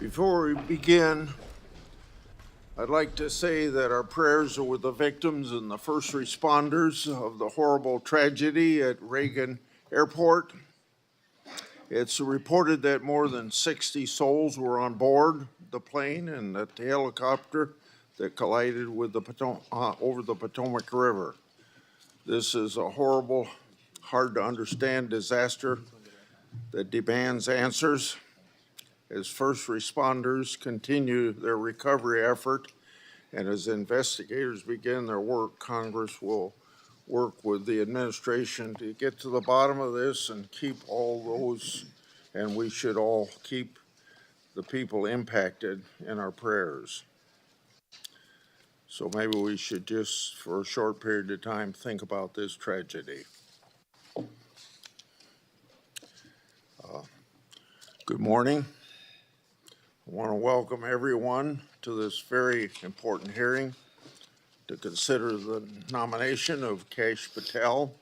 Before we begin, I'd like to say that our prayers are with the victims and the first responders of the horrible tragedy at Reagan Airport. It's reported that more than 60 souls were on board the plane and that the helicopter that collided with the over the Potomac River. This is a horrible, hard to understand disaster that demands answers. As first responders continue their recovery effort and as investigators begin their work, Congress will work with the administration to get to the bottom of this and keep all those, and we should all keep the people impacted in our prayers. So maybe we should just, for a short period of time, think about this tragedy. Good morning. I want to welcome everyone to this very important hearing to consider the nomination of Kash Patel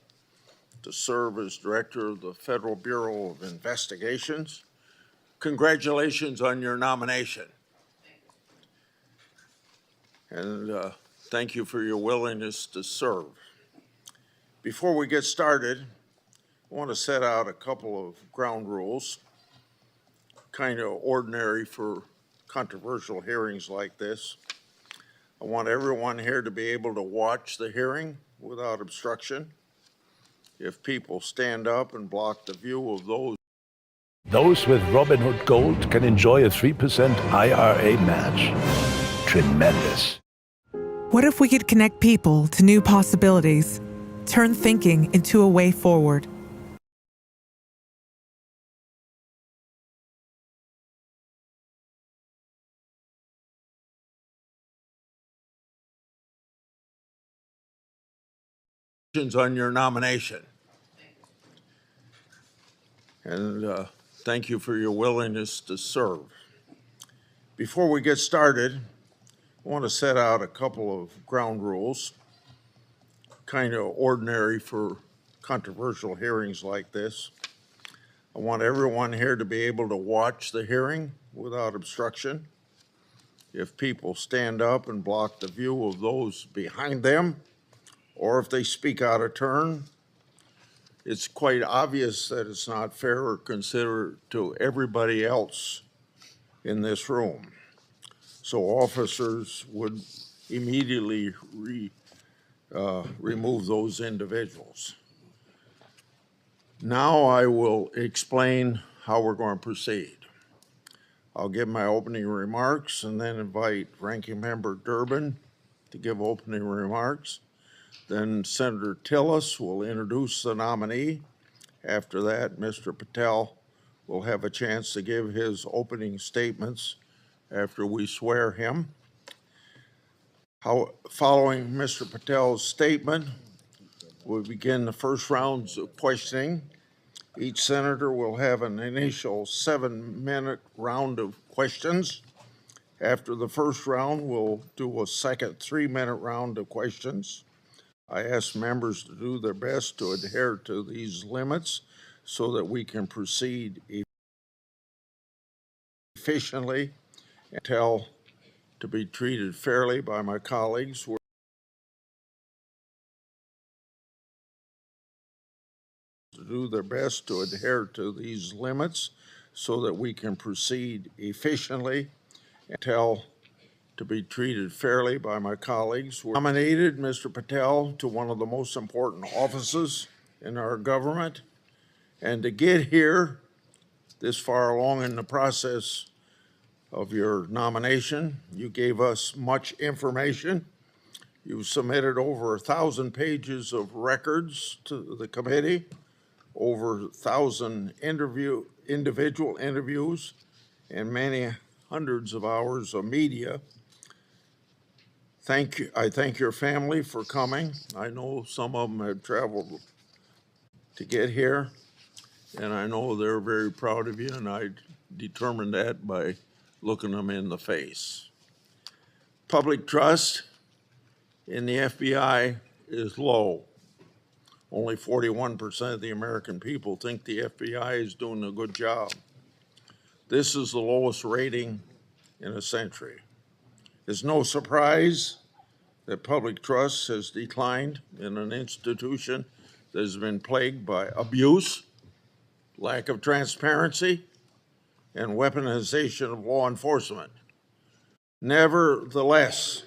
to serve as Director of the Federal Bureau of Investigations. Congratulations on your nomination. And thank you for your willingness to serve. Before we get started, I want to set out a couple of ground rules, kind of ordinary for controversial hearings like this. I want everyone here to be able to watch the hearing without obstruction. If people stand up and block the view of Those with Robinhood Gold can enjoy a 3% IRA match. Tremendous. What if we could connect people to new possibilities, turn thinking into a way forward? on your nomination. And thank you for your willingness to serve. Before we get started, I want to set out a couple of ground rules, kind of ordinary for controversial hearings like this. I want everyone here to be able to watch the hearing without obstruction. If people stand up and block the view of those behind them, or if they speak out of turn, it's quite obvious that it's not fair or considerate to everybody else in this room. So officers would immediately remove those individuals. Now I will explain how we're going to proceed. I'll give my opening remarks and then invite Ranking Member Durbin to give opening remarks. Then Senator Tillis will introduce the nominee. After that, Mr. Patel will have a chance to give his opening statements after we swear him. Following Mr. Patel's statement, we'll begin the first rounds of questioning. Each senator will have an initial 7-minute round of questions. After the first round, we'll do a second 3-minute round of questions. I ask members to do their best to adhere to these limits so that we can proceed efficiently and tell to be treated fairly by my colleagues. To do their best to adhere to these limits so that we can proceed efficiently and tell to be treated fairly by my colleagues. We're nominated Mr. Patel to one of the most important offices in our government. And to get here this far along in the process of your nomination, you gave us much information. You submitted over 1,000 pages of records to the committee, over 1,000 individual interviews, and many hundreds of hours of media. Thank you. I thank your family for coming. I know some of them have traveled to get here, and I know they're very proud of you, and I determined that by looking them in the face. Public trust in the FBI is low. Only 41% of the American people think the FBI is doing a good job. This is the lowest rating in a century. It's no surprise that public trust has declined in an institution that has been plagued by abuse, lack of transparency, and weaponization of law enforcement. Nevertheless,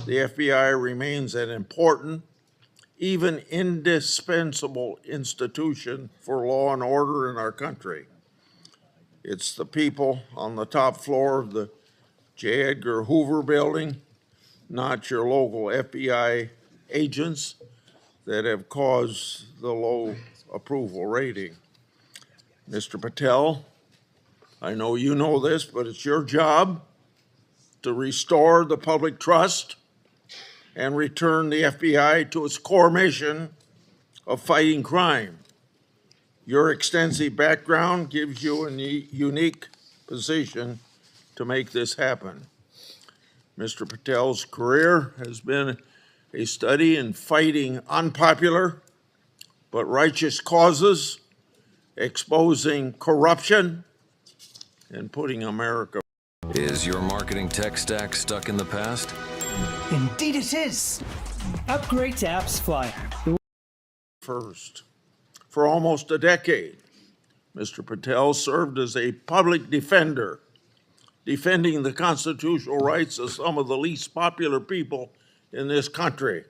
the FBI remains an important, even indispensable institution for law and order in our country. It's the people on the top floor of the J. Edgar Hoover building, not your local FBI agents, that have caused the low approval rating. Mr. Patel, I know you know this, but it's your job to restore the public trust and return the FBI to its core mission of fighting crime. Your extensive background gives you a unique position to make this happen. Mr. Patel's career has been a study in fighting unpopular but righteous causes, exposing corruption, and putting America. Is your marketing tech stack stuck in the past? Indeed it is. Upgrade to Apps Flyer. First. For almost a decade, Mr. Patel served as a public defender, defending the constitutional rights of some of the least popular people in this country.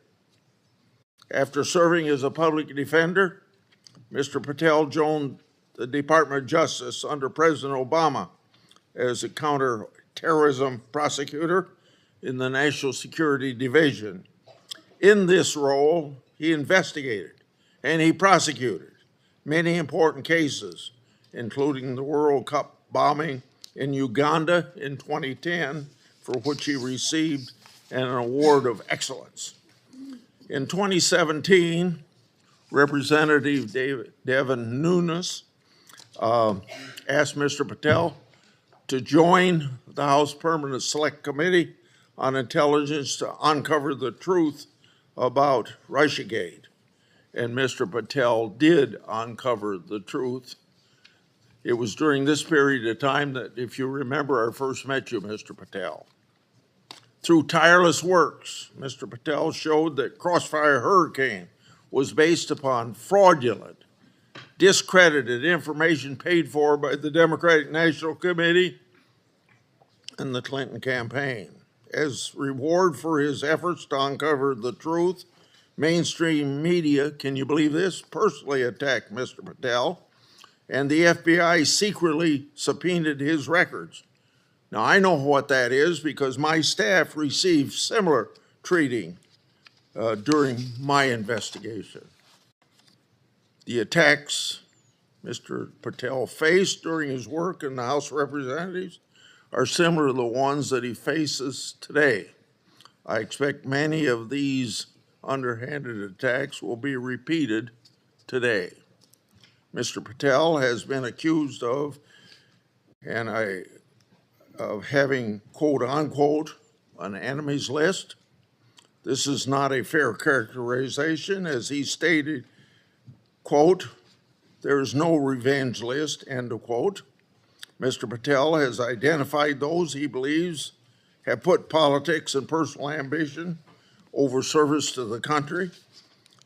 After serving as a public defender, Mr. Patel joined the Department of Justice under President Obama as a counterterrorism prosecutor in the National Security Division. In this role, he investigated and he prosecuted many important cases, including the World Cup bombing in Uganda in 2010, for which he received an award of excellence. In 2017, Representative Devin Nunes asked Mr. Patel to join the House Permanent Select Committee on Intelligence to uncover the truth about Russiagate. And Mr. Patel did uncover the truth. It was during this period of time that, if you remember, I first met you, Mr. Patel. Through tireless works, Mr. Patel showed that Crossfire Hurricane was based upon fraudulent, discredited information paid for by the Democratic National Committee and the Clinton campaign. As reward for his efforts to uncover the truth, mainstream media, can you believe this, personally attacked Mr. Patel, and the FBI secretly subpoenaed his records. Now, I know what that is because my staff received similar treating during my investigation. The attacks Mr. Patel faced during his work in the House of Representatives are similar to the ones that he faces today. I expect many of these underhanded attacks will be repeated today. Mr. Patel has been accused of having, quote unquote, an enemies list. This is not a fair characterization, as he stated, quote, there is no revenge list, end of quote. Mr. Patel has identified those he believes have put politics and personal ambition over service to the country.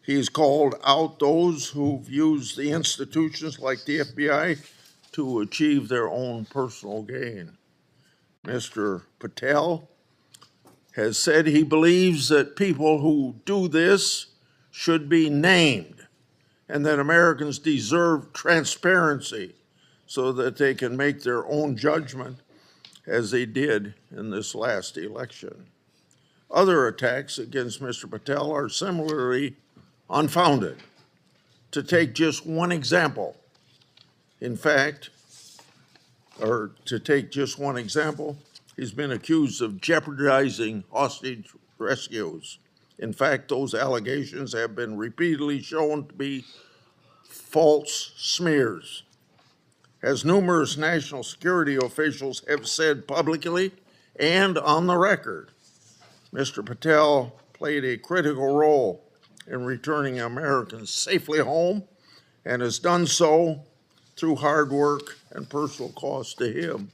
He's called out those who've used the institutions like the FBI to achieve their own personal gain. Mr. Patel has said he believes that people who do this should be named and that Americans deserve transparency so that they can make their own judgment as they did in this last election. Other attacks against Mr. Patel are similarly unfounded. To take just one example, he's been accused of jeopardizing hostage rescues. In fact, those allegations have been repeatedly shown to be false smears. As numerous national security officials have said publicly and on the record, Mr. Patel played a critical role in returning Americans safely home and has done so through hard work and personal cost to him.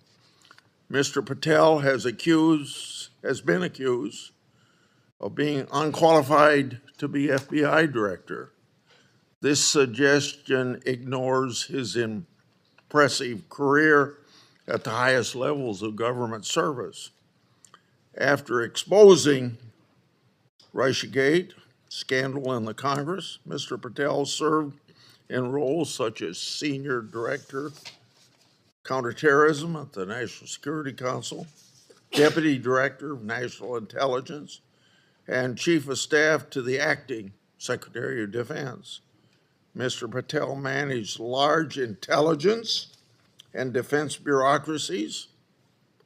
Mr. Patel has been accused of being unqualified to be FBI director. This suggestion ignores his impressive career at the highest levels of government service. After exposing Russiagate scandal in the Congress, Mr. Patel served in roles such as Senior Director, Counterterrorism at the National Security Council, Deputy Director of National Intelligence, and Chief of Staff to the Acting Secretary of Defense. Mr. Patel managed large intelligence and defense bureaucracies,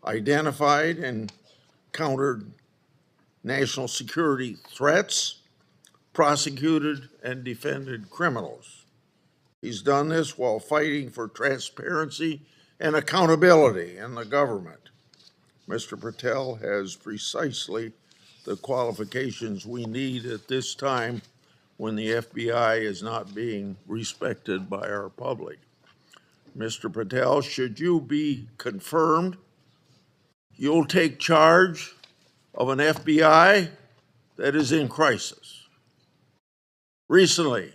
identified and countered national security threats, prosecuted and defended criminals. He's done this while fighting for transparency and accountability in the government. Mr. Patel has precisely the qualifications we need at this time when the FBI is not being respected by our public. Mr. Patel, should you be confirmed, you'll take charge of an FBI that is in crisis. Recently,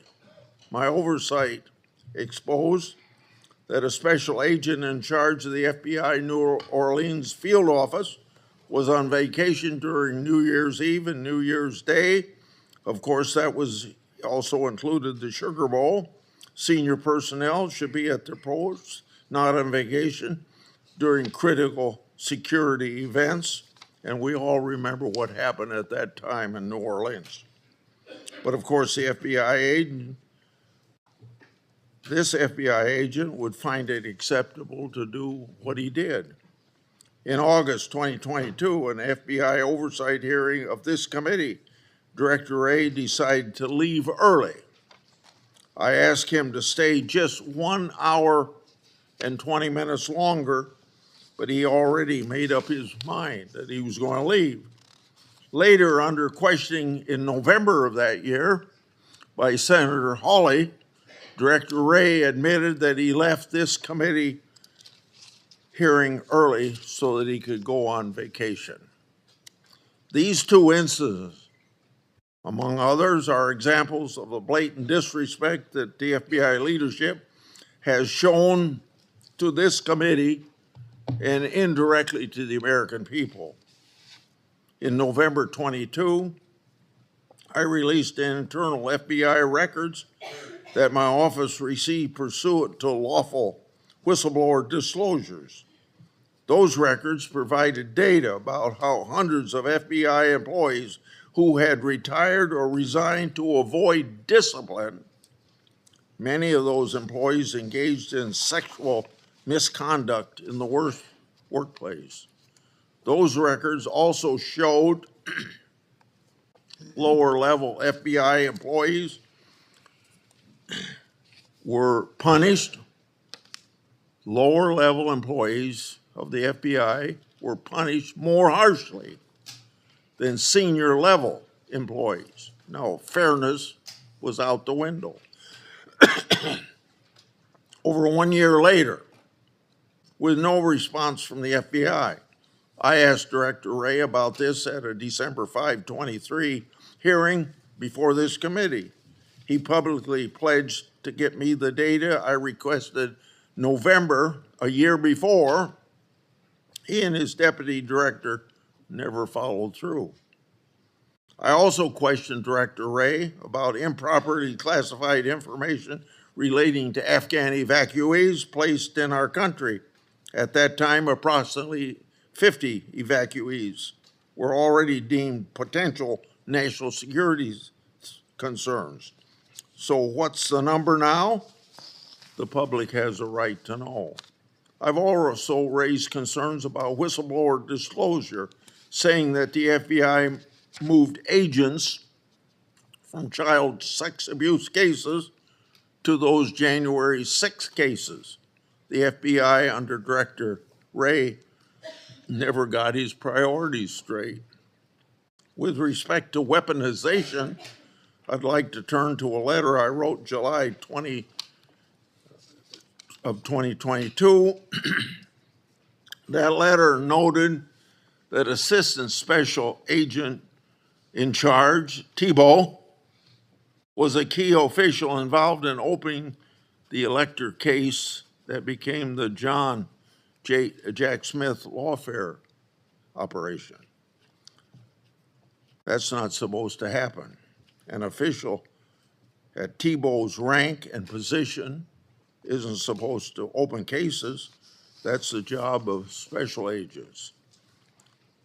my oversight exposed that a special agent in charge of the FBI New Orleans field office was on vacation during New Year's Eve and New Year's Day. Of course, that was also included the Sugar Bowl. Senior personnel should be at their posts, not on vacation, during critical security events. And we all remember what happened at that time in New Orleans. But of course, this FBI agent would find it acceptable to do what he did. In August 2022, an FBI oversight hearing of this committee, Director Wray decided to leave early. I asked him to stay just 1 hour and 20 minutes longer, but he already made up his mind that he was going to leave. Later, under questioning in November of that year by Senator Hawley, Director Wray admitted that he left this committee hearing early so that he could go on vacation. These two incidents, among others, are examples of the blatant disrespect that the FBI leadership has shown to this committee and indirectly to the American people. In November 22, I released internal FBI records that my office received pursuant to lawful whistleblower disclosures. Those records provided data about how hundreds of FBI employees who had retired or resigned to avoid discipline, many of those employees engaged in sexual misconduct in the workplace. Those records also showed lower-level FBI employees were punished. Lower-level employees of the FBI were punished more harshly than senior-level employees. No, fairness was out the window. Over 1 year later, with no response from the FBI, I asked Director Wray about this at a December 5, 23 hearing before this committee. He publicly pledged to get me the data I requested November, a year before. He and his deputy director never followed through. I also questioned Director Wray about improperly classified information relating to Afghan evacuees placed in our country. At that time, approximately 50 evacuees were already deemed potential national security concerns. So what's the number now? The public has a right to know. I've also raised concerns about whistleblower disclosure, saying that the FBI moved agents from child sex abuse cases to those January 6 cases. The FBI under Director Wray never got his priorities straight. With respect to weaponization, I'd like to turn to a letter I wrote July 20 of 2022 That letter noted that Assistant Special Agent in charge, Tebow, was a key official involved in opening the elector case that became the Jack Smith lawfare operation. That's not supposed to happen. An official at Tebow's rank and position isn't supposed to open cases. That's the job of special agents.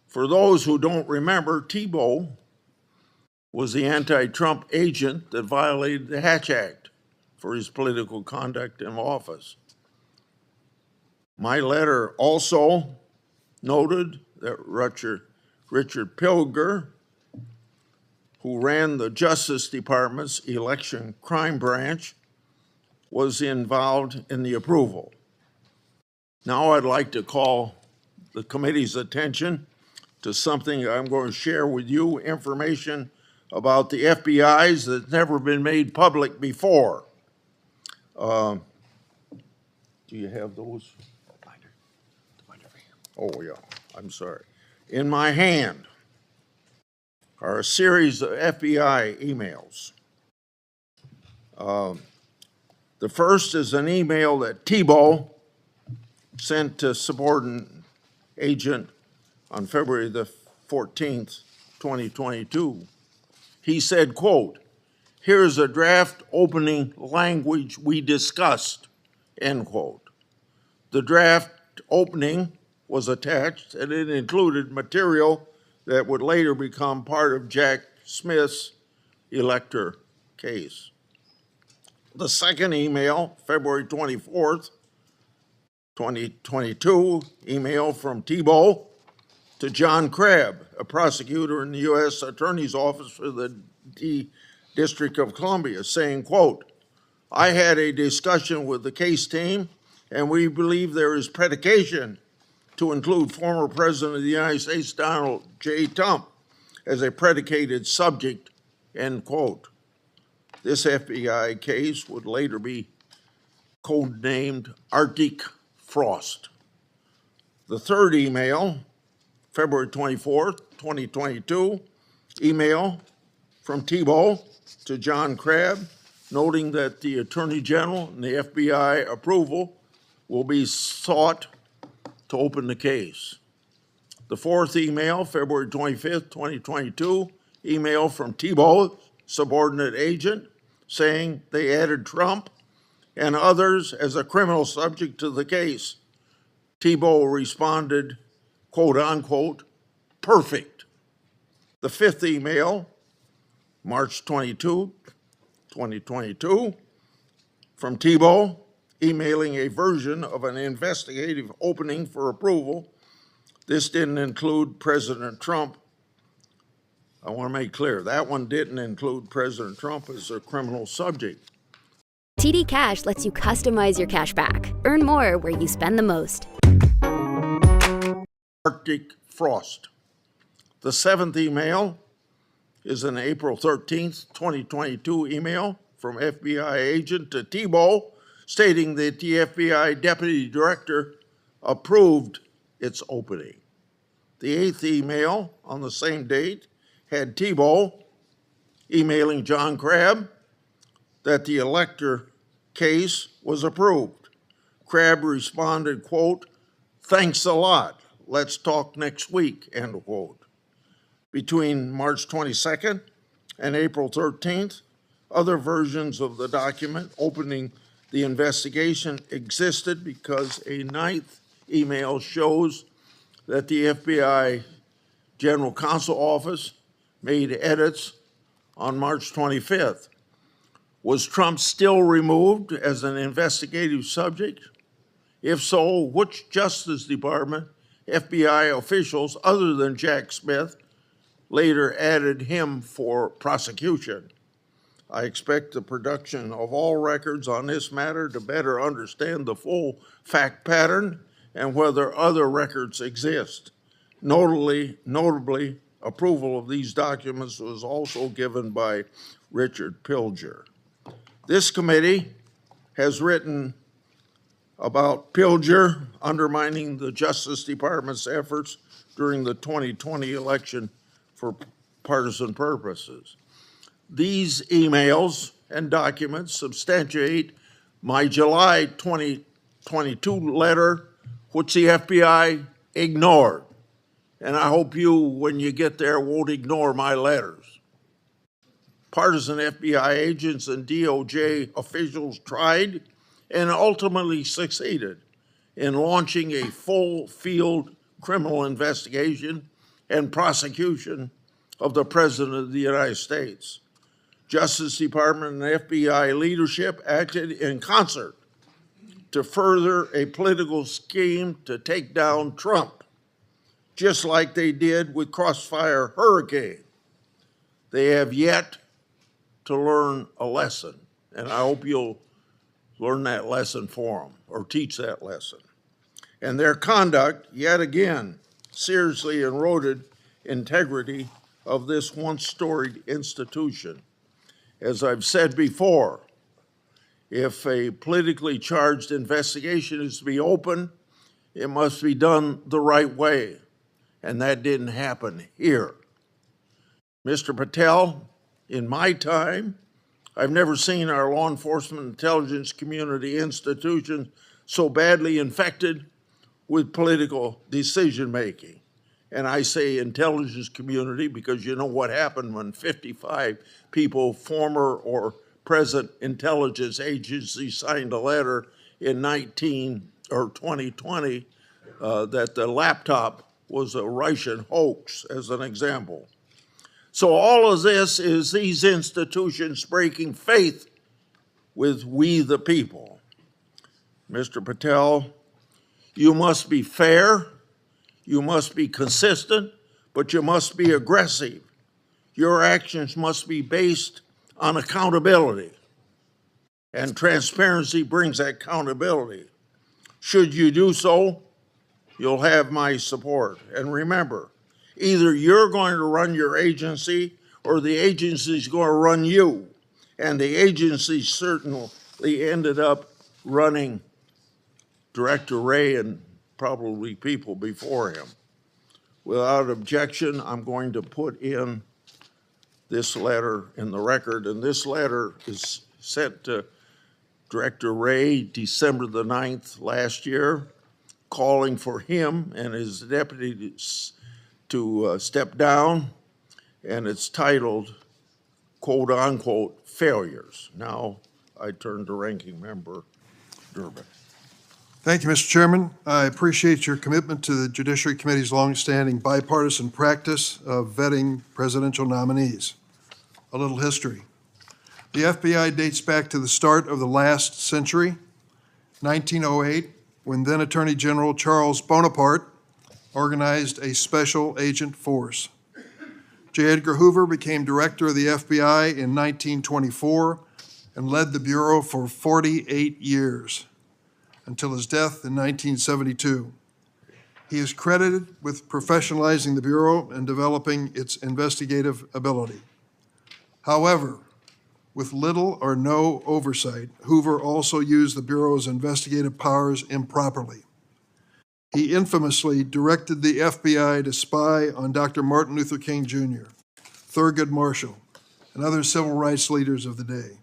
For those who don't remember, Tebow was the anti-Trump agent that violated the Hatch Act for his political conduct in office. My letter also noted that Richard Pilger, who ran the Justice Department's election crime branch, was involved in the approval. Now I'd like to call the committee's attention to something I'm going to share with you, information about the FBI's that's never been made public before. Do you have those? Oh, yeah, I'm sorry. In my hand are a series of FBI emails. The first is an email that Tebow sent to subordinate agent on February the 14th, 2022. He said, quote, "Here's a draft opening language we discussed," end quote. The draft opening was attached and it included material that would later become part of Jack Smith's elector case. The second email, February 24th, 2022, email from Tebow to John Crabb, a prosecutor in the U.S. Attorney's Office for the District of Columbia, saying, quote, "I had a discussion with the case team and we believe there is predication to include former President of the United States, Donald J. Trump, as a predicated subject," end quote. This FBI case would later be codenamed Arctic Frost. The third email, February 24th, 2022, email from Tebow to John Crabb, noting that the Attorney General and the FBI approval will be sought to open the case. The fourth email, February 25th, 2022, email from Tebow, subordinate agent, saying they added Trump and others as a criminal subject to the case. Tebow responded, quote unquote, "perfect." The fifth email, March 22, 2022, from Tebow, emailing a version of an investigative opening for approval. This didn't include President Trump. I want to make clear, that one didn't include President Trump as a criminal subject. TD Cash lets you customize your cash back. Earn more where you spend the most. Arctic Frost. The seventh email is an April 13th, 2022 email from FBI agent to Tebow stating that the FBI deputy director approved its opening. The eighth email on the same date had Tebow emailing John Crabb that the elector case was approved. Crabb responded, quote, "Thanks a lot. Let's talk next week," end quote. Between March 22nd and April 13th, other versions of the document opening the investigation existed because a ninth email shows that the FBI General Counsel Office made edits on March 25th. Was Trump still removed as an investigative subject? If so, which Justice Department FBI officials other than Jack Smith later added him for prosecution? I expect the production of all records on this matter to better understand the full fact pattern and whether other records exist. Notably, approval of these documents was also given by Richard Pilger. This committee has written about Pilger undermining the Justice Department's efforts during the 2020 election for partisan purposes. These emails and documents substantiate my July 2022 letter, which the FBI ignored. And I hope you, when you get there, won't ignore my letters. Partisan FBI agents and DOJ officials tried and ultimately succeeded in launching a full field criminal investigation and prosecution of the President of the United States. Justice Department and FBI leadership acted in concert to further a political scheme to take down Trump, just like they did with Crossfire Hurricane. They have yet to learn a lesson, and I hope you'll learn that lesson for them or teach that lesson. And their conduct, yet again, seriously eroded integrity of this once storied institution. As I've said before, if a politically charged investigation is to be open, it must be done the right way, and that didn't happen here. Mr. Patel, in my time, I've never seen our law enforcement intelligence community institutions so badly infected with political decision-making. And I say intelligence community because you know what happened when 55 people, former or present intelligence agencies, signed a letter in 2020 that the laptop was a Russian hoax, as an example. So all of this is these institutions breaking faith with we the people. Mr. Patel, you must be fair, you must be consistent, but you must be aggressive. Your actions must be based on accountability, and transparency brings accountability. Should you do so, you'll have my support. And remember, either you're going to run your agency or the agency's going to run you. And the agency certainly ended up running Director Wray and probably people before him. Without objection, I'm going to put in this letter in the record, and this letter is sent to Director Wray December the 9th last year, calling for him and his deputies to step down, and it's titled, quote unquote, failures. Now I turn to Ranking Member Durbin. Thank you, Mr. Chairman. I appreciate your commitment to the Judiciary Committee's longstanding bipartisan practice of vetting presidential nominees. A little history. The FBI dates back to the start of the last century, 1908, when then Attorney General Charles Bonaparte organized a special agent force. J. Edgar Hoover became director of the FBI in 1924 and led the Bureau for 48 years until his death in 1972. He is credited with professionalizing the Bureau and developing its investigative ability. However, with little or no oversight, Hoover also used the Bureau's investigative powers improperly. He infamously directed the FBI to spy on Dr. Martin Luther King Jr., Thurgood Marshall, and other civil rights leaders of the day.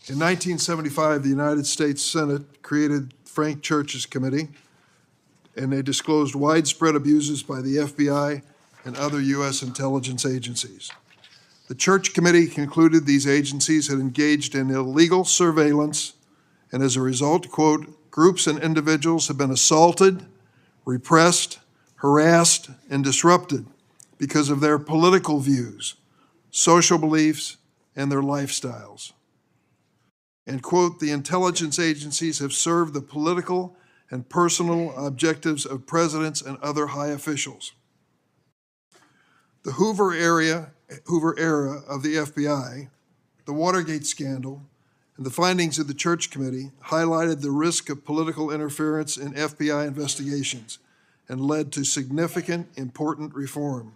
In 1975, the United States Senate created Frank Church's committee, and they disclosed widespread abuses by the FBI and other U.S. intelligence agencies. The Church Committee concluded these agencies had engaged in illegal surveillance, and as a result, quote, groups and individuals have been assaulted, repressed, harassed, and disrupted because of their political views, social beliefs, and their lifestyles. And, quote, the intelligence agencies have served the political and personal objectives of presidents and other high officials. The Hoover era of the FBI, the Watergate scandal, and the findings of the Church Committee highlighted the risk of political interference in FBI investigations and led to significant, important reform.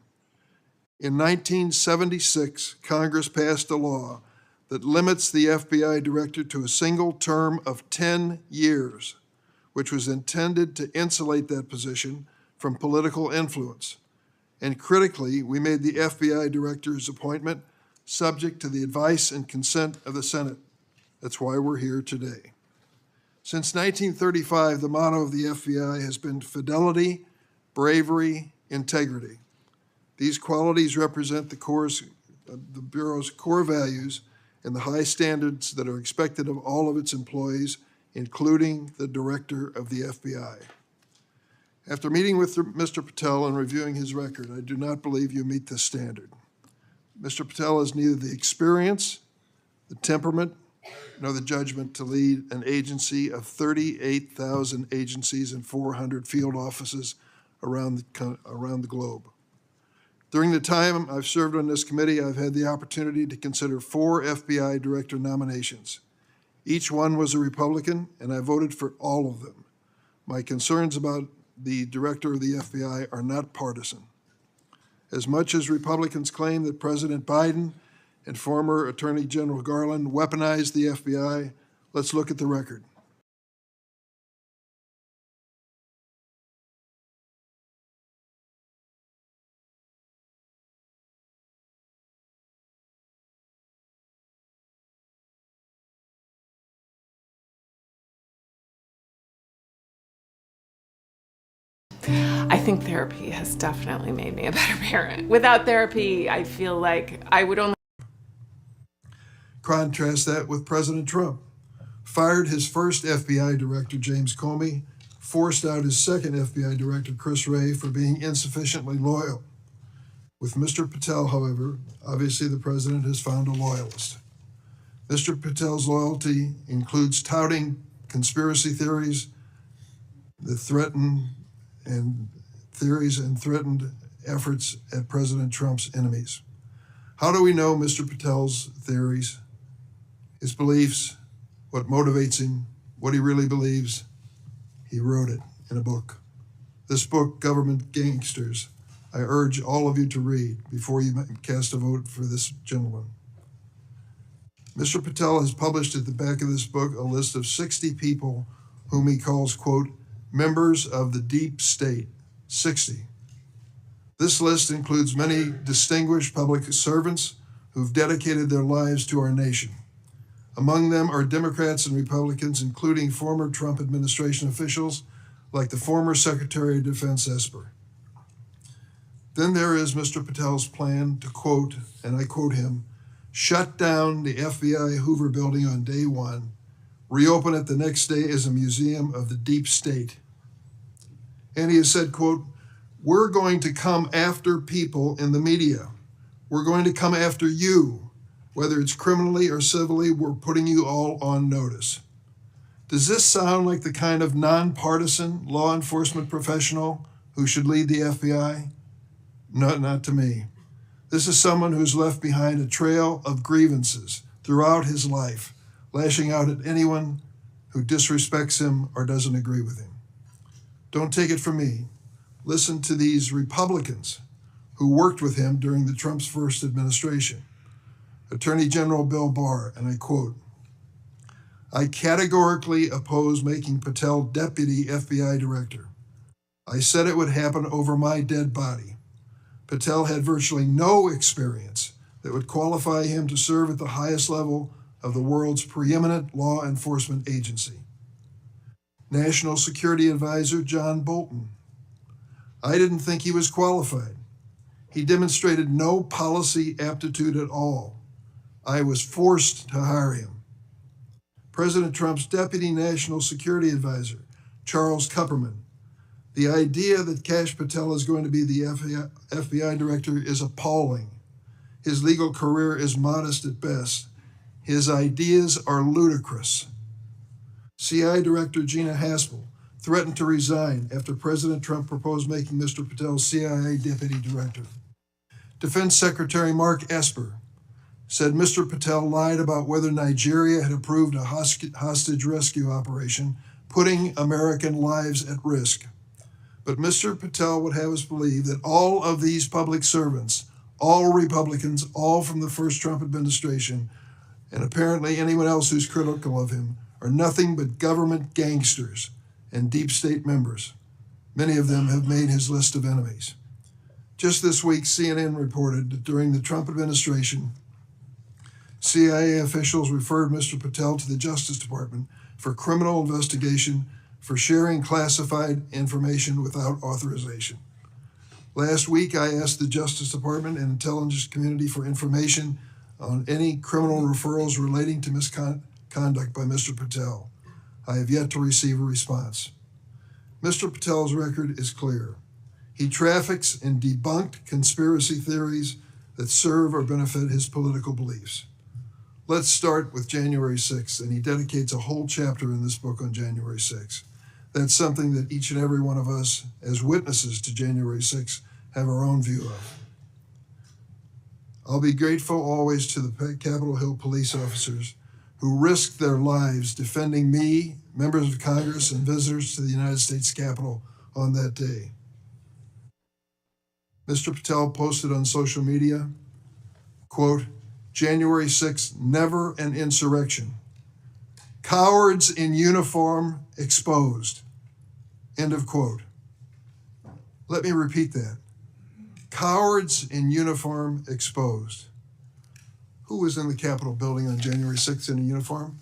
In 1976, Congress passed a law that limits the FBI director to a single term of 10 years which was intended to insulate that position from political influence. And critically, we made the FBI director's appointment subject to the advice and consent of the Senate. That's why we're here today. Since 1935, the motto of the FBI has been fidelity, bravery, integrity. These qualities represent the Bureau's core values and the high standards that are expected of all of its employees, including the director of the FBI. After meeting with Mr. Patel and reviewing his record, I do not believe you meet this standard. Mr. Patel has neither the experience, the temperament, nor the judgment to lead an agency of 38,000 agencies and 400 field offices around the globe. During the time I've served on this committee, I've had the opportunity to consider 4 FBI director nominations. Each one was a Republican, and I voted for all of them. My concerns about the director of the FBI are not partisan. As much as Republicans claim that President Biden and former Attorney General Garland weaponized the FBI, let's look at the record. I think therapy has definitely made me a better parent. Without therapy, I feel like I would only... Contrast that with President Trump. Fired his first FBI director, James Comey, forced out his second FBI director, Chris Wray, for being insufficiently loyal. With Mr. Patel, however, obviously the president has found a loyalist. Mr. Patel's loyalty includes touting conspiracy theories that threatened efforts at President Trump's enemies. How do we know Mr. Patel's theories, his beliefs, what motivates him, what he really believes? He wrote it in a book. This book, Government Gangsters, I urge all of you to read before you cast a vote for this gentleman. Mr. Patel has published at the back of this book a list of 60 people whom he calls, quote, members of the deep state, 60. This list includes many distinguished public servants who've dedicated their lives to our nation. Among them are Democrats and Republicans, including former Trump administration officials like the former Secretary of Defense Esper. Then there is Mr. Patel's plan to, quote, and I quote him, shut down the FBI Hoover building on day one, reopen it the next day as a museum of the deep state. And he has said, quote, we're going to come after people in the media. We're going to come after you, whether it's criminally or civilly, we're putting you all on notice. Does this sound like the kind of nonpartisan law enforcement professional who should lead the FBI? No, not to me. This is someone who's left behind a trail of grievances throughout his life, lashing out at anyone who disrespects him or doesn't agree with him. Don't take it from me. Listen to these Republicans who worked with him during the Trump's first administration. Attorney General Bill Barr, and I quote, I categorically oppose making Patel deputy FBI director. I said it would happen over my dead body. Patel had virtually no experience that would qualify him to serve at the highest level of the world's preeminent law enforcement agency. National Security Advisor John Bolton. I didn't think he was qualified. He demonstrated no policy aptitude at all. I was forced to hire him. President Trump's Deputy National Security Advisor, Charles Kupperman. The idea that Kash Patel is going to be the FBI director is appalling. His legal career is modest at best. His ideas are ludicrous. CI Director Gina Haspel threatened to resign after President Trump proposed making Mr. Patel CIA Deputy Director. Defense Secretary Mark Esper said Mr. Patel lied about whether Nigeria had approved a hostage rescue operation, putting American lives at risk. But Mr. Patel would have us believe that all of these public servants, all Republicans, all from the first Trump administration, and apparently anyone else who's critical of him, are nothing but government gangsters, and deep state members. Many of them have made his list of enemies. Just this week, CNN reported that during the Trump administration, CIA officials referred Mr. Patel to the Justice Department for criminal investigation for sharing classified information without authorization. Last week, I asked the Justice Department and intelligence community for information on any criminal referrals relating to misconduct by Mr. Patel. I have yet to receive a response. Mr. Patel's record is clear. He traffics in debunked conspiracy theories that serve or benefit his political beliefs. Let's start with January 6th, and he dedicates a whole chapter in this book on January 6th. That's something that each and every one of us, as witnesses to January 6th, have our own view of. I'll be grateful always to the Capitol Hill police officers who risked their lives defending me, members of Congress, and visitors to the United States Capitol on that day. Mr. Patel posted on social media, quote, January 6th, never an insurrection. Cowards in uniform exposed. End of quote. Let me repeat that. Cowards in uniform exposed. Who was in the Capitol building on January 6th in a uniform?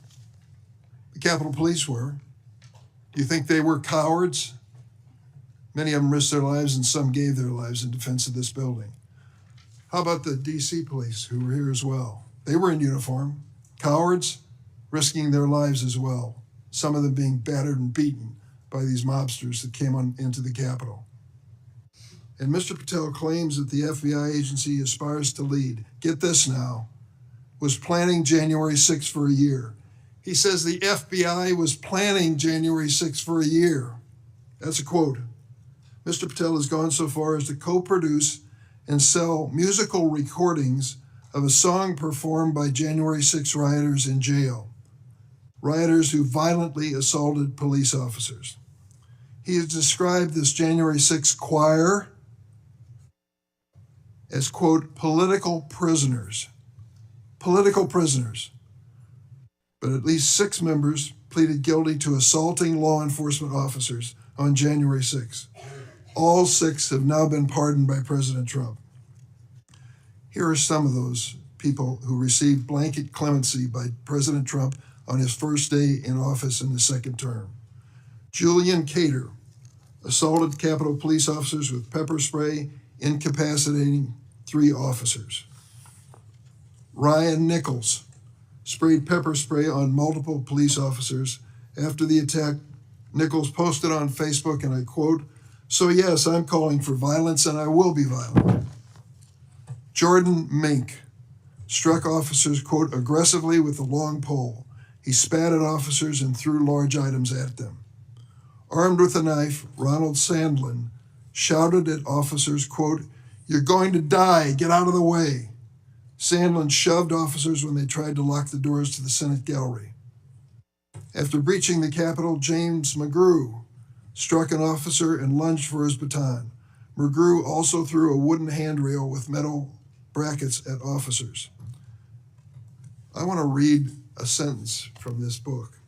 The Capitol Police were. Do you think they were cowards? Many of them risked their lives and some gave their lives in defense of this building. How about the DC police who were here as well? They were in uniform. Cowards risking their lives as well. Some of them being battered and beaten by these mobsters that came into the Capitol. And Mr. Patel claims that the FBI agency aspires to lead. Get this now, was planning January 6th for a year. He says the FBI was planning January 6th for a year. That's a quote. Mr. Patel has gone so far as to co-produce and sell musical recordings of a song performed by January 6 rioters in jail, rioters who violently assaulted police officers. He has described this January 6 choir as, quote, political prisoners. Political prisoners. But at least 6 members pleaded guilty to assaulting law enforcement officers on January 6. All 6 have now been pardoned by President Trump. Here are some of those people who received blanket clemency by President Trump on his first day in office in the second term. Julian Cater assaulted Capitol police officers with pepper spray, incapacitating 3 officers. Ryan Nichols sprayed pepper spray on multiple police officers. After the attack, Nichols posted on Facebook, and I quote, "So yes, I'm calling for violence and I will be violent." Jordan Mink struck officers, quote, aggressively with a long pole. He spat at officers and threw large items at them. Armed with a knife, Ronald Sandlin shouted at officers, quote, "You're going to die, get out of the way." Sandlin shoved officers when they tried to lock the doors to the Senate gallery. After breaching the Capitol, James McGrew struck an officer and lunged for his baton. McGrew also threw a wooden handrail with metal brackets at officers. I want to read a sentence from this book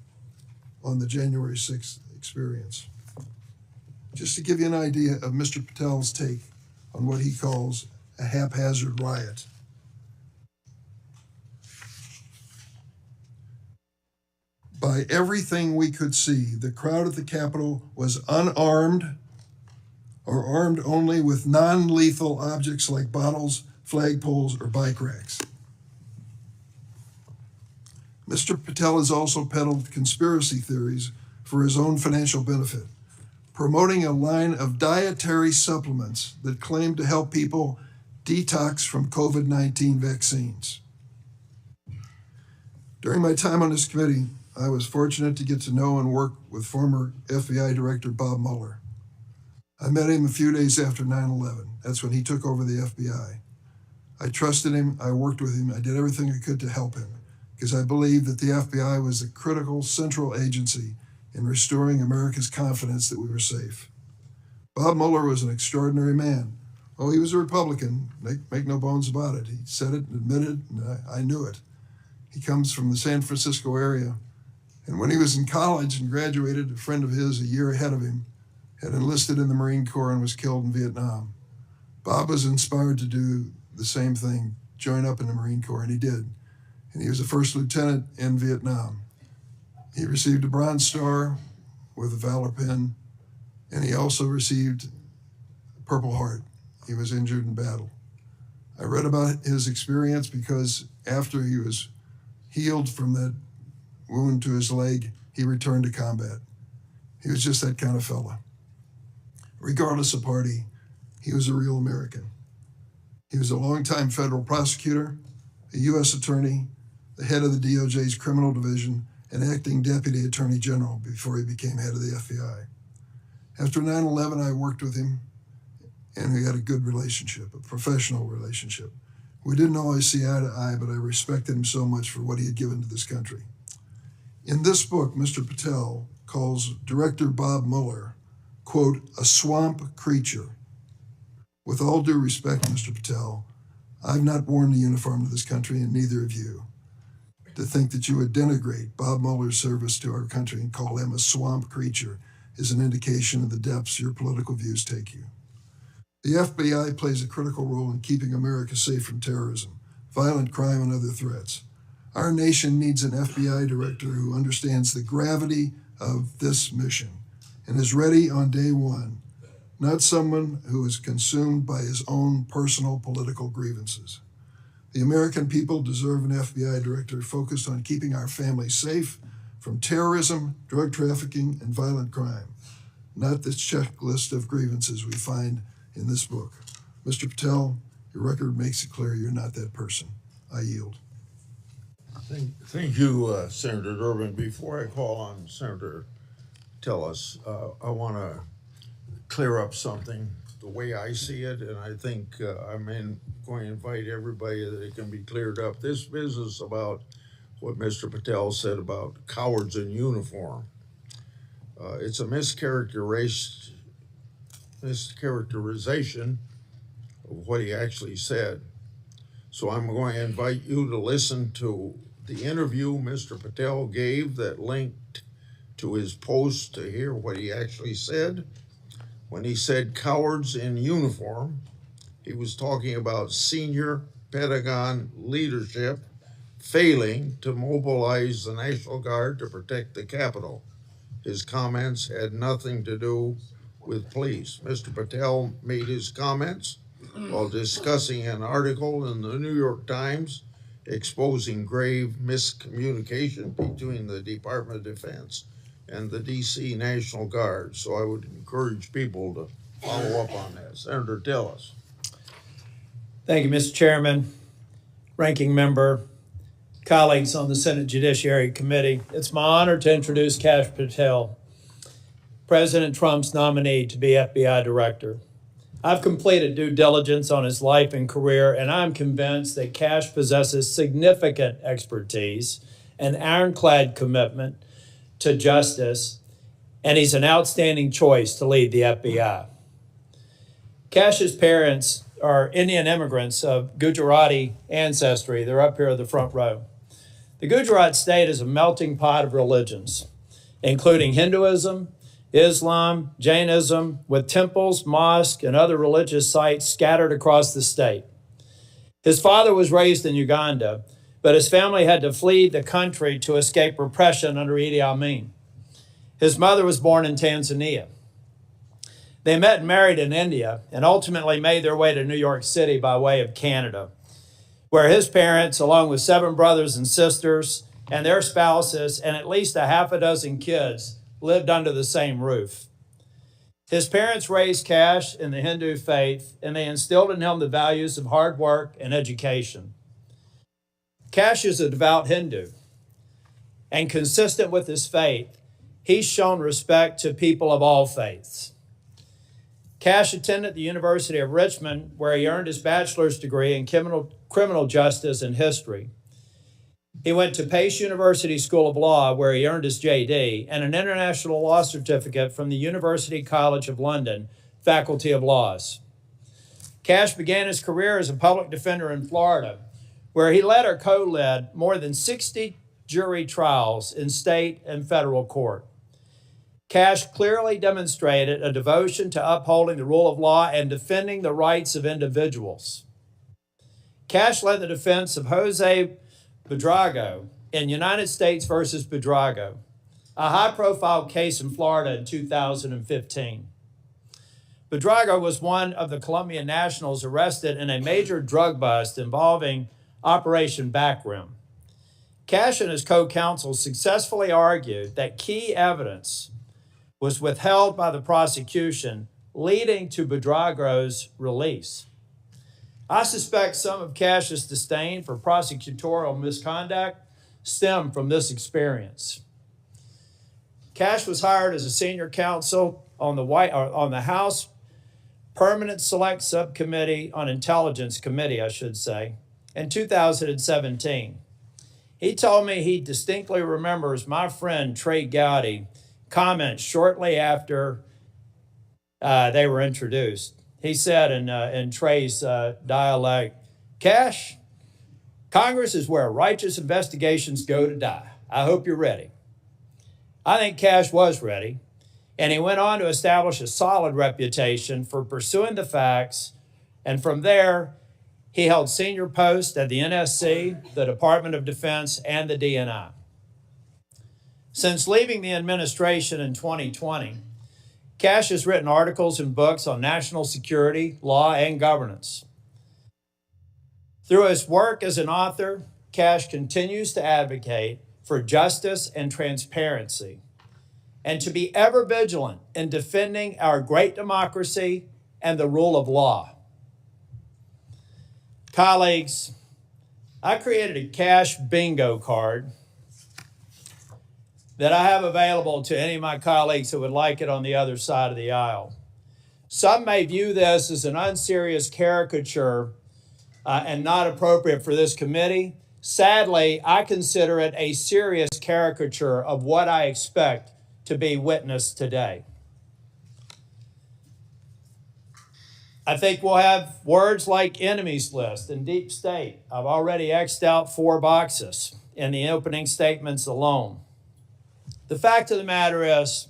on the January 6th experience, just to give you an idea of Mr. Patel's take on what he calls a haphazard riot. By everything we could see, the crowd at the Capitol was unarmed or armed only with non-lethal objects like bottles, flagpoles, or bike racks. Mr. Patel has also peddled conspiracy theories for his own financial benefit, promoting a line of dietary supplements that claim to help people detox from COVID-19 vaccines. During my time on this committee, I was fortunate to get to know and work with former FBI Director Bob Mueller. I met him a few days after 9/11. That's when he took over the FBI. I trusted him, I worked with him, I did everything I could to help him, because I believed that the FBI was a critical central agency in restoring America's confidence that we were safe. Bob Mueller was an extraordinary man. Oh, he was a Republican, make no bones about it. He said it and admitted it, and I knew it. He comes from the San Francisco area, And when he was in college and graduated, a friend of his a year ahead of him had enlisted in the Marine Corps and was killed in Vietnam. Bob was inspired to do the same thing, join up in the Marine Corps, and he did. And he was a first lieutenant in Vietnam. He received a Bronze Star with a Valor Pin, and he also received a Purple Heart. He was injured in battle. I read about his experience because after he was healed from that wound to his leg, he returned to combat. He was just that kind of fella. Regardless of party, he was a real American. He was a longtime federal prosecutor, a U.S. attorney, the head of the DOJ's criminal division, and acting deputy attorney general before he became head of the FBI. After 9/11, I worked with him, and we had a good relationship, a professional relationship. We didn't always see eye to eye, but I respected him so much for what he had given to this country. In this book, Mr. Patel calls Director Bob Mueller, quote, a swamp creature. With all due respect, Mr. Patel, I've not worn the uniform of this country, and neither have you. To think that you would denigrate Bob Mueller's service to our country and call him a swamp creature is an indication of the depths your political views take you. The FBI plays a critical role in keeping America safe from terrorism, violent crime, and other threats. Our nation needs an FBI director who understands the gravity of this mission and is ready on day one, not someone who is consumed by his own personal political grievances. The American people deserve an FBI director focused on keeping our families safe from terrorism, drug trafficking, and violent crime, not this checklist of grievances we find in this book. Mr. Patel, your record makes it clear you're not that person. I yield. Thank you, Senator Durbin. Before I call on Senator Tillis, I want to clear up something the way I see it, and I think I'm going to invite everybody that it can be cleared up. This business about what Mr. Patel said about cowards in uniform, it's a mischaracterization of what he actually said. So I'm going to invite you to listen to the interview Mr. Patel gave that linked to his post to hear what he actually said. When he said cowards in uniform, he was talking about senior Pentagon leadership failing to mobilize the National Guard to protect the Capitol. His comments had nothing to do with police. Mr. Patel made his comments while discussing an article in the New York Times exposing grave miscommunication between the Department of Defense and the DC National Guard. So I would encourage people to follow up on that. Senator Tillis. Thank you, Mr. Chairman, Ranking Member, colleagues on the Senate Judiciary Committee. It's my honor to introduce Kash Patel, President Trump's nominee to be FBI Director. I've completed due diligence on his life and career, and I'm convinced that Kash possesses significant expertise and ironclad commitment to justice, and he's an outstanding choice to lead the FBI. Kash's parents are Indian immigrants of Gujarati ancestry. They're up here in the front row. The Gujarat state is a melting pot of religions, including Hinduism, Islam, Jainism, with temples, mosques, and other religious sites scattered across the state. His father was raised in Uganda, but his family had to flee the country to escape repression under Idi Amin. His mother was born in Tanzania. They met and married in India and ultimately made their way to New York City by way of Canada, where his parents, along with 7 brothers and sisters and their spouses and at least a half a dozen kids, lived under the same roof. His parents raised Kash in the Hindu faith, and they instilled in him the values of hard work and education. Kash is a devout Hindu, and consistent with his faith, he's shown respect to people of all faiths. Kash attended the University of Richmond, where he earned his bachelor's degree in criminal justice and history. He went to Pace University School of Law, where he earned his JD, and an international law certificate from the University College of London, Faculty of Laws. Kash began his career as a public defender in Florida, where he led or co-led more than 60 jury trials in state and federal court. Kash clearly demonstrated a devotion to upholding the rule of law and defending the rights of individuals. Kash led the defense of Jose Buitrago in United States versus Buitrago, a high-profile case in Florida in 2015. Buitrago was one of the Colombian nationals arrested in a major drug bust involving Operation Backroom. Kash and his co-counsel successfully argued that key evidence was withheld by the prosecution, leading to Buitrago's release. I suspect some of Kash's disdain for prosecutorial misconduct stemmed from this experience. Kash was hired as a senior counsel on the House Permanent Select Subcommittee on Intelligence Committee, in 2017. He told me he distinctly remembers my friend Trey Gowdy comment shortly after they were introduced. He said in Trey's dialect, "Kash, Congress is where righteous investigations go to die. I hope you're ready." I think Kash was ready, and he went on to establish a solid reputation for pursuing the facts, and from there, he held senior posts at the NSC, the Department of Defense, and the DNI. Since leaving the administration in 2020, Kash has written articles and books on national security, law, and governance. Through his work as an author, Kash continues to advocate for justice and transparency, and to be ever vigilant in defending our great democracy and the rule of law. Colleagues, I created a Kash bingo card that I have available to any of my colleagues who would like it on the other side of the aisle. Some may view this as an unserious caricature and not appropriate for this committee. Sadly, I consider it a serious caricature of what I expect to be witnessed today. I think we'll have words like enemies list and deep state. I've already X'd out 4 boxes in the opening statements alone. The fact of the matter is,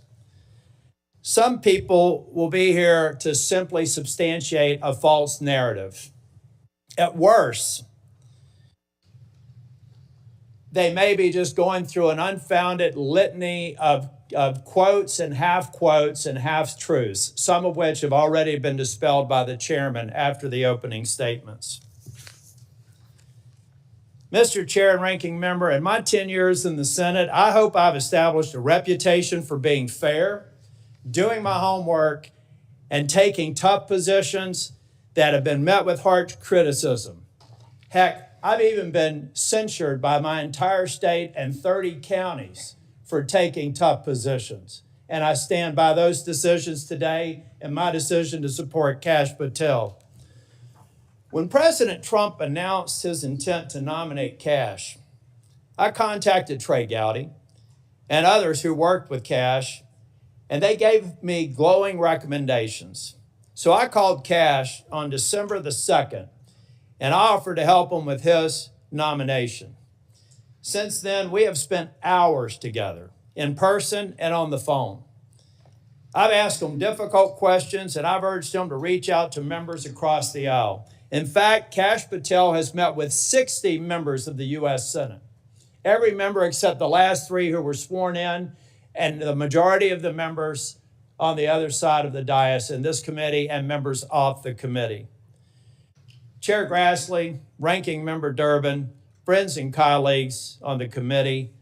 some people will be here to simply substantiate a false narrative. At worst, they may be just going through an unfounded litany of quotes and half-truths, some of which have already been dispelled by the chairman after the opening statements. Mr. Chair and Ranking Member, in my 10 years in the Senate, I hope I've established a reputation for being fair, doing my homework, and taking tough positions that have been met with harsh criticism. Heck, I've even been censured by my entire state and 30 counties for taking tough positions. And I stand by those decisions today and my decision to support Kash Patel. When President Trump announced his intent to nominate Kash, I contacted Trey Gowdy and others who worked with Kash, and they gave me glowing recommendations. So I called Kash on December the 2nd, and I offered to help him with his nomination. Since then, we have spent hours together, in person and on the phone. I've asked him difficult questions, and I've urged him to reach out to members across the aisle. In fact, Kash Patel has met with 60 members of the U.S. Senate. Every member except the last 3 who were sworn in, and the majority of the members on the other side of the dais in this committee and members off the committee. Chair Grassley, Ranking Member Durbin, friends and colleagues on the committee,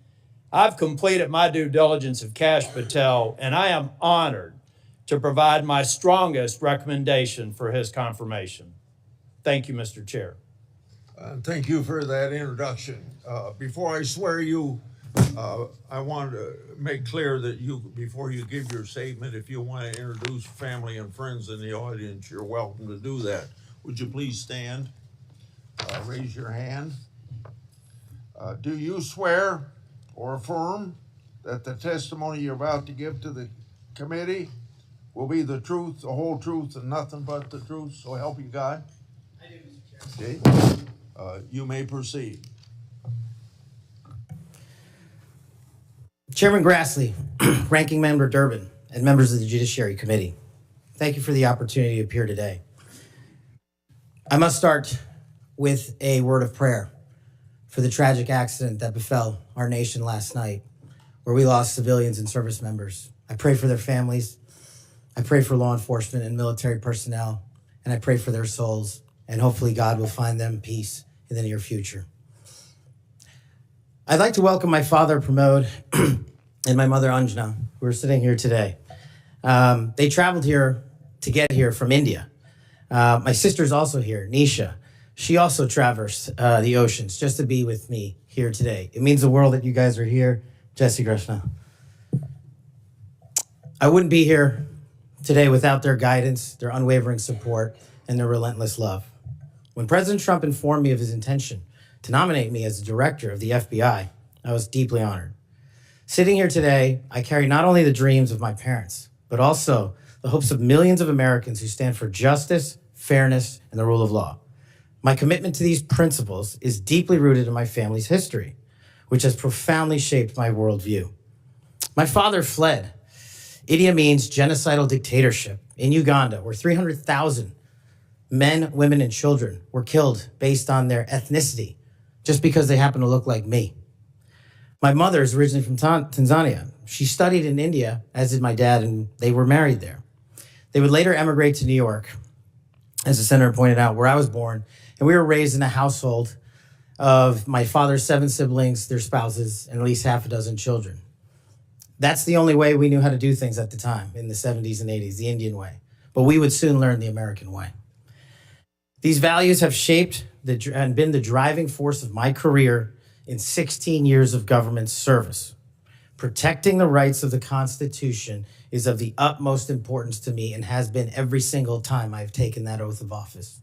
I've completed my due diligence of Kash Patel, and I am honored to provide my strongest recommendation for his confirmation. Thank you, Mr. Chair. Thank you for that introduction. Before I swear you, I want to make clear that before you give your statement, if you want to introduce family and friends in the audience, you're welcome to do that. Would you please stand? Raise your hand. Do you swear or affirm that the testimony you're about to give to the committee will be the truth, the whole truth, and nothing but the truth, so help you God? I do, Mr. Chair. Okay. You may proceed. Chairman Grassley, Ranking Member Durbin, and members of the Judiciary Committee, thank you for the opportunity to appear today. I must start with a word of prayer for the tragic accident that befell our nation last night, where we lost civilians and service members. I pray for their families. I pray for law enforcement and military personnel, and I pray for their souls, and hopefully God will find them peace in the near future. I'd like to welcome my father, Pramod, and my mother, Anjana, who are sitting here today. They traveled here to get here from India. My sister's also here, Nisha. She also traversed the oceans just to be with me here today. It means the world that you guys are here. Jesse Krishna. I wouldn't be here today without their guidance, their unwavering support, and their relentless love. When President Trump informed me of his intention to nominate me as the director of the FBI, I was deeply honored. Sitting here today, I carry not only the dreams of my parents, but also the hopes of millions of Americans who stand for justice, fairness, and the rule of law. My commitment to these principles is deeply rooted in my family's history, which has profoundly shaped my worldview. My father fled Idi Amin's genocidal dictatorship in Uganda, where 300,000 men, women, and children were killed based on their ethnicity, just because they happen to look like me. My mother is originally from Tanzania. She studied in India, as did my dad, and they were married there. They would later emigrate to New York, as the senator pointed out, where I was born, and we were raised in a household of my father's 7 siblings, their spouses, and at least half a dozen children. That's the only way we knew how to do things at the time, in the 70s and 80s, the Indian way. But we would soon learn the American way. These values have shaped and been the driving force of my career in 16 years of government service. Protecting the rights of the Constitution is of the utmost importance to me and has been every single time I've taken that oath of office.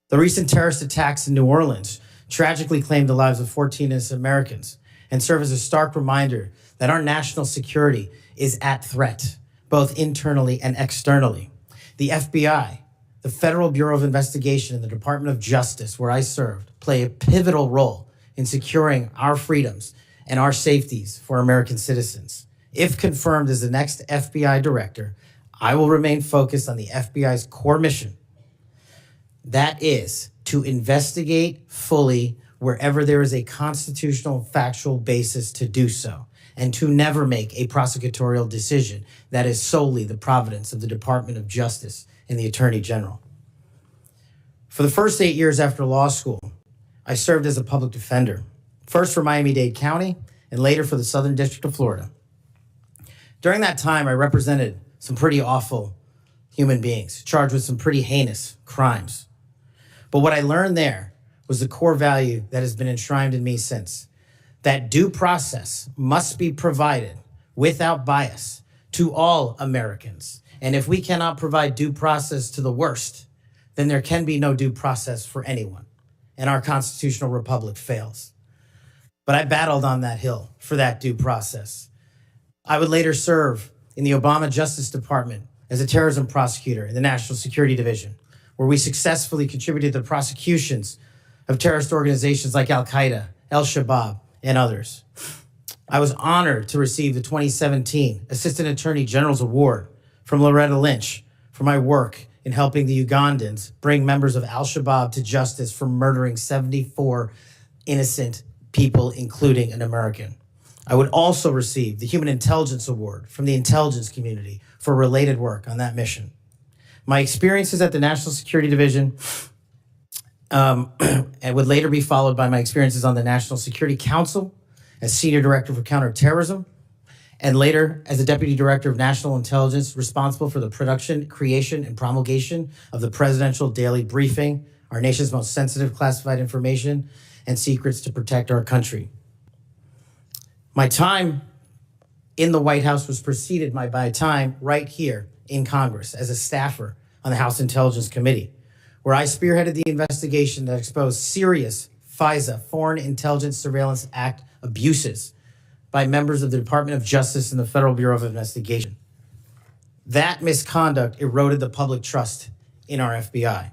The recent terrorist attacks in New Orleans tragically claimed the lives of 14 innocent Americans and serve as a stark reminder that our national security is at threat, both internally and externally. The FBI, the Federal Bureau of Investigation, and the Department of Justice, where I served, play a pivotal role in securing our freedoms and our safeties for American citizens. If confirmed as the next FBI director, I will remain focused on the FBI's core mission. That is to investigate fully wherever there is a constitutional factual basis to do so, and to never make a prosecutorial decision that is solely the providence of the Department of Justice and the Attorney General. For the first 8 years after law school, I served as a public defender, first for Miami-Dade County and later for the Southern District of Florida. During that time, I represented some pretty awful human beings, charged with some pretty heinous crimes. But what I learned there was the core value that has been enshrined in me since, that due process must be provided without bias to all Americans. And if we cannot provide due process to the worst, then there can be no due process for anyone, and our constitutional republic fails. But I battled on that hill for that due process. I would later serve in the Obama Justice Department as a terrorism prosecutor in the National Security Division, where we successfully contributed to the prosecutions of terrorist organizations like Al-Qaeda, Al-Shabaab, and others. I was honored to receive the 2017 Assistant Attorney General's Award from Loretta Lynch for my work in helping the Ugandans bring members of Al-Shabaab to justice for murdering 74 innocent people, including an American. I would also receive the Human Intelligence Award from the intelligence community for related work on that mission. My experiences at the National Security Division and would later be followed by my experiences on the National Security Council as Senior Director for Counterterrorism, and later as the Deputy Director of National Intelligence responsible for the production, creation, and promulgation of the Presidential Daily Briefing, our nation's most sensitive classified information and secrets to protect our country. My time in the White House was preceded by my time right here in Congress as a staffer on the House Intelligence Committee, where I spearheaded the investigation that exposed serious FISA, Foreign Intelligence Surveillance Act, abuses by members of the Department of Justice and the Federal Bureau of Investigation. That misconduct eroded the public trust in our FBI.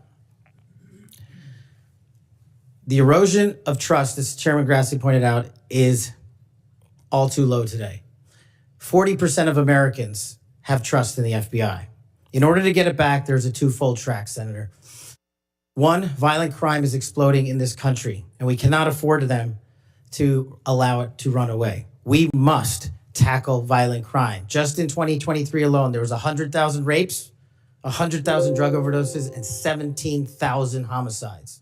The erosion of trust, as Chairman Grassley pointed out, is all too low today. 40% of Americans have trust in the FBI. In order to get it back, there's a twofold track, Senator. One, violent crime is exploding in this country, and we cannot afford them to allow it to run away. We must tackle violent crime. Just in 2023 alone, there was 100,000 rapes, 100,000 drug overdoses, and 17,000 homicides.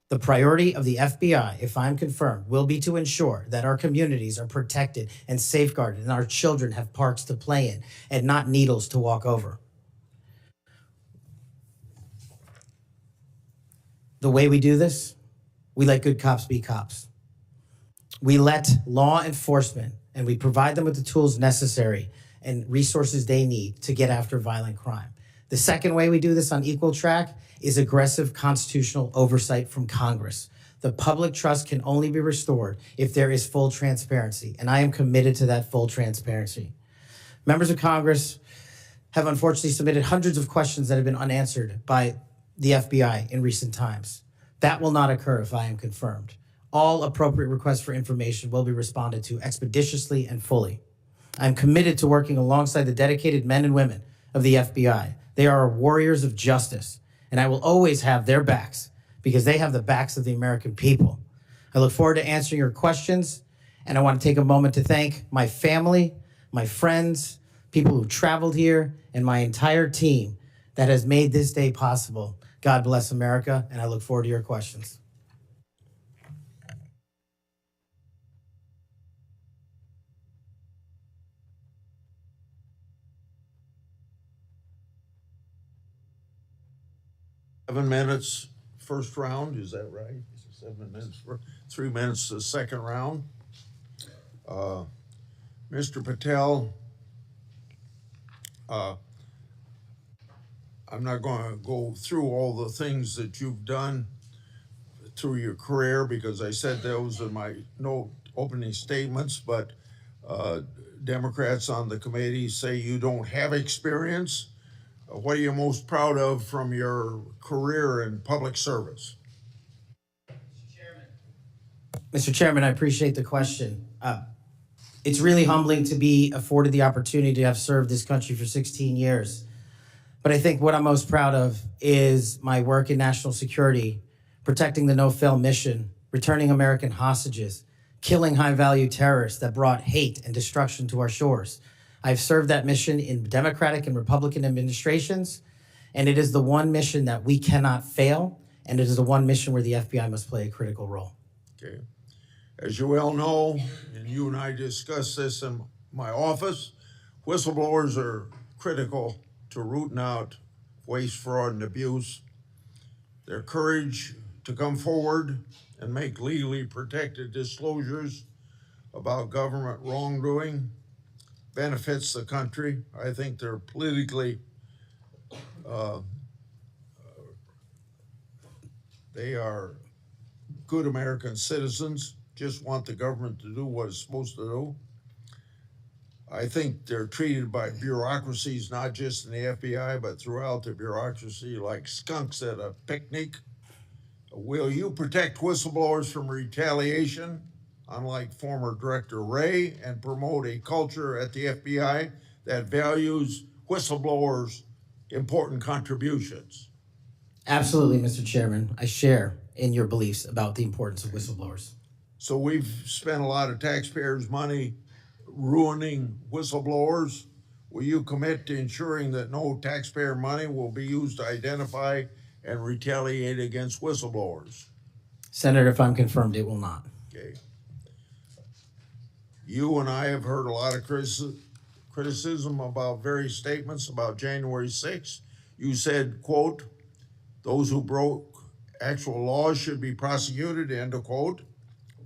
The priority of the FBI, if I'm confirmed, will be to ensure that our communities are protected and safeguarded and our children have parks to play in and not needles to walk over. The way we do this, we let good cops be cops. We let law enforcement and we provide them with the tools necessary and resources they need to get after violent crime. The second way we do this on equal track is aggressive constitutional oversight from Congress. The public trust can only be restored if there is full transparency, and I am committed to that full transparency. Members of Congress have unfortunately submitted hundreds of questions that have been unanswered by the FBI in recent times. That will not occur if I am confirmed. All appropriate requests for information will be responded to expeditiously and fully. I'm committed to working alongside the dedicated men and women of the FBI. They are warriors of justice, and I will always have their backs because they have the backs of the American people. I look forward to answering your questions, and I want to take a moment to thank my family, my friends, people who've traveled here, and my entire team that has made this day possible. God bless America, and I look forward to your questions. Seven minutes, first round, is that right? 7 minutes for 3 minutes, the second round. Mr. Patel, I'm not going to go through all the things that you've done through your career because I said those in my opening statements, but Democrats on the committee say you don't have experience. What are you most proud of from your career in public service? Mr. Chairman, I appreciate the question. It's really humbling to be afforded the opportunity to have served this country for 16 years. But I think what I'm most proud of is my work in national security, protecting the no-fail mission, returning American hostages, killing high-value terrorists that brought hate and destruction to our shores. I've served that mission in Democratic and Republican administrations, and it is the one mission that we cannot fail, and it is the one mission where the FBI must play a critical role. Okay. As you well know, and you and I discussed this in my office, whistleblowers are critical to rooting out waste, fraud, and abuse. Their courage to come forward and make legally protected disclosures about government wrongdoing benefits the country. I think they're politically, they are good American citizens, just want the government to do what it's supposed to do. I think they're treated by bureaucracies, not just in the FBI, but throughout the bureaucracy, like skunks at a picnic. Will you protect whistleblowers from retaliation, unlike former Director Wray, and promote a culture at the FBI that values whistleblowers' important contributions? Absolutely, Mr. Chairman. I share in your beliefs about the importance of whistleblowers. So we've spent a lot of taxpayers' money ruining whistleblowers. Will you commit to ensuring that no taxpayer money will be used to identify and retaliate against whistleblowers? Senator, if I'm confirmed, it will not. Okay. You and I have heard a lot of criticism about various statements about January 6th. You said, quote, those who broke actual laws should be prosecuted, end of quote.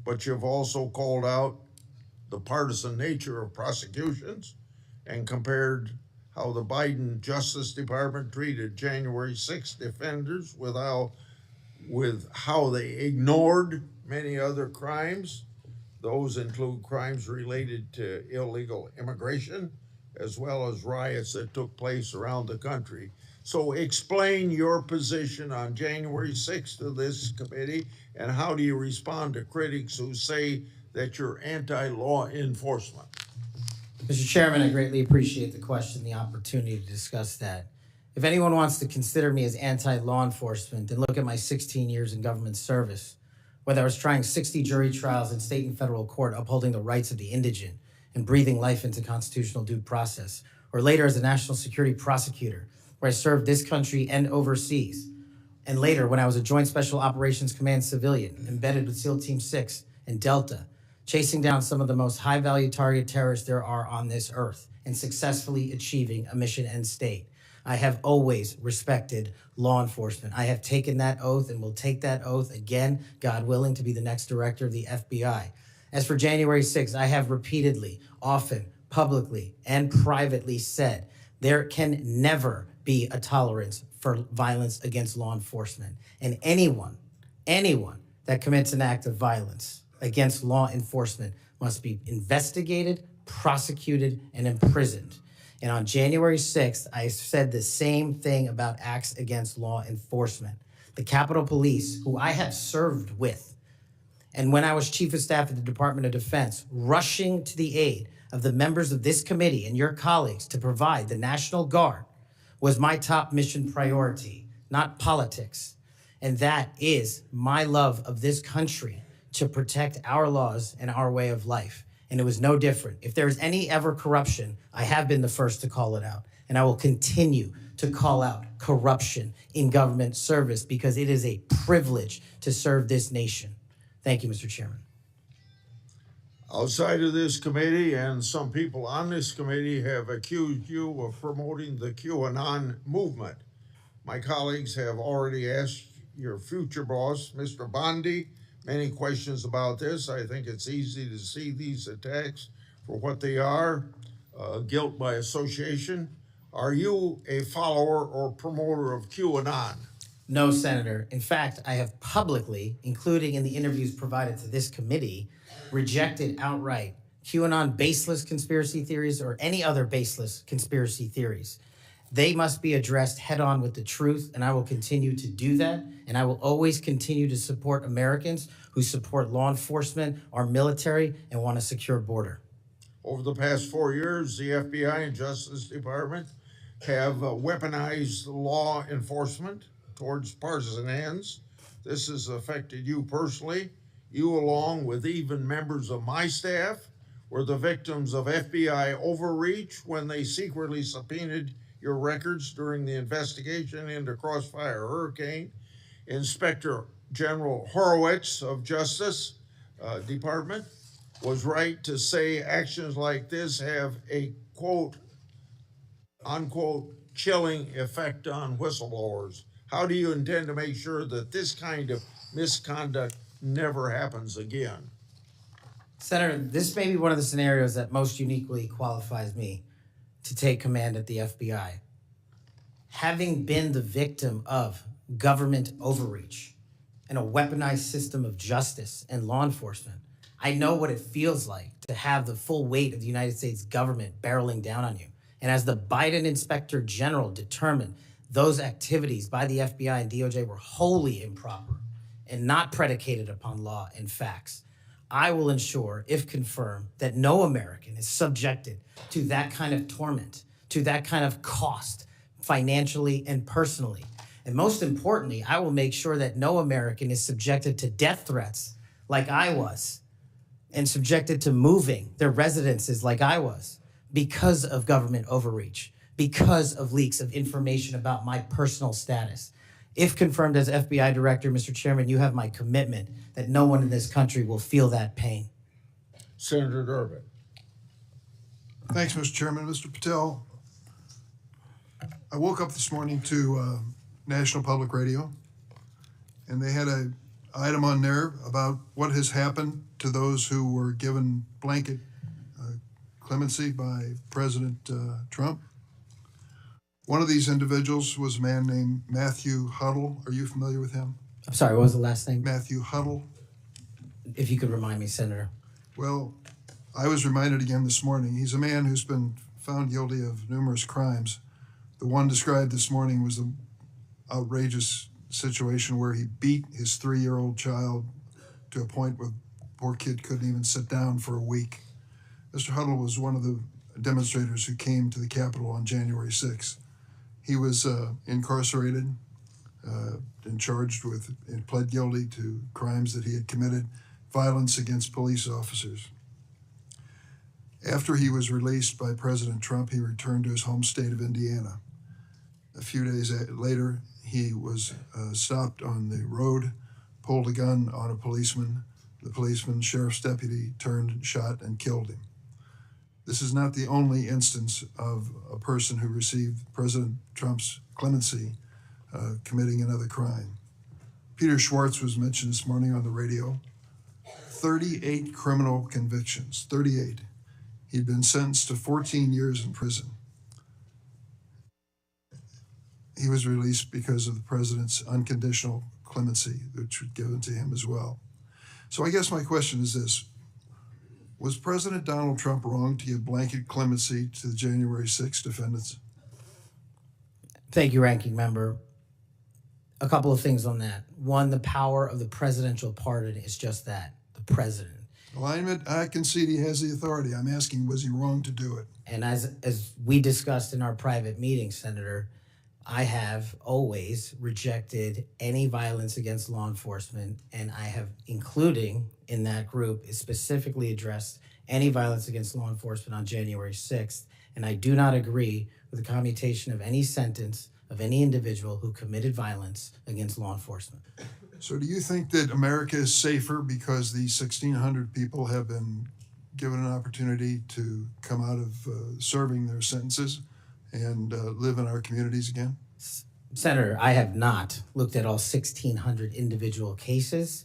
But you've also called out the partisan nature of prosecutions and compared how the Biden Justice Department treated January 6th defenders with how they ignored many other crimes. Those include crimes related to illegal immigration, as well as riots that took place around the country. So explain your position on January 6th to this committee, and how do you respond to critics who say that you're anti-law enforcement? Mr. Chairman, I greatly appreciate the question, the opportunity to discuss that. If anyone wants to consider me as anti-law enforcement, then look at my 16 years in government service. Whether I was trying 60 jury trials in state and federal court upholding the rights of the indigent and breathing life into constitutional due process, or later as a national security prosecutor, where I served this country and overseas, and later when I was a Joint Special Operations Command civilian embedded with SEAL Team 6 and Delta, chasing down some of the most high-value target terrorists there are on this earth and successfully achieving a mission end state. I have always respected law enforcement. I have taken that oath and will take that oath again, God willing, to be the next director of the FBI. As for January 6th, I have repeatedly, often, publicly, and privately said there can never be a tolerance for violence against law enforcement. And anyone that commits an act of violence against law enforcement must be investigated, prosecuted, and imprisoned. And on January 6th, I said the same thing about acts against law enforcement. The Capitol Police, who I have served with, and when I was Chief of Staff at the Department of Defense, rushing to the aid of the members of this committee and your colleagues to provide the National Guard, was my top mission priority, not politics. And that is my love of this country to protect our laws and our way of life. And it was no different. If there's any ever corruption, I have been the first to call it out. And I will continue to call out corruption in government service because it is a privilege to serve this nation. Thank you, Mr. Chairman. Outside of this committee, and some people on this committee have accused you of promoting the QAnon movement. My colleagues have already asked your future boss, Mr. Bondi, many questions about this. I think it's easy to see these attacks for what they are, guilt by association. Are you a follower or promoter of QAnon? No, Senator. In fact, I have publicly, including in the interviews provided to this committee, rejected outright QAnon baseless conspiracy theories or any other baseless conspiracy theories. They must be addressed head on with the truth, and I will continue to do that. And I will always continue to support Americans who support law enforcement, our military, and want a secure border. Over the past 4 years, the FBI and Justice Department have weaponized law enforcement towards partisan ends. This has affected you personally. You, along with even members of my staff, were the victims of FBI overreach when they secretly subpoenaed your records during the investigation into Crossfire Hurricane. Inspector General Horowitz of Justice Department was right to say actions like this have a quote, unquote, chilling effect on whistleblowers. How do you intend to make sure that this kind of misconduct never happens again? Senator, this may be one of the scenarios that most uniquely qualifies me to take command at the FBI. Having been the victim of government overreach and a weaponized system of justice and law enforcement, I know what it feels like to have the full weight of the United States government barreling down on you. And as the Biden Inspector General determined, those activities by the FBI and DOJ were wholly improper and not predicated upon law and facts. I will ensure, if confirmed, that no American is subjected to that kind of torment, to that kind of cost, financially and personally. And most importantly, I will make sure that no American is subjected to death threats like I was, and subjected to moving their residences like I was, because of government overreach, because of leaks of information about my personal status. If confirmed as FBI director, Mr. Chairman, you have my commitment that no one in this country will feel that pain. Senator Durbin. Thanks, Mr. Chairman. Mr. Patel, I woke up this morning to National Public Radio, and they had an item on there about what has happened to those who were given blanket clemency by President Trump. One of these individuals was a man named Matthew Huddle. Are you familiar with him? I'm sorry, what was the last name? Matthew Huddle. If you could remind me, Senator. Well, I was reminded again this morning. He's a man who's been found guilty of numerous crimes. The one described this morning was the outrageous situation where he beat his 3-year-old child to a point where the poor kid couldn't even sit down for a week. Mr. Huddle was one of the demonstrators who came to the Capitol on January 6th. He was incarcerated and charged with, and pled guilty to crimes that he had committed, violence against police officers. After he was released by President Trump, he returned to his home state of Indiana. A few days later, he was stopped on the road, pulled a gun on a policeman. The policeman, sheriff's deputy, turned, shot, and killed him. This is not the only instance of a person who received President Trump's clemency committing another crime. Peter Schwartz was mentioned this morning on the radio. 38 criminal convictions, 38. He'd been sentenced to 14 years in prison. He was released because of the president's unconditional clemency, which was given to him as well. So I guess my question is this. Was President Donald Trump wrong to give blanket clemency to the January 6th defendants? Thank you, Ranking Member. A couple of things on that. One, the power of the presidential pardon is just that, the president. Well, I concede he has the authority. I'm asking, was he wrong to do it? And as we discussed in our private meeting, Senator, I have always rejected any violence against law enforcement, and I have, including in that group, specifically addressed any violence against law enforcement on January 6th, and I do not agree with the commutation of any sentence of any individual who committed violence against law enforcement. So do you think that America is safer because these 1,600 people have been given an opportunity to come out of serving their sentences and live in our communities again? Senator, I have not looked at all 1,600 individual cases.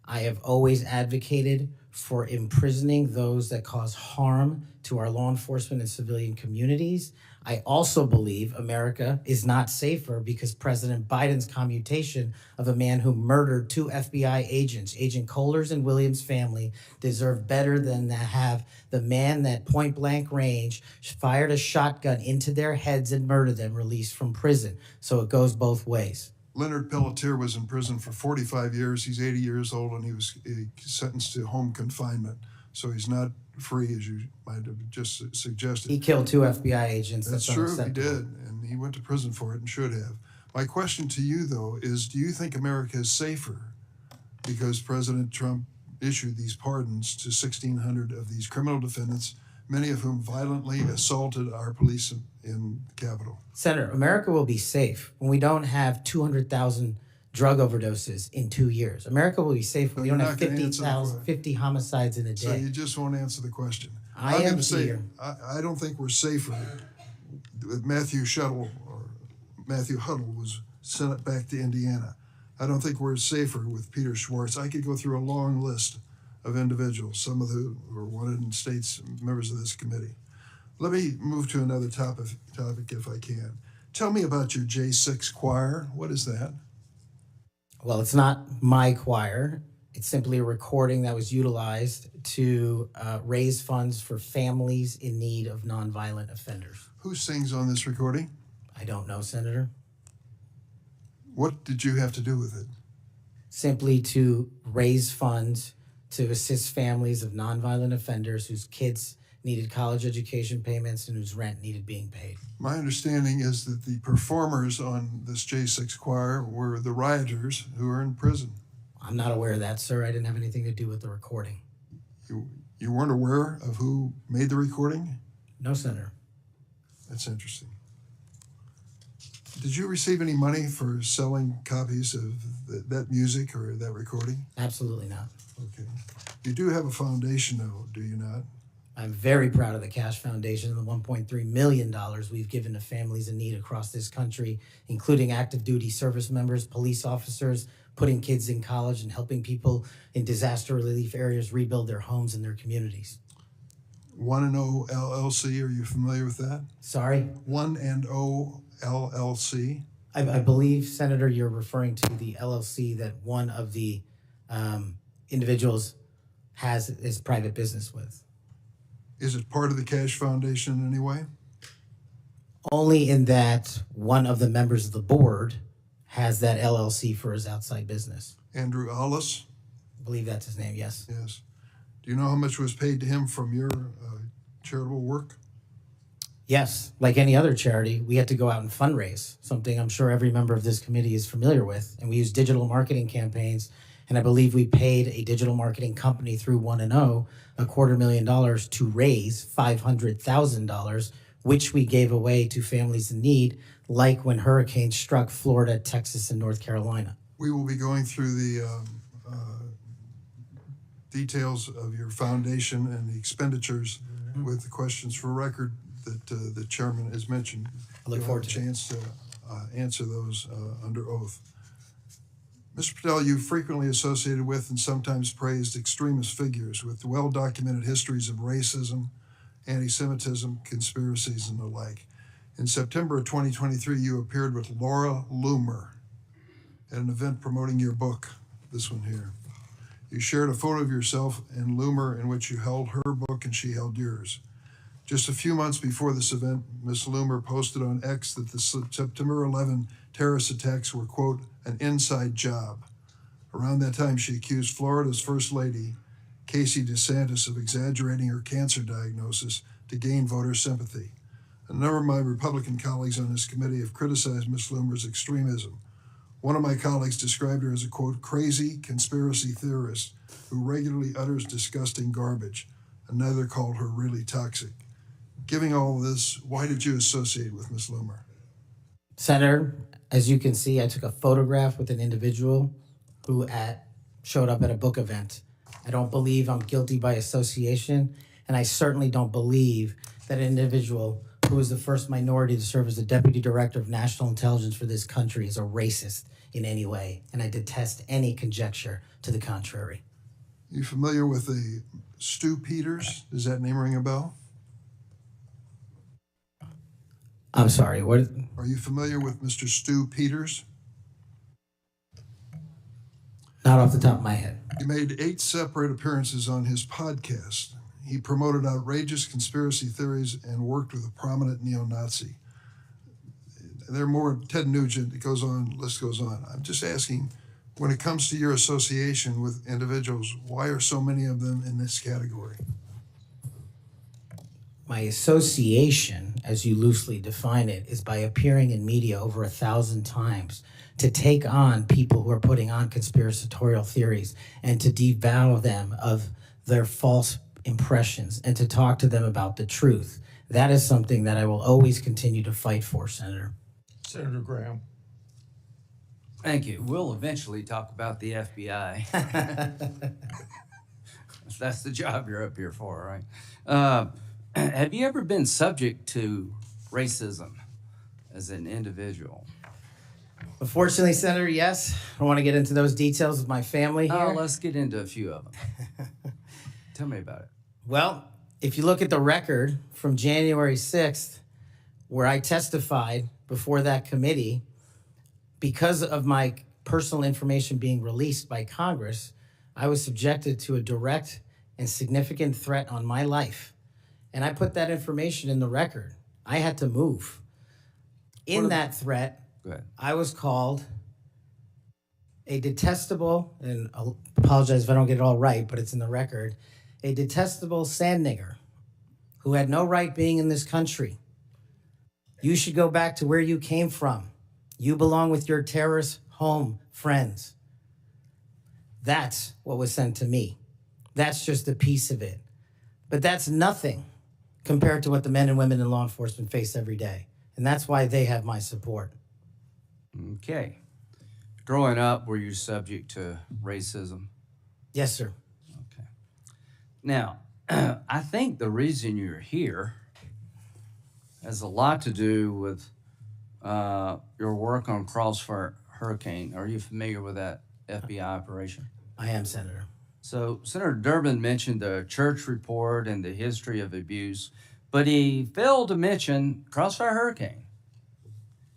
I have always advocated for imprisoning those that cause harm to our law enforcement and civilian communities. I also believe America is not safer because President Biden's commutation of a man who murdered 2 FBI agents, Agent Kohler's and Williams' family, deserve better than to have the man that point blank range fired a shotgun into their heads and murdered them released from prison. So it goes both ways. Leonard Pelletier was in prison for 45 years. He's 80 years old, and he was sentenced to home confinement. So he's not free, as you might have just suggested. He killed 2 FBI agents. That's true, he did, and he went to prison for it and should have. My question to you, though, is do you think America is safer because President Trump issued these pardons to 1,600 of these criminal defendants, many of whom violently assaulted our police in the Capitol? Senator, America will be safe when we don't have 200,000 drug overdoses in 2 years. America will be safe when we don't have 50 homicides in a day. So you just won't answer the question. I am here. I don't think we're safer. Matthew Huddle was sent back to Indiana. I don't think we're safer with Peter Schwartz. I could go through a long list of individuals, some of who were wanted in states, members of this committee. Let me move to another topic if I can. Tell me about your J6 choir. What is that? Well, it's not my choir. It's simply a recording that was utilized to raise funds for families in need of nonviolent offenders. Who sings on this recording? I don't know, Senator. What did you have to do with it? Simply to raise funds to assist families of nonviolent offenders whose kids needed college education payments and whose rent needed being paid. My understanding is that the performers on this J6 choir were the rioters who are in prison. I'm not aware of that, sir. I didn't have anything to do with the recording. You weren't aware of who made the recording? No, Senator. That's interesting. Did you receive any money for selling copies of that music or that recording? Absolutely not. Okay. You do have a foundation, though, do you not? I'm very proud of the Kash Foundation and the $1.3 million we've given to families in need across this country, including active duty service members, police officers, putting kids in college, and helping people in disaster relief areas rebuild their homes and their communities. 1&0 LLC, are you familiar with that? Sorry? 1&0 LLC? I believe, Senator, you're referring to the LLC that one of the individuals has his private business with. Is it part of the Kash Foundation in any way? Only in that one of the members of the board has that LLC for his outside business. Andrew Hollis? I believe that's his name, yes. Yes. Do you know how much was paid to him from your charitable work? Yes, like any other charity, we had to go out and fundraise, something I'm sure every member of this committee is familiar with. And we used digital marketing campaigns. And I believe we paid a digital marketing company through 1&0 $250,000 to raise $500,000, which we gave away to families in need, like when hurricanes struck Florida, Texas, and North Carolina. We will be going through the details of your foundation and the expenditures with the questions for record that the chairman has mentioned. I look forward to a chance to answer those under oath. Mr. Patel, you frequently associated with and sometimes praised extremist figures with well-documented histories of racism, anti-Semitism, conspiracies, and the like. In September of 2023, you appeared with Laura Loomer at an event promoting your book, this one here. You shared a photo of yourself and Loomer in which you held her book and she held yours. Just a few months before this event, Ms. Loomer posted on X that the September 11 terrorist attacks were, quote, an inside job. Around that time, she accused Florida's First Lady, Casey DeSantis, of exaggerating her cancer diagnosis to gain voter sympathy. A number of my Republican colleagues on this committee have criticized Ms. Loomer's extremism. One of my colleagues described her as a, quote, crazy conspiracy theorist who regularly utters disgusting garbage. Another called her really toxic. Given all this, why did you associate with Ms. Loomer? Senator, as you can see, I took a photograph with an individual who showed up at a book event. I don't believe I'm guilty by association, and I certainly don't believe that an individual who was the first minority to serve as the Deputy Director of National Intelligence for this country is a racist in any way, and I detest any conjecture to the contrary. You familiar with the Stu Peters? Does that name ring a bell? I'm sorry, what? Are you familiar with Mr. Stu Peters? Not off the top of my head. He made 8 separate appearances on his podcast. He promoted outrageous conspiracy theories and worked with a prominent neo-Nazi. There are more, Ted Nugent, it goes on, list goes on. I'm just asking, when it comes to your association with individuals, why are so many of them in this category? My association, as you loosely define it, is by appearing in media over 1,000 times to take on people who are putting on conspiratorial theories and to devour them of their false impressions and to talk to them about the truth. That is something that I will always continue to fight for, Senator. Senator Graham. Thank you. We'll eventually talk about the FBI. That's the job you're up here for, right? Have you ever been subject to racism as an individual? Unfortunately, Senator, yes. I don't want to get into those details with my family here. Let's get into a few of them. Tell me about it. Well, if you look at the record from January 6th, where I testified before that committee, because of my personal information being released by Congress, I was subjected to a direct and significant threat on my life. And I put that information in the record. I had to move. In that threat, I was called a detestable, and I'll apologize if I don't get it all right, but it's in the record, a detestable sand nigger who had no right being in this country. You should go back to where you came from. You belong with your terrorist home friends. That's what was sent to me. That's just a piece of it. But that's nothing compared to what the men and women in law enforcement face every day. And that's why they have my support. Okay. Growing up, were you subject to racism? Yes, sir. Okay. Now, I think the reason you're here has a lot to do with your work on Crossfire Hurricane. Are you familiar with that FBI operation? I am, Senator. So Senator Durbin mentioned the church report and the history of abuse, but he failed to mention Crossfire Hurricane.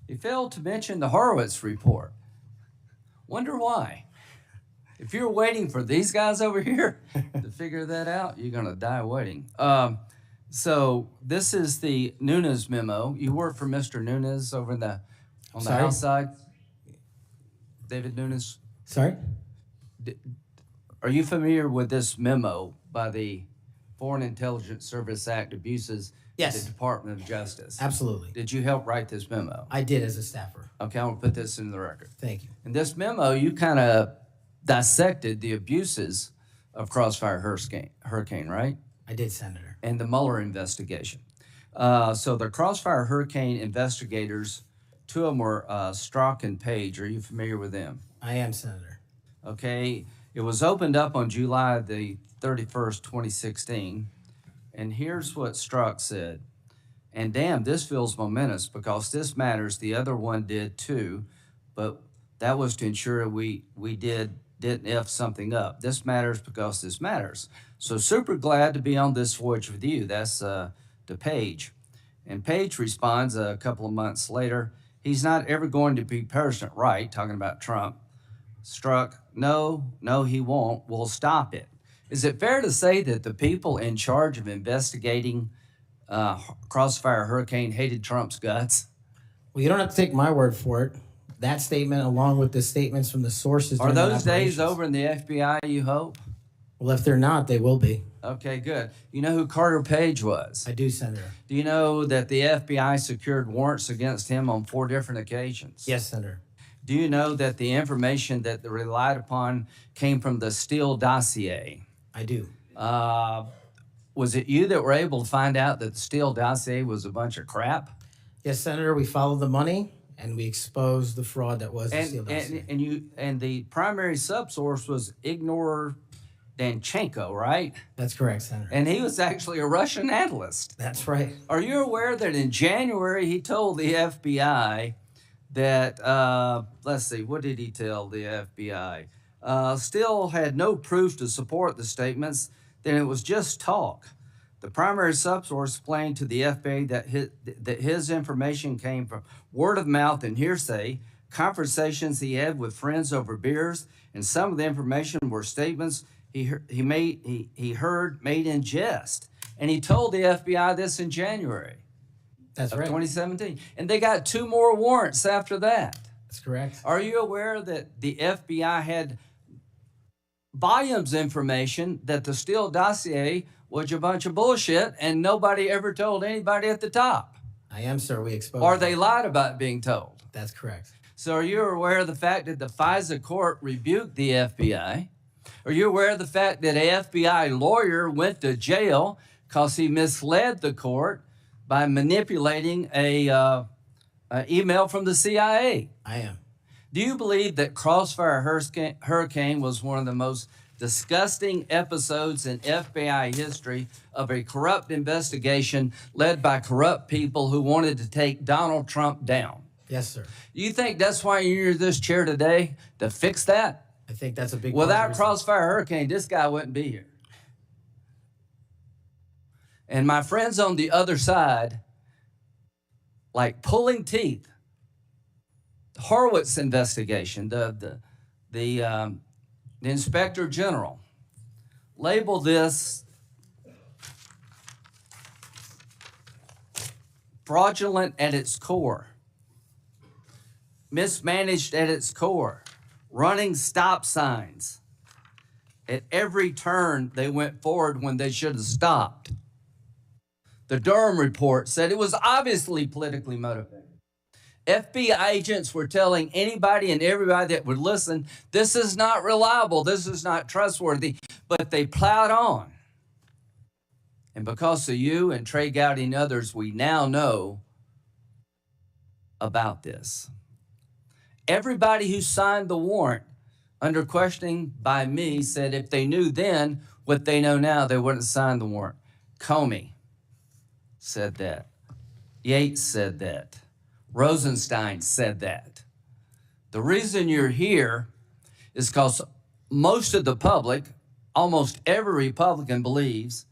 He failed to mention the Horowitz report. Wonder why? If you're waiting for these guys over here to figure that out, you're gonna die waiting. So this is the Nunes memo. You work for Mr. Nunes over on the House side? David Nunes? Sorry? Are you familiar with this memo by the Foreign Intelligence Service Act abuses Yes. the Department of Justice. Absolutely. Did you help write this memo? I did as a staffer. Okay, I'm gonna put this in the record. Thank you. In this memo, you kind of dissected the abuses of Crossfire Hurricane, right? I did, Senator. And the Mueller investigation. So the Crossfire Hurricane investigators, two of them were Strzok and Page. Are you familiar with them? I am, Senator. Okay, it was opened up on July the 31st, 2016. And here's what Strzok said. And damn, this feels momentous because this matters. The other one did too, but that was to ensure we didn't F something up. This matters because this matters. So super glad to be on this voyage with you. That's to Page. And Page responds a couple of months later, he's not ever going to be president, right? Talking about Trump. Strzok, no, he won't. We'll stop it. Is it fair to say that the people in charge of investigating Crossfire Hurricane hated Trump's guts? Well, you don't have to take my word for it. That statement, along with the statements from the sources. Are during the those days operations. over in the FBI, you hope? Well, if they're not, they will be. Okay, good. You know who Carter Page was? I do, Senator. Do you know that the FBI secured warrants against him on 4 different occasions? Yes, Senator. Do you know that the information that they relied upon came from the Steele dossier? I do. Was it you that were able to find out that the Steele dossier was a bunch of crap? Yes, Senator. We followed the money and we exposed the fraud that was the Steele dossier. And the primary subsource was Ignor Danchenko, right? That's correct, Senator. And he was actually a Russian analyst. That's right. Are you aware that in January he told the FBI that, let's see, what did he tell the FBI? Steele had no proof to support the statements, then it was just talk. The primary subsource explained to the FBI that his information came from word of mouth and hearsay, conversations he had with friends over beers, and some of the information were statements he heard made in jest. And he told the FBI this in January That's of right. 2017. And they got 2 more warrants after that. That's correct. Are you aware that the FBI had volumes of information that the Steele dossier was a bunch of bullshit and nobody ever told anybody at the top? I am, sir. We exposed Or it. they lied about being told. That's correct. So are you aware of the fact that the FISA court rebuked the FBI? Are you aware of the fact that an FBI lawyer went to jail because he misled the court by manipulating a email from the CIA? I am. Do you believe that Crossfire Hurricane was one of the most disgusting episodes in FBI history of a corrupt investigation led by corrupt people who wanted to take Donald Trump down? Yes, sir. Do you think that's why you're in this chair today, to fix that? I think that's a big part of Without the reason. Crossfire Hurricane, this guy wouldn't be here. And my friends on the other side, like pulling teeth, Horowitz investigation, the Inspector General labeled this fraudulent at its core, mismanaged at its core, running stop signs. At every turn, they went forward when they should have stopped. The Durham report said it was obviously politically motivated. FBI agents were telling anybody and everybody that would listen, this is not reliable, this is not trustworthy, but they plowed on. And because of you and Trey Gowdy and others, we now know about this. Everybody who signed the warrant under questioning by me said if they knew then what they know now, they wouldn't have signed the warrant. Comey said that. Yates said that. Rosenstein said that. The reason you're here is because most of the public, almost every Republican believes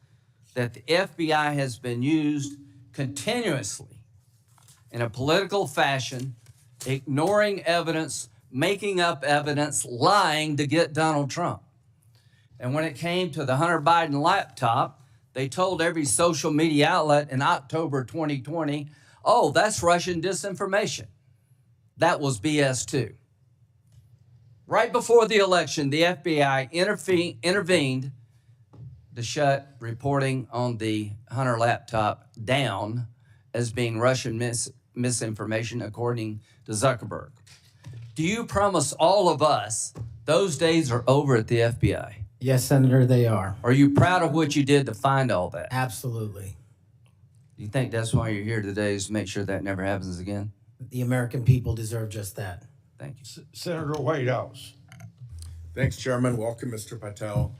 that the FBI has been used continuously in a political fashion, ignoring evidence, making up evidence, lying to get Donald Trump. And when it came to the Hunter Biden laptop, they told every social media outlet in October 2020, oh, that's Russian disinformation. That was BS too. Right before the election, the FBI intervened, to shut reporting on the Hunter laptop down as being Russian misinformation, according to Zuckerberg. Do you promise all of us those days are over at the FBI? Yes, Senator, they are. Are you proud of what you did to find all that? Absolutely. Do you think that's why you're here today, is to make sure that never happens again? The American people deserve just that. Thank you. Senator Whitehouse. Thanks, Chairman. Welcome, Mr. Patel.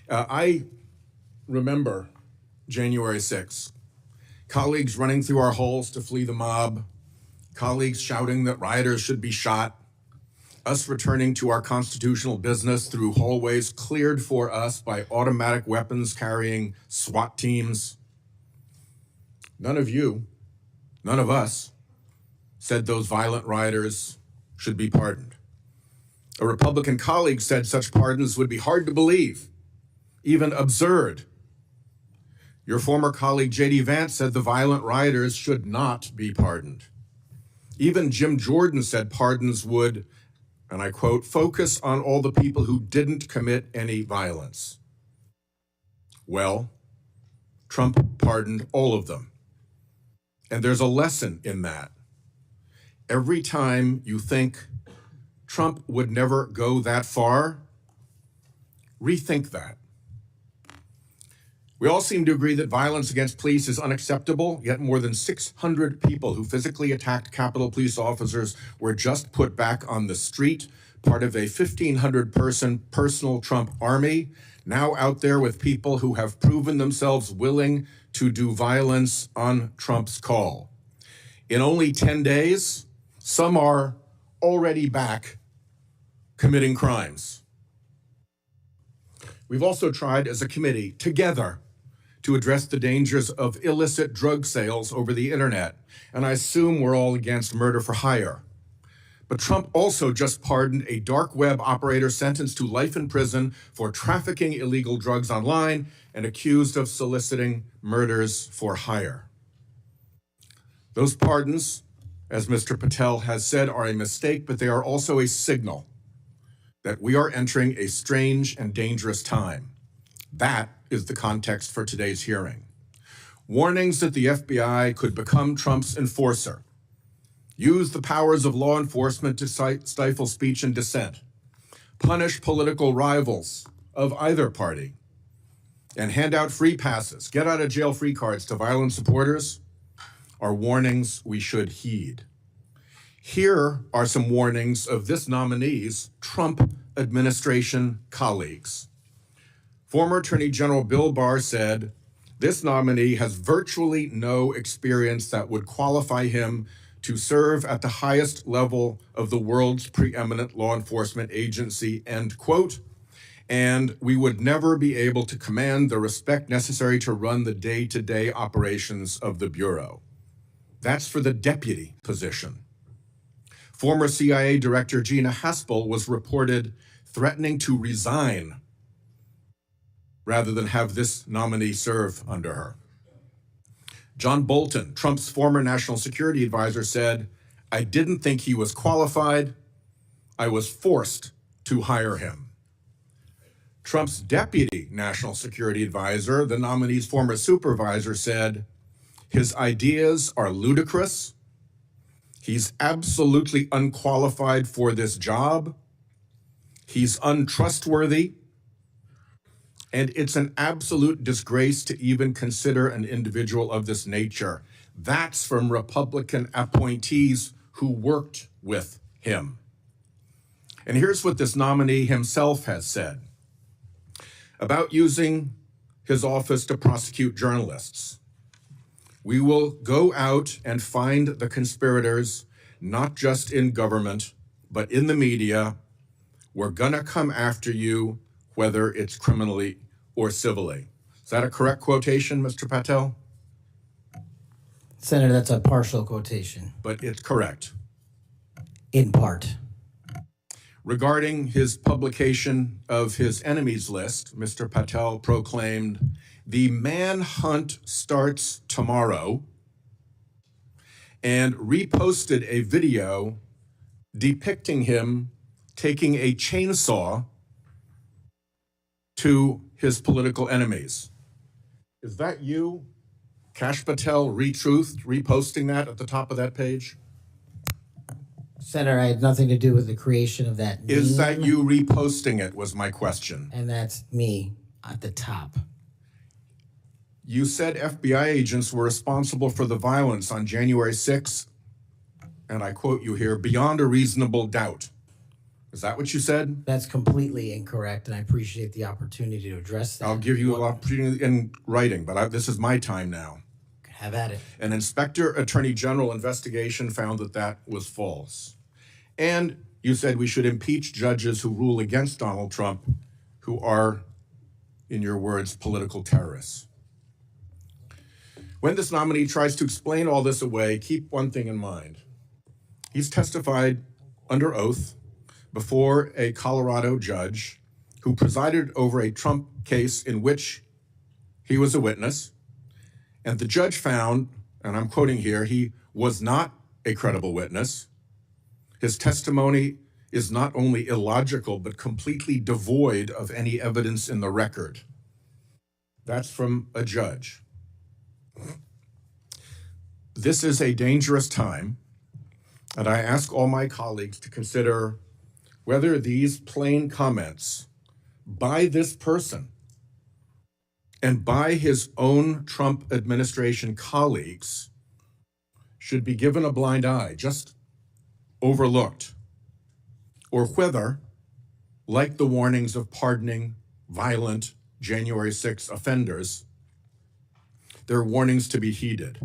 I remember January 6th. Colleagues running through our halls to flee the mob, colleagues shouting that rioters should be shot, us returning to our constitutional business through hallways cleared for us by automatic weapons carrying SWAT teams. None of you, none of us, said those violent rioters should be pardoned. A Republican colleague said such pardons would be hard to believe, even absurd. Your former colleague, J.D. Vance, said the violent rioters should not be pardoned. Even Jim Jordan said pardons would, and I quote, focus on all the people who didn't commit any violence. Well, Trump pardoned all of them. And there's a lesson in that. Every time you think Trump would never go that far, rethink that. We all seem to agree that violence against police is unacceptable, yet more than 600 people who physically attacked Capitol Police officers were just put back on the street, part of a 1,500-person personal Trump army, now out there with people who have proven themselves willing to do violence on Trump's call. In only 10 days, some are already back committing crimes. We've also tried as a committee together to address the dangers of illicit drug sales over the internet, and I assume we're all against murder for hire. But Trump also just pardoned a dark web operator sentenced to life in prison for trafficking illegal drugs online and accused of soliciting murders for hire. Those pardons, as Mr. Patel has said, are a mistake, but they are also a signal that we are entering a strange and dangerous time. That is the context for today's hearing. Warnings that the FBI could become Trump's enforcer, use the powers of law enforcement to stifle speech and dissent, punish political rivals of either party, and hand out free passes, get out of jail free cards to violent supporters are warnings we should heed. Here are some warnings of this nominee's Trump administration colleagues. Former Attorney General Bill Barr said, this nominee has virtually no experience that would qualify him to serve at the highest level of the world's preeminent law enforcement agency, end quote, and we would never be able to command the respect necessary to run the day-to-day operations of the Bureau. That's for the deputy position. Former CIA Director Gina Haspel was reported threatening to resign rather than have this nominee serve under her. John Bolton, Trump's former national security advisor, said, I didn't think he was qualified. I was forced to hire him. Trump's deputy national security advisor, the nominee's former supervisor, said, his ideas are ludicrous. He's absolutely unqualified for this job. He's untrustworthy. And it's an absolute disgrace to even consider an individual of this nature. That's from Republican appointees who worked with him. And here's what this nominee himself has said about using his office to prosecute journalists. We will go out and find the conspirators, not just in government, but in the media. We're gonna come after you, whether it's criminally or civilly. Is that a correct quotation, Mr. Patel? Senator, that's a partial quotation. But it's correct. In part. Regarding his publication of his enemies list, Mr. Patel proclaimed, the manhunt starts tomorrow, and reposted a video depicting him taking a chainsaw to his political enemies. Is that you, Kash Patel, reposting that at the top of that page? Senator, I had nothing to do with the creation of that meme. Is that you reposting it, was my question. And that's me at the top. You said FBI agents were responsible for the violence on January 6th, and I quote you here, beyond a reasonable doubt. Is that what you said? That's completely incorrect, and I appreciate the opportunity to address that. I'll give you an opportunity in writing, but this is my time now. Have at it. An Inspector Attorney General investigation found that that was false. And you said we should impeach judges who rule against Donald Trump, who are, in your words, political terrorists. When this nominee tries to explain all this away, keep one thing in mind. He's testified under oath before a Colorado judge who presided over a Trump case in which he was a witness. And the judge found, and I'm quoting here, he was not a credible witness. His testimony is not only illogical, but completely devoid of any evidence in the record. That's from a judge. This is a dangerous time, and I ask all my colleagues to consider whether these plain comments by this person and by his own Trump administration colleagues should be given a blind eye, just overlooked, or whether, like the warnings of pardoning violent January 6 offenders, they're warnings to be heeded.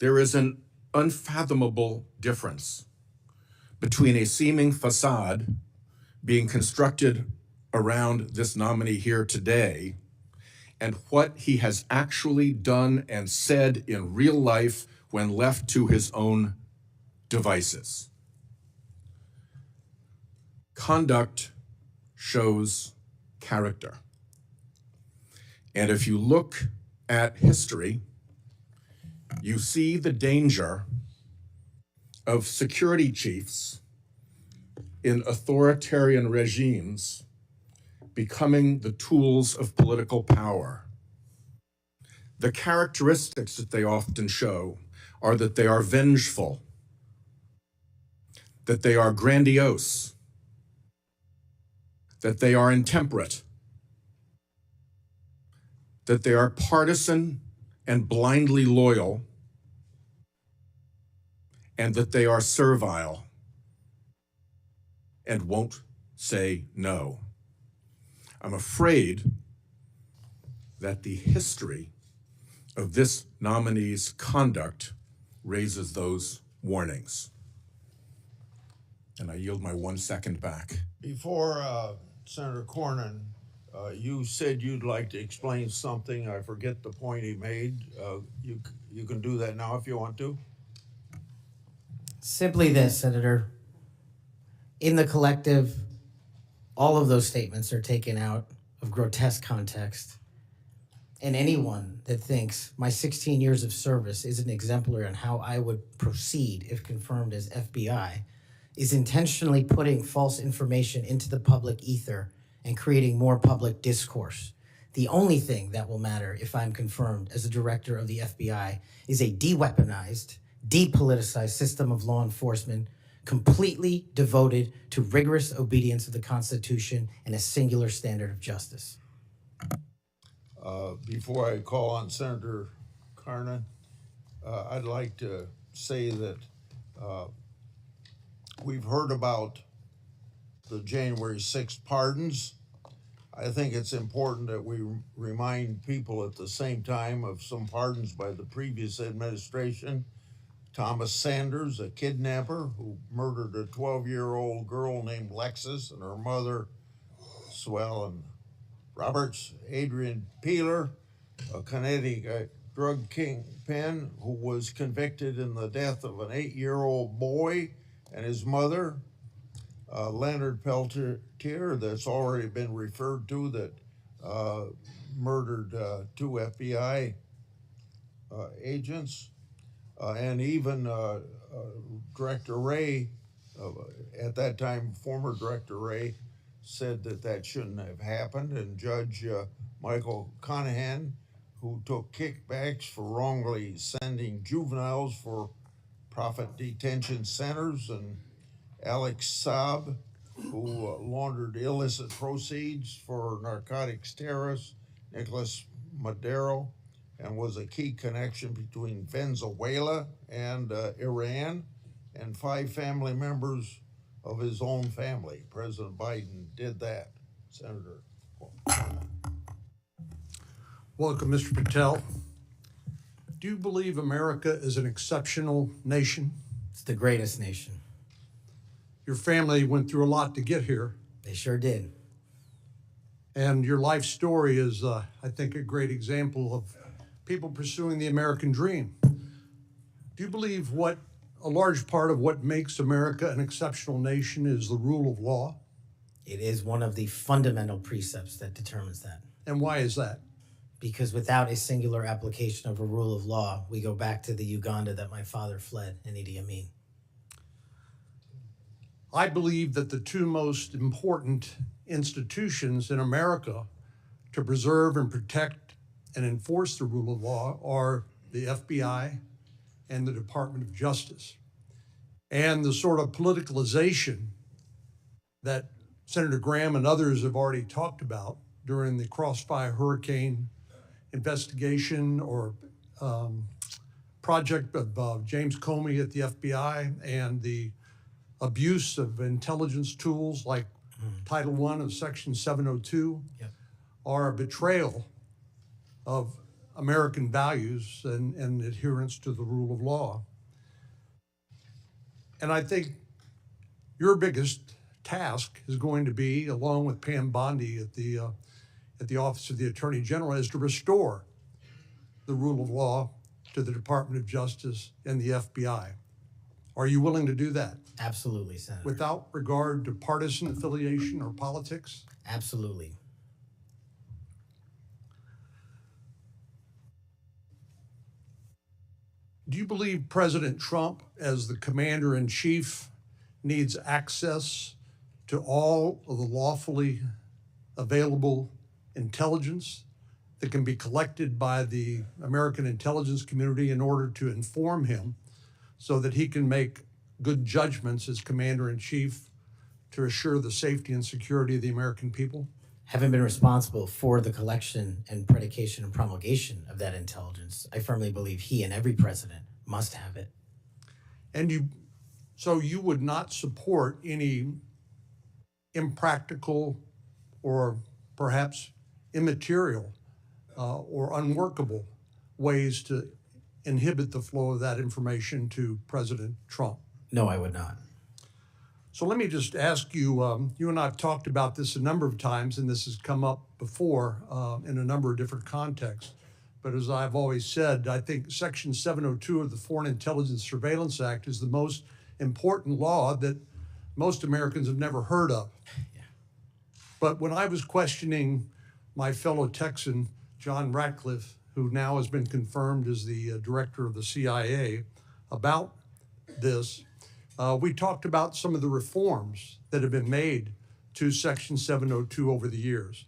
There is an unfathomable difference between a seeming facade being constructed around this nominee here today and what he has actually done and said in real life when left to his own devices. Conduct shows character. And if you look at history, you see the danger of security chiefs in authoritarian regimes becoming the tools of political power. The characteristics that they often show are that they are vengeful, that they are grandiose, that they are intemperate, that they are partisan and blindly loyal, and that they are servile and won't say no. I'm afraid that the history of this nominee's conduct raises those warnings. And I yield my 1 second back. Before Senator Cornyn, you said you'd like to explain something. I forget the point he made. You can do that now if you want to. Simply this, Senator. In the collective, all of those statements are taken out of grotesque context. And anyone that thinks my 16 years of service isn't exemplary on how I would proceed if confirmed as FBI is intentionally putting false information into the public ether and creating more public discourse. The only thing that will matter if I'm confirmed as a director of the FBI is a de-weaponized, depoliticized system of law enforcement completely devoted to rigorous obedience of the Constitution and a singular standard of justice. Before I call on Senator Cornyn, I'd like to say that we've heard about the January 6th pardons. I think it's important that we remind people at the same time of some pardons by the previous administration. Thomas Sanders, a kidnapper who murdered a 12-year-old girl named Lexus and her mother, Swellen Roberts. Adrian Peeler, a Connecticut drug kingpin who was convicted in the death of an 8-year-old boy and his mother. Leonard Peltier, that's already been referred to, that murdered 2 FBI agents. And even Director Wray, at that time former Director Wray, said that that shouldn't have happened, and Judge Michael Conahan, who took kickbacks for wrongly sending juveniles for profit detention centers, and Alex Saab, who laundered illicit proceeds for narcotics terrorist Nicolas Maduro, and was a key connection between Venezuela and Iran, and 5 family members of his own family. President Biden did that, Senator. Welcome, Mr. Patel. Do you believe America is an exceptional nation? It's the greatest nation. Your family went through a lot to get here, They sure did. and your life story is, I think, a great example of people pursuing the American dream. Do you believe a large part of what makes America an exceptional nation is the rule of law? It is one of the fundamental precepts that determines that. And why is that? Because without a singular application of a rule of law, we go back to the Uganda that my father fled in Idi Amin. I believe that the 2 most important institutions in America to preserve and protect and enforce the rule of law are the FBI and the Department of Justice. And the sort of politicalization that Senator Graham and others have already talked about during the Crossfire Hurricane investigation or project of James Comey at the FBI, and the abuse of intelligence tools like Title I of Section 702 are a betrayal of American values and adherence to the rule of law. And I think your biggest task is going to be, along with Pam Bondi at the Office of the Attorney General, is to restore the rule of law to the Department of Justice and the FBI. Are you willing to do that? Absolutely, Senator. Without regard to partisan affiliation or politics? Absolutely. Do you believe President Trump, as the commander-in-chief, needs access to all of the lawfully available intelligence that can be collected by the American intelligence community in order to inform him so that he can make good judgments as commander-in-chief to assure the safety and security of the American people? Having been responsible for the collection and predication and promulgation of that intelligence, I firmly believe he and every president must have it. And so you would not support any impractical or perhaps immaterial or unworkable ways to inhibit the flow of that information to President Trump? No, I would not. So let me just ask you, you and I have talked about this a number of times, and this has come up before in a number of different contexts. But as I've always said, I think Section 702 of the Foreign Intelligence Surveillance Act is the most important law that most Americans have never heard of. Yeah. But when I was questioning my fellow Texan, John Ratcliffe, who now has been confirmed as the director of the CIA, about this, we talked about some of the reforms that have been made to Section 702 over the years.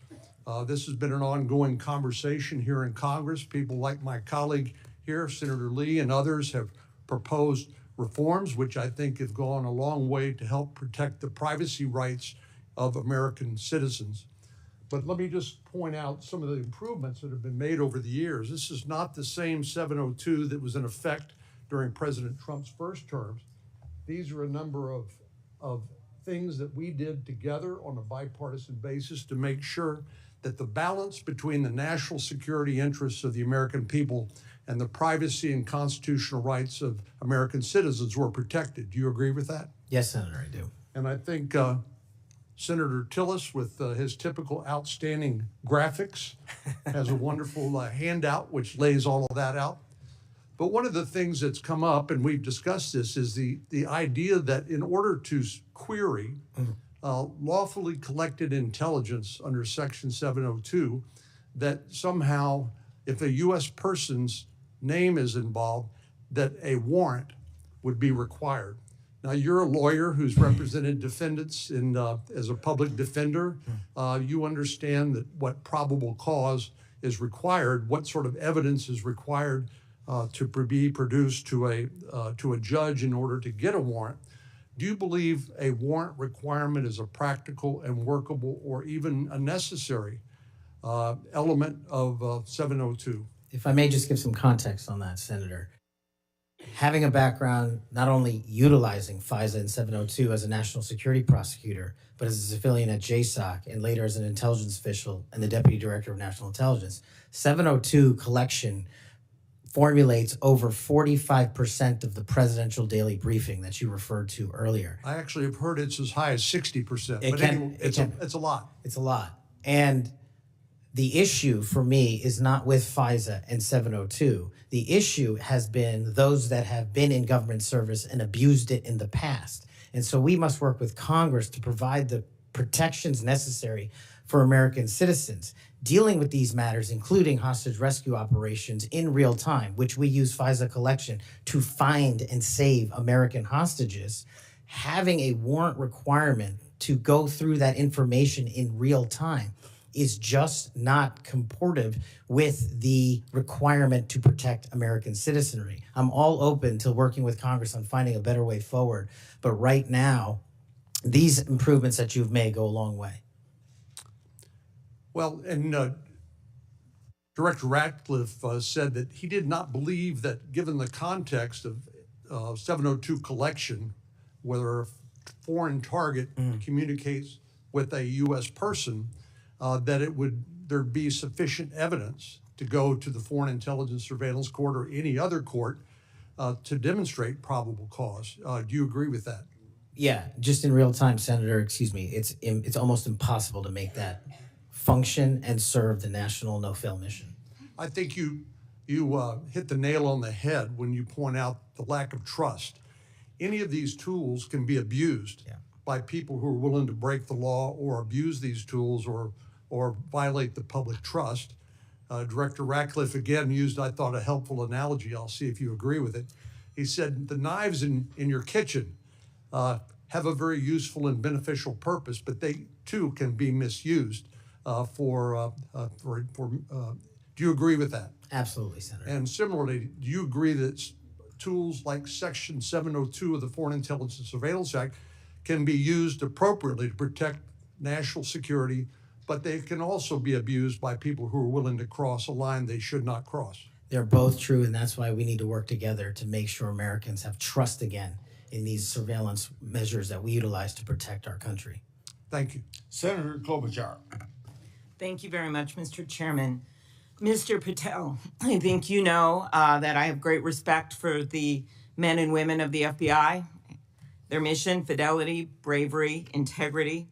This has been an ongoing conversation here in Congress. People like my colleague here, Senator Lee, and others have proposed reforms, which I think have gone a long way to help protect the privacy rights of American citizens. But let me just point out some of the improvements that have been made over the years. This is not the same 702 that was in effect during President Trump's first terms. These are a number of things that we did together on a bipartisan basis to make sure that the balance between the national security interests of the American people and the privacy and constitutional rights of American citizens were protected. Do you agree with that? Yes, Senator, I do. And I think Senator Tillis, with his typical outstanding graphics, has a wonderful handout which lays all of that out. But one of the things that's come up, and we've discussed this, is the idea that in order to query lawfully collected intelligence under Section 702, that somehow if a U.S. person's name is involved, that a warrant would be required. Now, you're a lawyer who's represented defendants as a public defender. You understand that what probable cause is required, what sort of evidence is required to be produced to a judge in order to get a warrant. Do you believe a warrant requirement is a practical and workable or even a necessary element of 702? If I may just give some context on that, Senator. Having a background not only utilizing FISA and 702 as a national security prosecutor, but as a civilian at JSOC and later as an intelligence official and the Deputy Director of National Intelligence, 702 collection formulates over 45% of the presidential daily briefing that you referred to earlier. I actually have heard it's as high as 60%. It's a lot. It's a lot. And the issue for me is not with FISA and 702. The issue has been those that have been in government service and abused it in the past. And so we must work with Congress to provide the protections necessary for American citizens. Dealing with these matters, including hostage rescue operations in real time, which we use FISA collection to find and save American hostages, having a warrant requirement to go through that information in real time is just not comportive with the requirement to protect American citizenry. I'm all open to working with Congress on finding a better way forward, but right now, these improvements that you've made go a long way. Well, and Director Ratcliffe said that he did not believe that, given the context of 702 collection, whether a foreign target communicates with a U.S. person, that there'd be sufficient evidence to go to the Foreign Intelligence Surveillance Court or any other court to demonstrate probable cause. Do you agree with that? Yeah, just in real time, Senator, excuse me, it's almost impossible to make that function and serve the national no-fail mission. I think you hit the nail on the head when you point out the lack of trust. Any of these tools can be abused by people who are willing to break the law or abuse these tools or violate the public trust. Director Ratcliffe again used, I thought, a helpful analogy. I'll see if you agree with it. He said the knives in your kitchen have a very useful and beneficial purpose, but they too can be misused do you agree with that? Absolutely, Senator. And similarly, do you agree that tools like Section 702 of the Foreign Intelligence Surveillance Act can be used appropriately to protect national security, but they can also be abused by people who are willing to cross a line they should not cross? They're both true, and that's why we need to work together to make sure Americans have trust again in these surveillance measures that we utilize to protect our country. Thank you. Senator Klobuchar. Thank you very much, Mr. Chairman. Mr. Patel, I think you know that I have great respect for the men and women of the FBI, their mission, fidelity, bravery, integrity.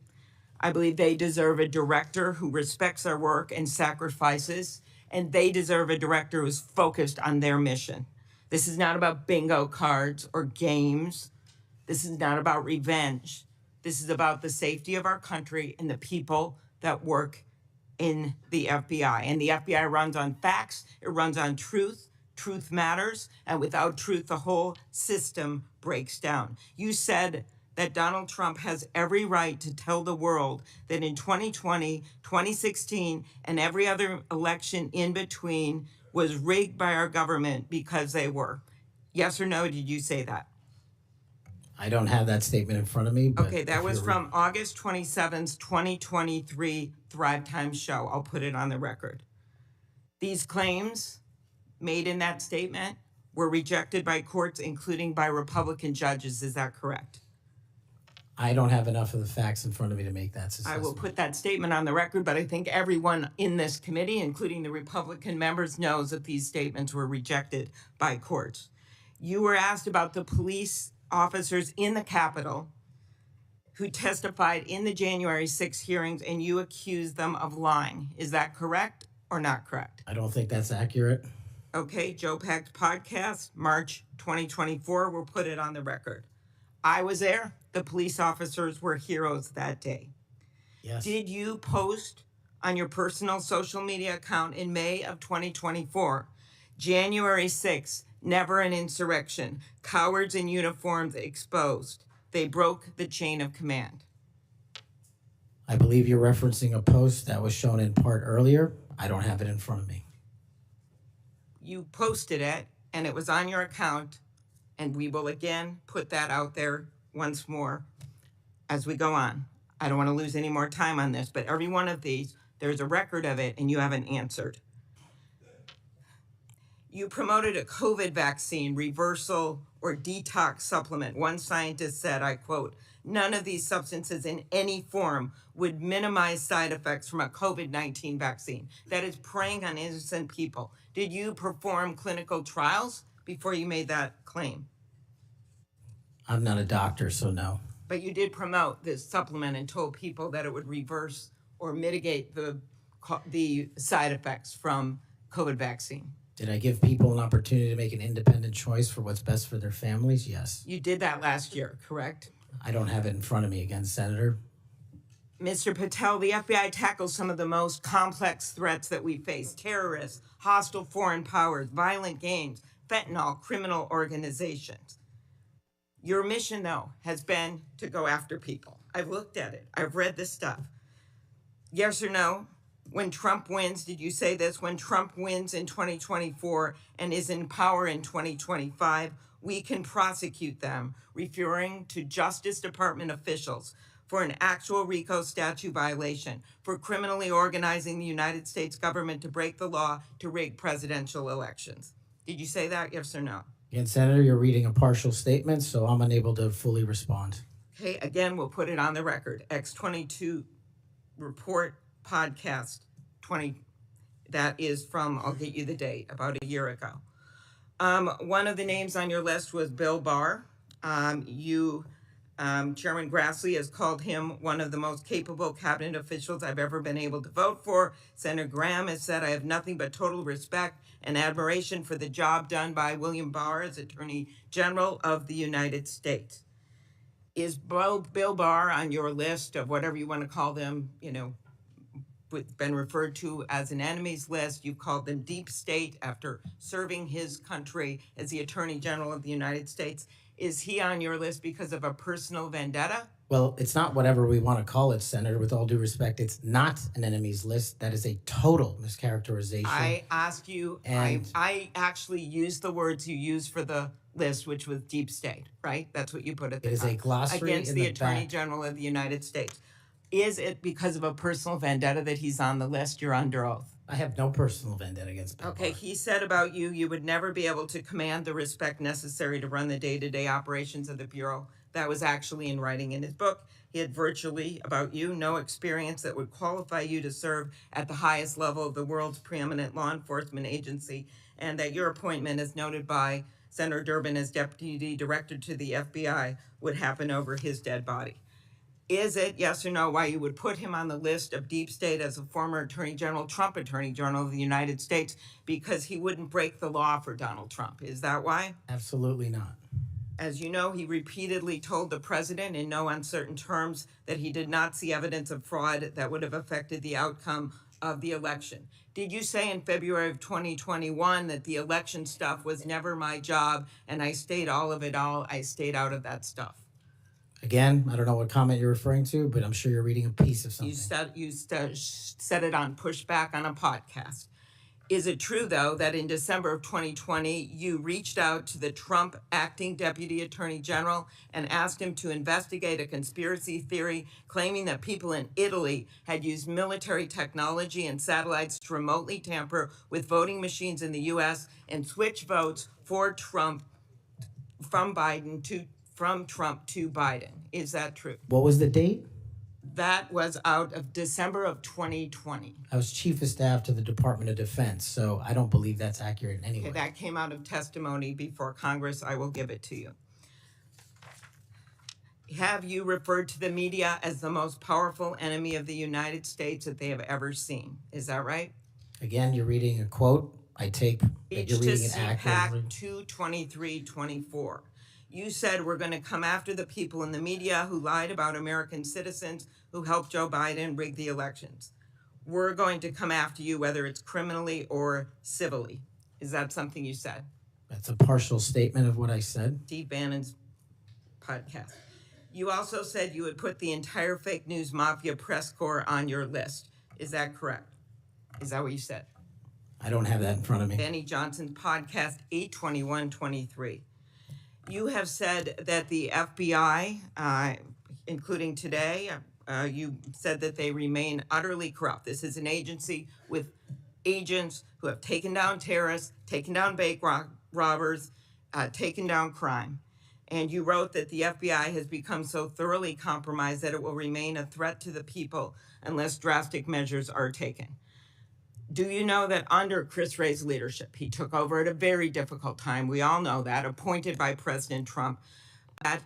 I believe they deserve a director who respects their work and sacrifices, and they deserve a director who's focused on their mission. This is not about bingo cards or games. This is not about revenge. This is about the safety of our country and the people that work in the FBI. And the FBI runs on facts, it runs on truth. Truth matters, and without truth, the whole system breaks down. You said that Donald Trump has every right to tell the world that in 2020, 2016, and every other election in between was rigged by our government because they were. Yes or no, did you say that? I don't have that statement in front of me. But okay, that was from August 27th, 2023 Thrive Time show. I'll put it on the record. These claims made in that statement were rejected by courts, including by Republican judges. Is that correct? I don't have enough of the facts in front of me to make that assessment. I will put that statement on the record, but I think everyone in this committee, including the Republican members, knows that these statements were rejected by courts. You were asked about the police officers in the Capitol who testified in the January 6 hearings, and you accused them of lying. Is that correct or not correct? I don't think that's accurate. Okay, Joe Pack's podcast, March 2024, we'll put it on the record. I was there. The police officers were heroes that day. Yes. Did you post on your personal social media account in May of 2024, January 6th, never an insurrection. Cowards in uniforms exposed. They broke the chain of command. I believe you're referencing a post that was shown in part earlier. I don't have it in front of me. You posted it, and it was on your account, and we will again put that out there once more as we go on. I don't want to lose any more time on this, but every one of these, there's a record of it, and you haven't answered. You promoted a COVID vaccine reversal or detox supplement. One scientist said, I quote, "None of these substances in any form would minimize side effects from a COVID-19 vaccine." That is preying on innocent people. Did you perform clinical trials before you made that claim? I'm not a doctor, so no. But you did promote this supplement and told people that it would reverse or mitigate the side effects from COVID vaccine. Did I give people an opportunity to make an independent choice for what's best for their families? Yes. You did that last year, correct? I don't have it in front of me again, Senator. Mr. Patel, the FBI tackles some of the most complex threats that we face: terrorists, hostile foreign powers, violent gangs, fentanyl, criminal organizations. Your mission, though, has been to go after people. I've looked at it. I've read this stuff. Yes or no? When Trump wins, did you say this? When Trump wins in 2024 and is in power in 2025, we can prosecute them, referring to Justice Department officials for an actual RICO statute violation, for criminally organizing the United States government to break the law to rig presidential elections. Did you say that, yes or no? Again, Senator, you're reading a partial statement, so I'm unable to fully respond. Okay, again, we'll put it on the record. X22 report podcast 20, that is from, I'll get you the date, about a year ago. One of the names on your list was Bill Barr. Chairman Grassley has called him one of the most capable cabinet officials I've ever been able to vote for. Senator Graham has said, I have nothing but total respect and admiration for the job done by William Barr as Attorney General of the United States. Is Bill Barr on your list of whatever you want to call them, been referred to as an enemies list? You've called them deep state after serving his country as the Attorney General of the United States. Is he on your list because of a personal vendetta? Well, it's not whatever we want to call it, Senator. With all due respect, it's not an enemies list. That is a total mischaracterization. I asked you, I actually used the words you used for the list, which was deep state, right? That's what you put at the top. It is a glossary against the Attorney General of the United States. Is it because of a personal vendetta that he's on the list? You're under oath. I have no personal vendetta against Bill Okay, Barr. he said about you, you would never be able to command the respect necessary to run the day-to-day operations of the Bureau. That was actually in writing in his book. He had virtually, about you, no experience that would qualify you to serve at the highest level of the world's preeminent law enforcement agency, and that your appointment, as noted by Senator Durbin as Deputy Director to the FBI, would happen over his dead body. Is it, yes or no, why you would put him on the list of deep state as a former Attorney General, Trump Attorney General of the United States, because he wouldn't break the law for Donald Trump? Is that why? Absolutely not. As you know, he repeatedly told the president in no uncertain terms that he did not see evidence of fraud that would have affected the outcome of the election. Did you say in February of 2021 that the election stuff was never my job and I stayed out of that stuff? Again, I don't know what comment you're referring to, but I'm sure you're reading a piece of something. You said it on Pushback on a podcast. Is it true, though, that in December of 2020, you reached out to the Trump acting Deputy Attorney General and asked him to investigate a conspiracy theory claiming that people in Italy had used military technology and satellites to remotely tamper with voting machines in the U.S. and switch votes for Trump from Trump to Biden? Is that true? What was the date? That was out of December of 2020. I was Chief of Staff to the Department of Defense, so I don't believe that's accurate in any way. That came out of testimony before Congress. I will give it to you. Have you referred to the media as the most powerful enemy of the United States that they have ever seen? Is that right? Again, you're reading a quote. I take that you're reading it accurately. H2C 22324. You said we're going to come after the people in the media who lied about American citizens who helped Joe Biden rig the elections. We're going to come after you, whether it's criminally or civilly. Is that something you said? That's a partial statement of what I said. Steve Bannon's podcast. You also said you would put the entire fake news mafia press corps on your list. Is that correct? Is that what you said? I don't have that in front of me. Benny Johnson's podcast, 8/21/23. You have said that the FBI, including today, you said that they remain utterly corrupt. This is an agency with agents who have taken down terrorists, taken down bank robbers, taken down crime. And you wrote that the FBI has become so thoroughly compromised that it will remain a threat to the people unless drastic measures are taken. Do you know that under Chris Wray's leadership, he took over at a very difficult time, we all know that, appointed by President Trump, that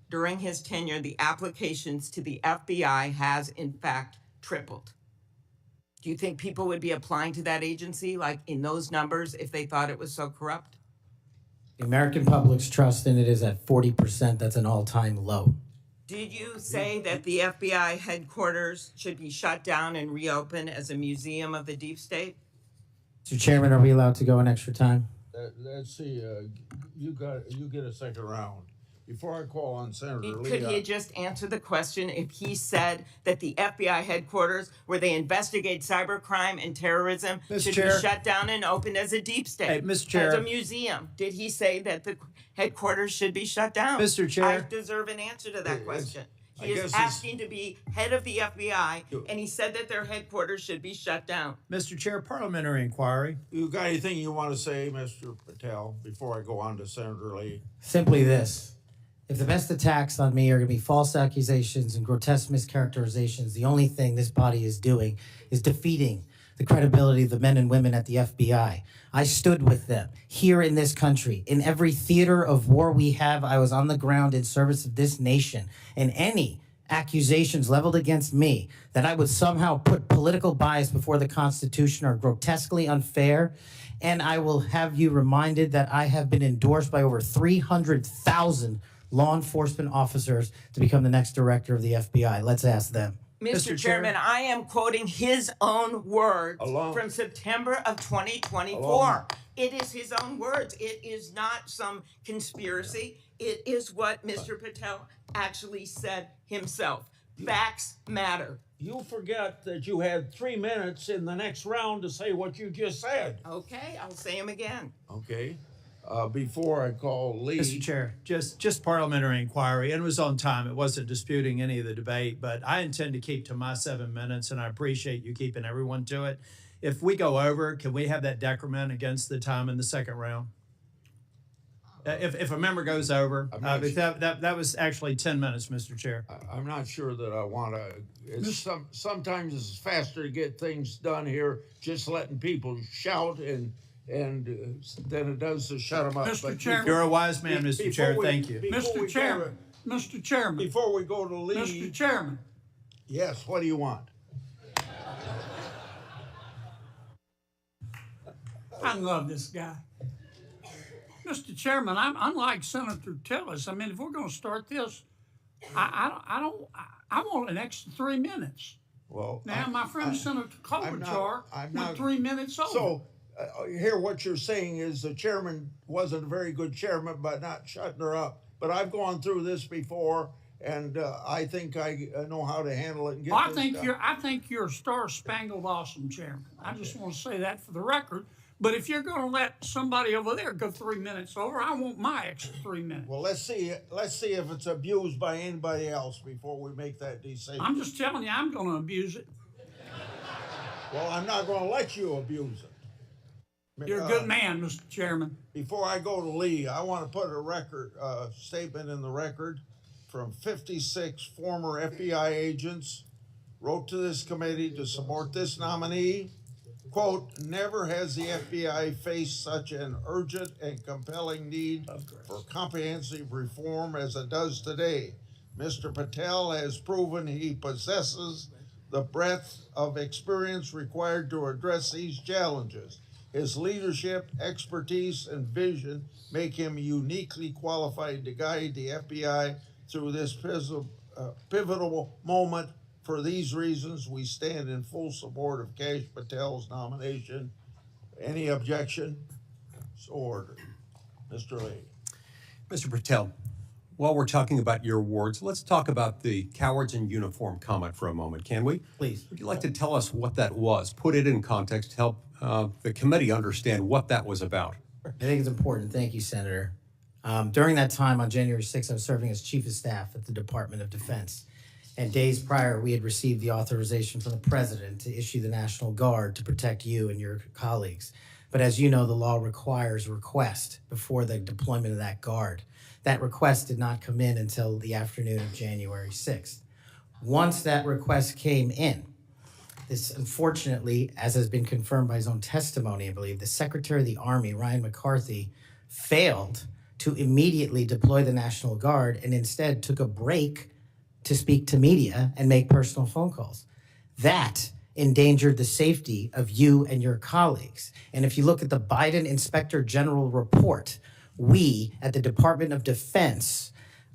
during his tenure, the applications to the FBI has in fact tripled? Do you think people would be applying to that agency like in those numbers if they thought it was so corrupt? The American public's trust in it is at 40%. That's an all-time low. Did you say that the FBI headquarters should be shut down and reopened as a museum of the deep state? Mr. Chairman, are we allowed to go an extra time? Let's see, you get a second round. Before I call on Senator Lee. Could he just answer the question if he said that the FBI headquarters where they investigate cybercrime and terrorism should be shut down and opened as a deep state? Hey, Mr. Chair. As a museum. Did he say that the headquarters should be shut down? Mr. Chair. I deserve an answer to that question. He is asking to be head of the FBI, and he said that their headquarters should be shut down. Mr. Chair, parliamentary inquiry. You got anything you want to say, Mr. Patel, before I go on to Senator Lee? Simply this. If the best attacks on me are going to be false accusations and grotesque mischaracterizations, the only thing this body is doing is defeating the credibility of the men and women at the FBI. I stood with them here in this country. In every theater of war we have, I was on the ground in service of this nation. And any accusations leveled against me that I would somehow put political bias before the Constitution are grotesquely unfair. And I will have you reminded that I have been endorsed by over 300,000 law enforcement officers to become the next director of the FBI. Let's ask them. Mr. Chairman, I am quoting his own words from September of 2024. It is his own words. It is not some conspiracy. It is what Mr. Patel actually said himself. Facts matter. You forget that you had 3 minutes in the next round to say what you just said. Okay, I'll say them again. Okay. Before I call Lee. Mr. Chair, just parliamentary inquiry, and it was on time. It wasn't disputing any of the debate, but I intend to keep to my 7 minutes, and I appreciate you keeping everyone to it. If we go over, can we have that decrement against the time in the second round? If a member goes over, that was actually 10 minutes, Mr. Chair. I'm not sure that I want to. Sometimes it's faster to get things done here, just letting people shout and than it does to shut them up. Mr. Chairman, you're a wise man, Mr. Chair. Thank you. Mr. Chairman. Before we go to Lee. Mr. Chairman. Yes, what do you want? I love this guy. Mr. Chairman, I'm unlike Senator Tillis. I mean, if we're going to start this, I want an extra 3 minutes. Well, now my friend Senator Klobuchar went 3 minutes over. So, here what you're saying is the chairman wasn't a very good chairman by not shutting her up. But I've gone through this before, and I think I know how to handle it and get I think you're a star-spangled awesome chairman. I just want to say that for the record. But if you're going to let somebody over there go 3 minutes over, I want my extra 3 minutes. Well, let's see if it's abused by anybody else before we make that decision. I'm just telling you, I'm going to abuse it. Well, I'm not going to let you abuse it. You're a good man, Mr. Chairman. Before I go to Lee, I want to put a statement in the record from 56 former FBI agents wrote to this committee to support this nominee. Quote, never has the FBI faced such an urgent and compelling need for comprehensive reform as it does today. Mr. Patel has proven he possesses the breadth of experience required to address these challenges. His leadership, expertise, and vision make him uniquely qualified to guide the FBI through this pivotal moment. For these reasons, we stand in full support of Kash Patel's nomination. Any objection? So ordered. Mr. Lee. Mr. Patel, while we're talking about your awards, let's talk about the cowards in uniform comment for a moment, can we? Please. Would you like to tell us what that was? Put it in context to help the committee understand what that was about. I think it's important. Thank you, Senator. During that time on January 6th, I was serving as Chief of Staff at the Department of Defense. And days prior, we had received the authorization from the President to issue the National Guard to protect you and your colleagues. But as you know, the law requires a request before the deployment of that guard. That request did not come in until the afternoon of January 6th. Once that request came in, this unfortunately, as has been confirmed by his own testimony, I believe, the Secretary of the Army, Ryan McCarthy, failed to immediately deploy the National Guard and instead took a break to speak to media and make personal phone calls. That endangered the safety of you and your colleagues. And if you look at the Biden Inspector General report, we at the Department of Defense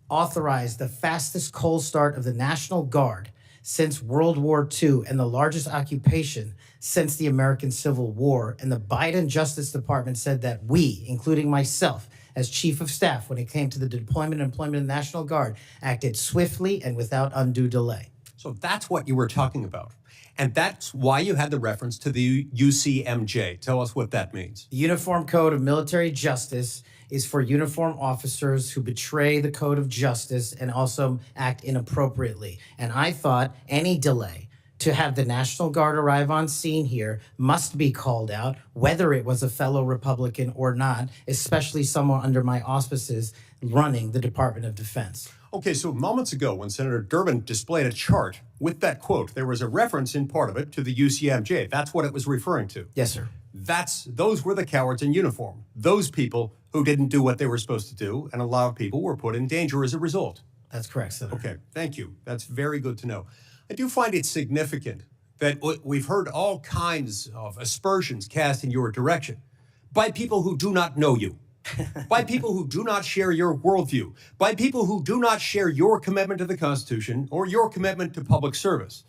authorized the fastest cold start of the National Guard since World War II and the largest occupation since the American Civil War. And the Biden Justice Department said that we, including myself, as Chief of Staff, when it came to the deployment and employment of the National Guard, acted swiftly and without undue delay. So that's what you were talking about. And that's why you had the reference to the UCMJ. Tell us what that means. The Uniform Code of Military Justice is for uniform officers who betray the code of justice and also act inappropriately. And I thought any delay to have the National Guard arrive on scene here must be called out, whether it was a fellow Republican or not, especially someone under my auspices running the Department of Defense. Okay, so moments ago when Senator Durbin displayed a chart with that quote, there was a reference in part of it to the UCMJ. That's what it was referring to. Yes, sir. Those were the cowards in uniform. Those people who didn't do what they were supposed to do, and a lot of people were put in danger as a result. That's correct, Senator. Okay, thank you. That's very good to know. I do find it significant that we've heard all kinds of aspersions cast in your direction by people who do not know you, by people who do not share your worldview, by people who do not share your commitment to the Constitution or your commitment to public service.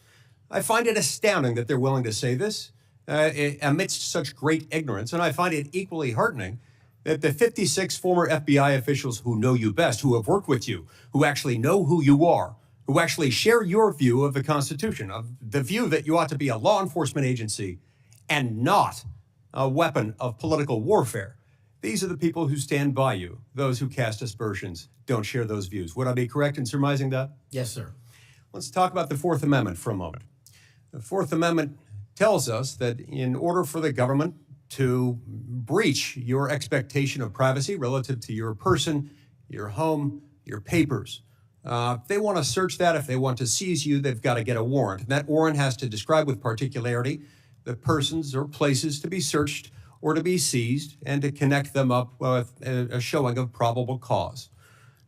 I find it astounding that they're willing to say this amidst such great ignorance, and I find it equally heartening that the 56 former FBI officials who know you best, who have worked with you, who actually know who you are, who actually share your view of the Constitution, of the view that you ought to be a law enforcement agency and not a weapon of political warfare. These are the people who stand by you. Those who cast aspersions don't share those views. Would I be correct in surmising that? Yes, sir. Let's talk about the Fourth Amendment for a moment. The Fourth Amendment tells us that in order for the government to breach your expectation of privacy relative to your person, your home, your papers, if they want to search that, if they want to seize you, they've got to get a warrant. And that warrant has to describe with particularity the persons or places to be searched or to be seized and to connect them up with a showing of probable cause.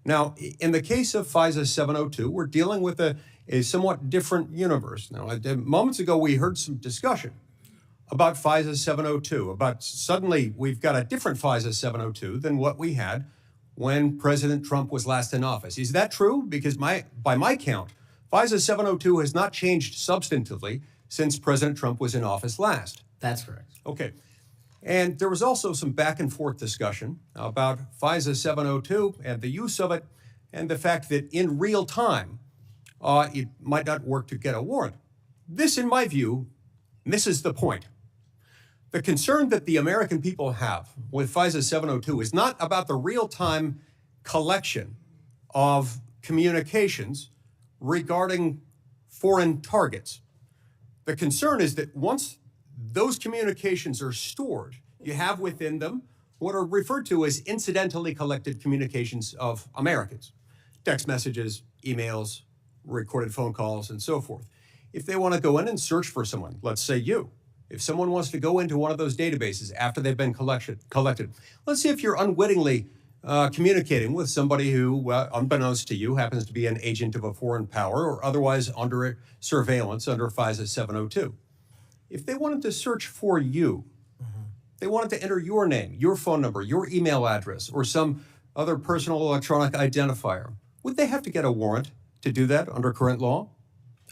Now, in the case of FISA 702, we're dealing with a somewhat different universe. Now, moments ago, we heard some discussion about FISA 702, about suddenly we've got a different FISA 702 than what we had when President Trump was last in office. Is that true? Because by my count, FISA 702 has not changed substantively since President Trump was in office last. That's correct. Okay. And there was also some back and forth discussion about FISA 702 and the use of it and the fact that in real time, it might not work to get a warrant. This, in my view, misses the point. The concern that the American people have with FISA 702 is not about the real-time collection of communications regarding foreign targets. The concern is that once those communications are stored, you have within them what are referred to as incidentally collected communications of Americans. Text messages, emails, recorded phone calls, and so forth. If they want to go in and search for someone, let's say you, if someone wants to go into one of those databases after they've been collected, let's see if you're unwittingly communicating with somebody who, unbeknownst to you, happens to be an agent of a foreign power or otherwise under surveillance under FISA 702. If they wanted to search for you, they wanted to enter your name, your phone number, your email address, or some other personal electronic identifier, would they have to get a warrant to do that under current law?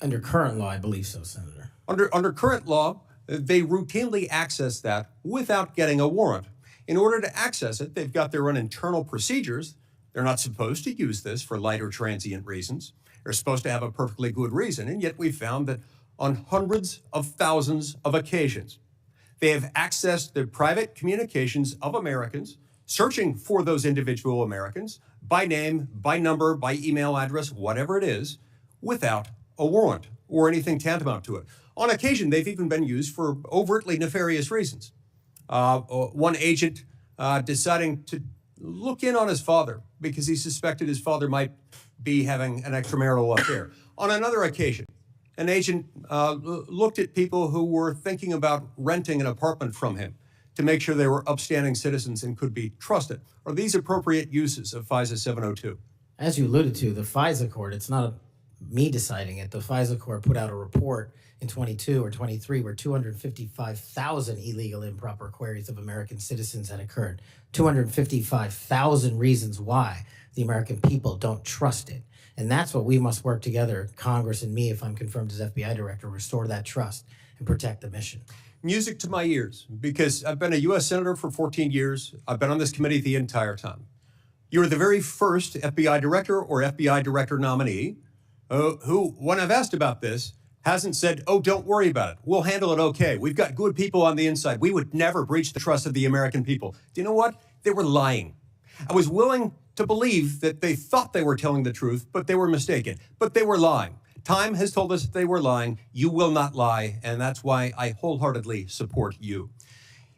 Under current law, I believe so, Senator. Under current law, they routinely access that without getting a warrant. In order to access it, they've got their own internal procedures. They're not supposed to use this for light or transient reasons. They're supposed to have a perfectly good reason, and yet we found that on hundreds of thousands of occasions, they have accessed the private communications of Americans, searching for those individual Americans by name, by number, by email address, whatever it is, without a warrant or anything tantamount to it. On occasion, they've even been used for overtly nefarious reasons. One agent deciding to look in on his father because he suspected his father might be having an extramarital affair. On another occasion, an agent looked at people who were thinking about renting an apartment from him to make sure they were upstanding citizens and could be trusted. Are these appropriate uses of FISA 702? As you alluded to, the FISA court, it's not me deciding it. The FISA court put out a report in 22 or 23 where 255,000 illegal improper queries of American citizens had occurred. 255,000 reasons why the American people don't trust it. And that's what we must work together, Congress and me, if I'm confirmed as FBI director, restore that trust and protect the mission. Music to my ears, because I've been a U.S. Senator for 14 years. I've been on this committee the entire time. You were the very first FBI director or FBI director nominee who, when I've asked about this, hasn't said, oh, don't worry about it. We'll handle it okay. We've got good people on the inside. We would never breach the trust of the American people. Do you know what? They were lying. I was willing to believe that they thought they were telling the truth, but they were mistaken. But they were lying. Time has told us that they were lying. You will not lie, and that's why I wholeheartedly support you.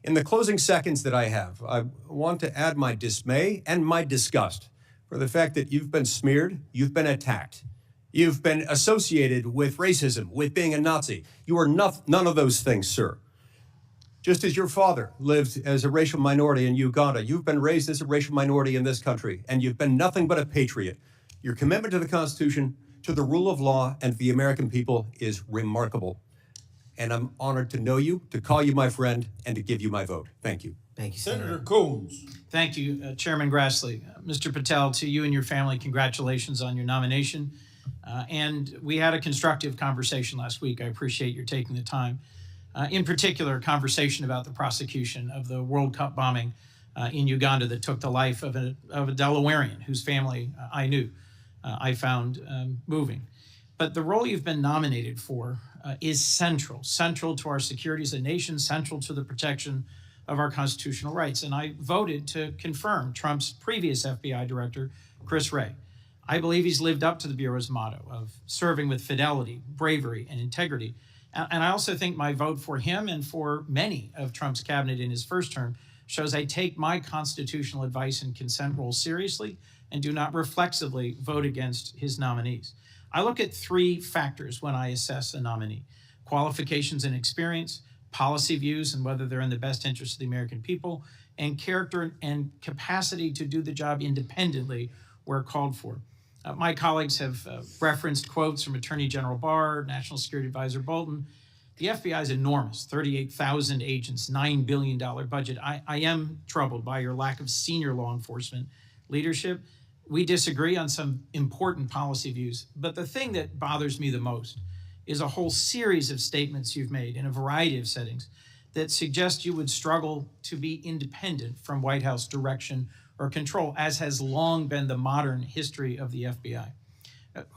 In the closing seconds that I have, I want to add my dismay and my disgust for the fact that you've been smeared, you've been attacked, you've been associated with racism, with being a Nazi. You are none of those things, sir. Just as your father lived as a racial minority in Uganda, you've been raised as a racial minority in this country, and you've been nothing but a patriot. Your commitment to the Constitution, to the rule of law, and to the American people is remarkable. And I'm honored to know you, to call you my friend, and to give you my vote. Thank you. Thank you, Senator Coons. Thank you, Chairman Grassley. Mr. Patel, to you and your family, congratulations on your nomination. And we had a constructive conversation last week. I appreciate your taking the time. In particular, a conversation about the prosecution of the World Cup bombing in Uganda that took the life of a Delawarean whose family I knew. I found moving. But the role you've been nominated for is central to our security as a nation, central to the protection of our constitutional rights. And I voted to confirm Trump's previous FBI director, Chris Wray. I believe he's lived up to the Bureau's motto of serving with fidelity, bravery, and integrity. And I also think my vote for him and for many of Trump's cabinet in his first term shows I take my constitutional advice and consent role seriously and do not reflexively vote against his nominees. I look at three factors when I assess a nominee: qualifications and experience, policy views and whether they're in the best interest of the American people, and character and capacity to do the job independently where called for. My colleagues have referenced quotes from Attorney General Barr, National Security Advisor Bolton. The FBI is enormous, 38,000 agents, $9 billion budget. I am troubled by your lack of senior law enforcement leadership. We disagree on some important policy views, but the thing that bothers me the most is a whole series of statements you've made in a variety of settings that suggest you would struggle to be independent from White House direction or control, as has long been the modern history of the FBI.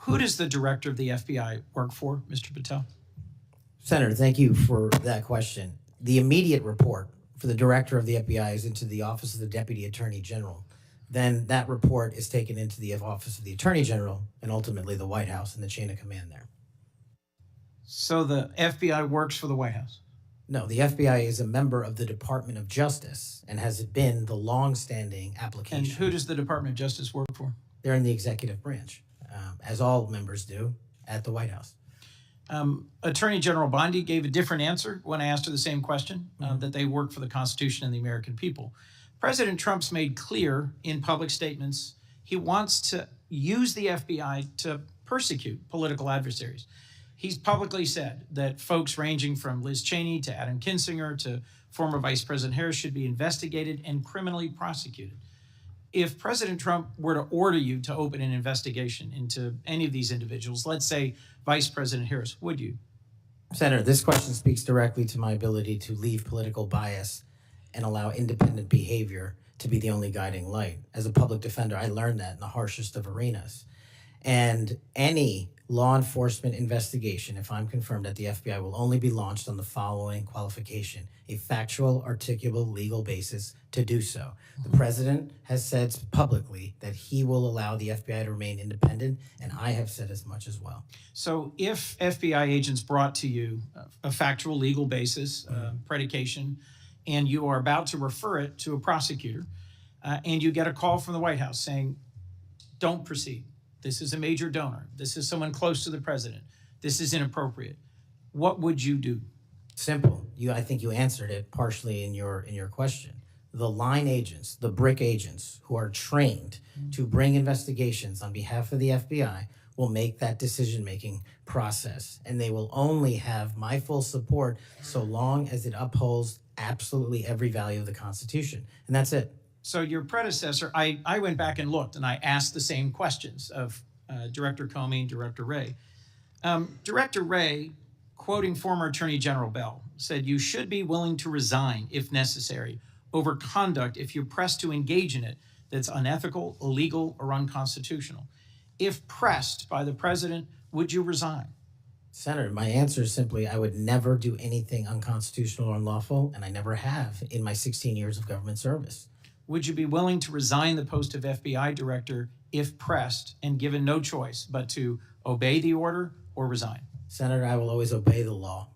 Who does the director of the FBI work for, Mr. Patel? Senator, thank you for that question. The immediate report for the director of the FBI is into the Office of the Deputy Attorney General. Then that report is taken into the Office of the Attorney General and ultimately the White House and the chain of command there. So the FBI works for the White House? No, the FBI is a member of the Department of Justice and has been the long-standing application. And who does the Department of Justice work for? They're in the executive branch, as all members do at the White House. Attorney General Bondi gave a different answer when I asked her the same question, that they work for the Constitution and the American people. President Trump's made clear in public statements he wants to use the FBI to persecute political adversaries. He's publicly said that folks ranging from Liz Cheney to Adam Kinzinger to former Vice President Harris should be investigated and criminally prosecuted. If President Trump were to order you to open an investigation into any of these individuals, let's say Vice President Harris, would you? Senator, this question speaks directly to my ability to leave political bias and allow independent behavior to be the only guiding light. As a public defender, I learned that in the harshest of arenas. And any law enforcement investigation, if I'm confirmed at the FBI, will only be launched on the following qualification: a factual, articulable, legal basis to do so. The president has said publicly that he will allow the FBI to remain independent, and I have said as much as well. So if FBI agents brought to you a factual legal basis, predication, and you are about to refer it to a prosecutor, and you get a call from the White House saying, don't proceed. This is a major donor. This is someone close to the president. This is inappropriate. What would you do? Simple. I think you answered it partially in your question. The line agents, the brick agents who are trained to bring investigations on behalf of the FBI will make that decision-making process, and they will only have my full support so long as it upholds absolutely every value of the Constitution. And that's it. So your predecessor, I went back and looked, and I asked the same questions of Director Comey and Director Wray. Director Wray, quoting former Attorney General Bell, said, "You should be willing to resign if necessary over conduct if you're pressed to engage in it that's unethical, illegal, or unconstitutional. If pressed by the president, would you resign?" Senator, my answer is simply, I would never do anything unconstitutional or unlawful, and I never have in my 16 years of government service. Would you be willing to resign the post of FBI director if pressed and given no choice but to obey the order or resign? Senator, I will always obey the law.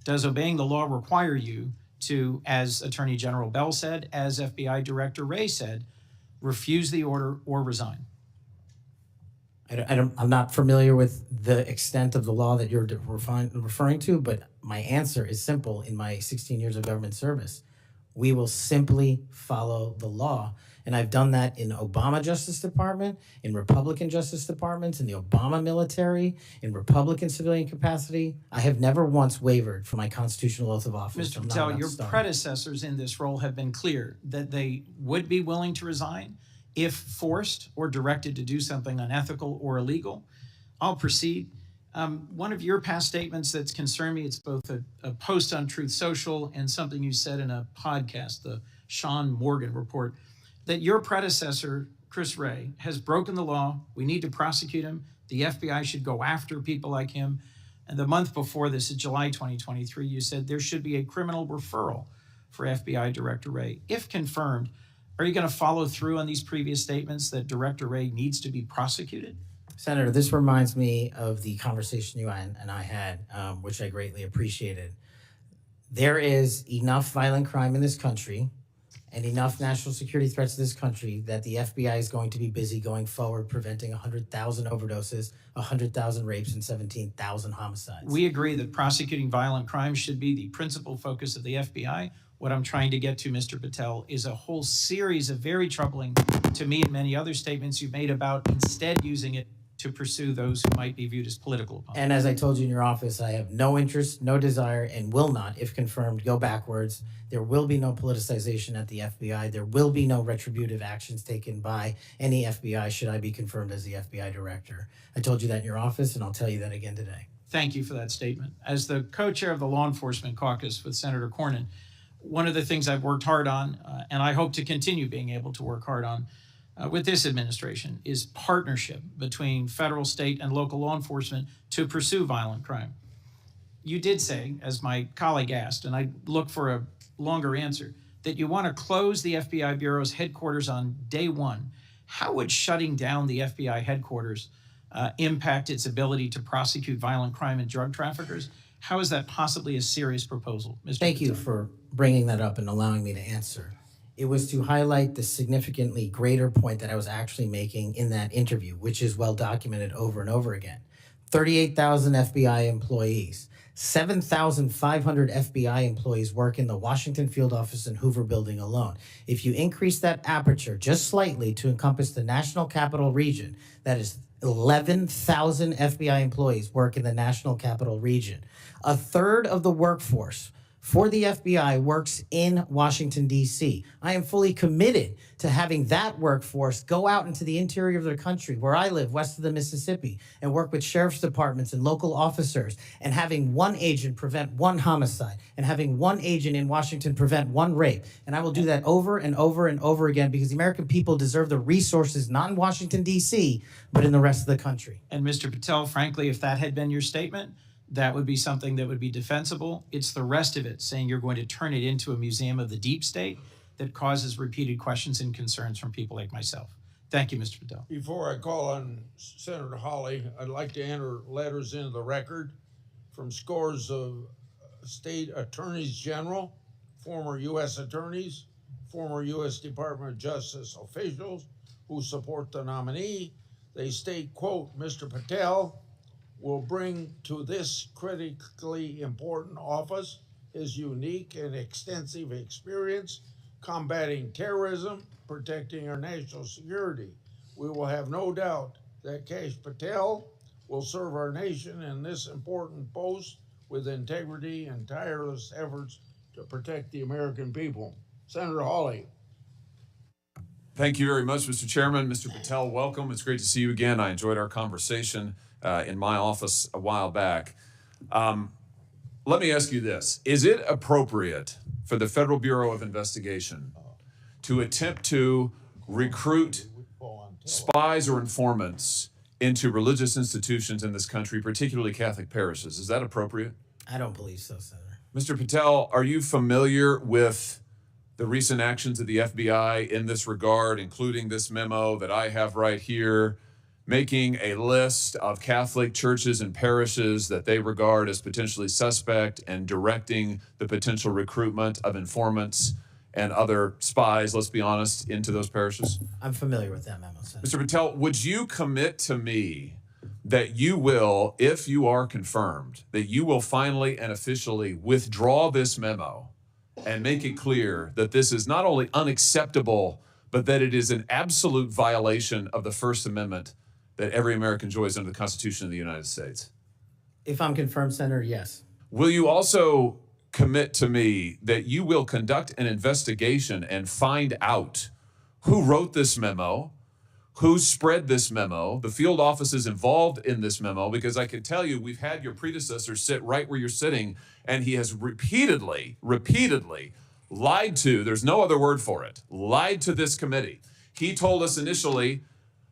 Does obeying the law require you to, as Attorney General Bell said, as FBI Director Wray said, refuse the order or resign? I'm not familiar with the extent of the law that you're referring to, but my answer is simple in my 16 years of government service. We will simply follow the law. And I've done that in Obama Justice Department, in Republican Justice Departments, in the Obama military, in Republican civilian capacity. I have never once wavered from my constitutional oath of office. Mr. Patel, your predecessors in this role have been clear that they would be willing to resign if forced or directed to do something unethical or illegal. I'll proceed. One of your past statements that's concerned me, it's both a post on Truth Social and something you said in a podcast, the Sean Morgan report, that your predecessor, Chris Wray, has broken the law. We need to prosecute him. The FBI should go after people like him. And the month before this, in July 2023, you said there should be a criminal referral for FBI Director Wray. If confirmed, are you going to follow through on these previous statements that Director Wray needs to be prosecuted? Senator, this reminds me of the conversation you and I had, which I greatly appreciated. There is enough violent crime in this country and enough national security threats to this country that the FBI is going to be busy going forward preventing 100,000 overdoses, 100,000 rapes, and 17,000 homicides. We agree that prosecuting violent crime should be the principal focus of the FBI. What I'm trying to get to, Mr. Patel, is a whole series of very troubling, to me and many other statements you've made about instead using it to pursue those who might be viewed as political opponents. And as I told you in your office, I have no interest, no desire, and will not, if confirmed, go backwards. There will be no politicization at the FBI. There will be no retributive actions taken by any FBI should I be confirmed as the FBI director. I told you that in your office, and I'll tell you that again today. Thank you for that statement. As the co-chair of the Law Enforcement Caucus with Senator Cornyn, one of the things I've worked hard on, and I hope to continue being able to work hard on with this administration, is partnership between federal, state, and local law enforcement to pursue violent crime. You did say, as my colleague asked, and I look for a longer answer, that you want to close the FBI Bureau's headquarters on day one. How would shutting down the FBI headquarters impact its ability to prosecute violent crime and drug traffickers? How is that possibly a serious proposal, Mr. Thank you Patel? for bringing that up and allowing me to answer. It was to highlight the significantly greater point that I was actually making in that interview, which is well documented over and over again. 38,000 FBI employees, 7,500 FBI employees work in the Washington field office and Hoover building alone. If you increase that aperture just slightly to encompass the National Capital Region, that is 11,000 FBI employees work in the National Capital Region. A third of the workforce for the FBI works in Washington, D.C. I am fully committed to having that workforce go out into the interior of the country, where I live, west of the Mississippi, and work with sheriff's departments and local officers, and having one agent prevent one homicide, and having one agent in Washington prevent one rape. And I will do that over and over and over again, because the American people deserve the resources, not in Washington, D.C., but in the rest of the country. And Mr. Patel, frankly, if that had been your statement, that would be something that would be defensible. It's the rest of it, saying you're going to turn it into a museum of the deep state, that causes repeated questions and concerns from people like myself. Thank you, Mr. Patel. Before I call on Senator Hawley, I'd like to enter letters into the record from scores of state attorneys general, former U.S. attorneys, former U.S. Department of Justice officials who support the nominee. They state, quote, Mr. Patel will bring to this critically important office his unique and extensive experience combating terrorism, protecting our national security. We will have no doubt that Kash Patel will serve our nation in this important post with integrity and tireless efforts to protect the American people. Senator Hawley. Thank you very much, Mr. Chairman. Mr. Patel, welcome. It's great to see you again. I enjoyed our conversation in my office a while back. Let me ask you this. Is it appropriate for the Federal Bureau of Investigation to attempt to recruit spies or informants into religious institutions in this country, particularly Catholic parishes? Is that appropriate? I don't believe so, Senator. Mr. Patel, are you familiar with the recent actions of the FBI in this regard, including this memo that I have right here, making a list of Catholic churches and parishes that they regard as potentially suspect and directing the potential recruitment of informants and other spies, let's be honest, into those parishes? I'm familiar with that memo, Senator. Mr. Patel, would you commit to me that you will, if you are confirmed, that you will finally and officially withdraw this memo and make it clear that this is not only unacceptable, but that it is an absolute violation of the First Amendment that every American enjoys under the Constitution of the United States? If I'm confirmed, Senator, yes. Will you also commit to me that you will conduct an investigation and find out who wrote this memo, who spread this memo, the field offices involved in this memo? Because I can tell you, we've had your predecessor sit right where you're sitting, and he has repeatedly lied to, there's no other word for it, lied to this committee. He told us initially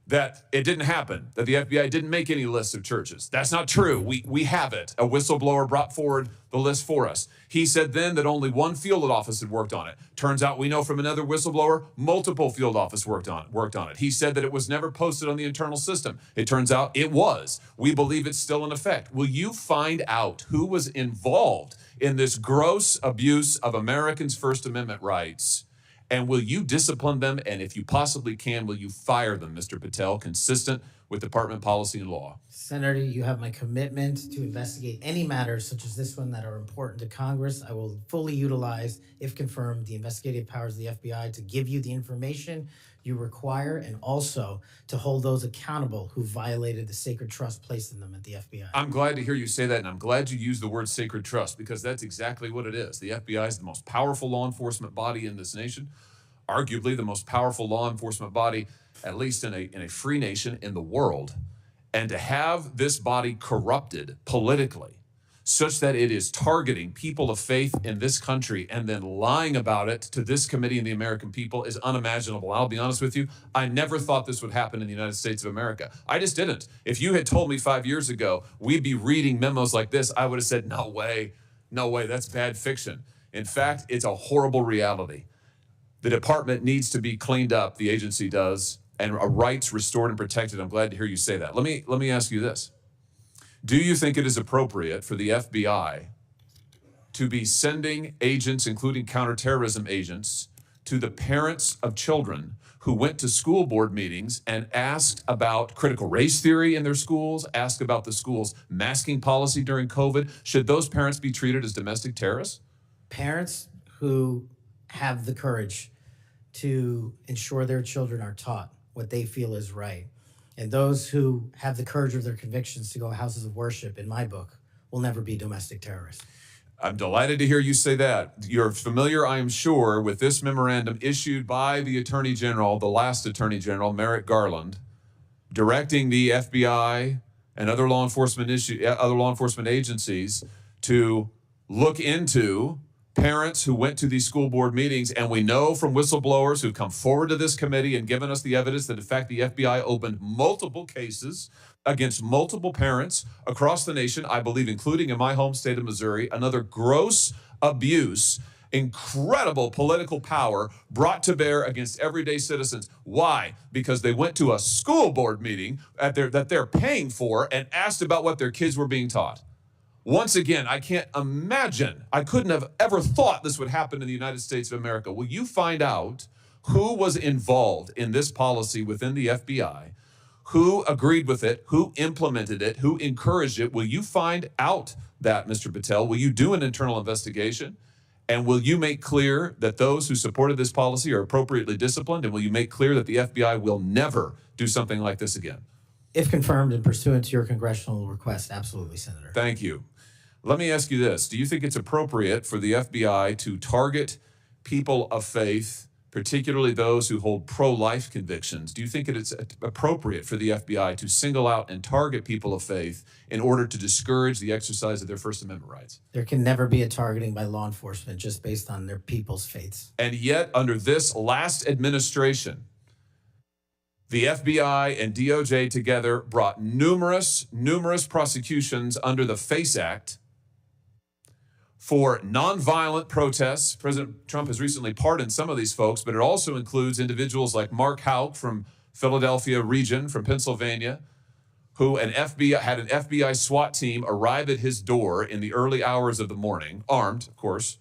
that it didn't happen, that the FBI didn't make any lists of churches. That's not true. We have it. A whistleblower brought forward the list for us. He said then that only one field office had worked on it. Turns out we know from another whistleblower, multiple field offices worked on it. He said that it was never posted on the internal system. It turns out it was. We believe it's still in effect. Will you find out who was involved in this gross abuse of Americans' First Amendment rights? And will you discipline them? And if you possibly can, will you fire them, Mr. Patel, consistent with department policy and law? Senator, you have my commitment to investigate any matters such as this one that are important to Congress. I will fully utilize, if confirmed, the investigative powers of the FBI to give you the information you require, and also to hold those accountable who violated the sacred trust placed in them at the FBI. I'm glad to hear you say that, and I'm glad you used the word sacred trust, because that's exactly what it is. The FBI is the most powerful law enforcement body in this nation, arguably the most powerful law enforcement body, at least in a free nation in the world. And to have this body corrupted politically, such that it is targeting people of faith in this country and then lying about it to this committee and the American people, is unimaginable. I'll be honest with you, I never thought this would happen in the United States of America. I just didn't. If you had told me 5 years ago we'd be reading memos like this, I would have said, no way, that's bad fiction. In fact, it's a horrible reality. The department needs to be cleaned up, the agency does, and rights restored and protected. I'm glad to hear you say that. Let me ask you this. Do you think it is appropriate for the FBI to be sending agents, including counterterrorism agents, to the parents of children who went to school board meetings and asked about critical race theory in their schools, asked about the school's masking policy during COVID? Should those parents be treated as domestic terrorists? Parents who have the courage to ensure their children are taught what they feel is right, and those who have the courage of their convictions to go to houses of worship, in my book, will never be domestic terrorists. I'm delighted to hear you say that. You're familiar, I am sure, with this memorandum issued by the Attorney General, the last Attorney General, Merrick Garland, directing the FBI and other law enforcement agencies to look into parents who went to these school board meetings. And we know from whistleblowers who've come forward to this committee and given us the evidence that, in fact, the FBI opened multiple cases against multiple parents across the nation, I believe, including in my home state of Missouri. Another gross abuse, incredible political power brought to bear against everyday citizens. Why? Because they went to a school board meeting that they're paying for and asked about what their kids were being taught. Once again, I can't imagine, I couldn't have ever thought this would happen in the United States of America. Will you find out who was involved in this policy within the FBI? Who agreed with it, who implemented it, who encouraged it? Will you find out that, Mr. Patel? Will you do an internal investigation? And will you make clear that those who supported this policy are appropriately disciplined? And will you make clear that the FBI will never do something like this again? If confirmed and pursuant to your congressional request, absolutely, Senator. Thank you. Let me ask you this. Do you think it's appropriate for the FBI to target people of faith, particularly those who hold pro-life convictions? Do you think it's appropriate for the FBI to single out and target people of faith in order to discourage the exercise of their First Amendment rights? There can never be a targeting by law enforcement just based on their people's faiths. And yet, under this last administration, the FBI and DOJ together brought numerous prosecutions under the FACE Act for nonviolent protests. President Trump has recently pardoned some of these folks, but it also includes individuals like Mark Houck from Philadelphia region, from Pennsylvania, who had an FBI SWAT team arrive at his door in the early hours of the morning, armed, of course,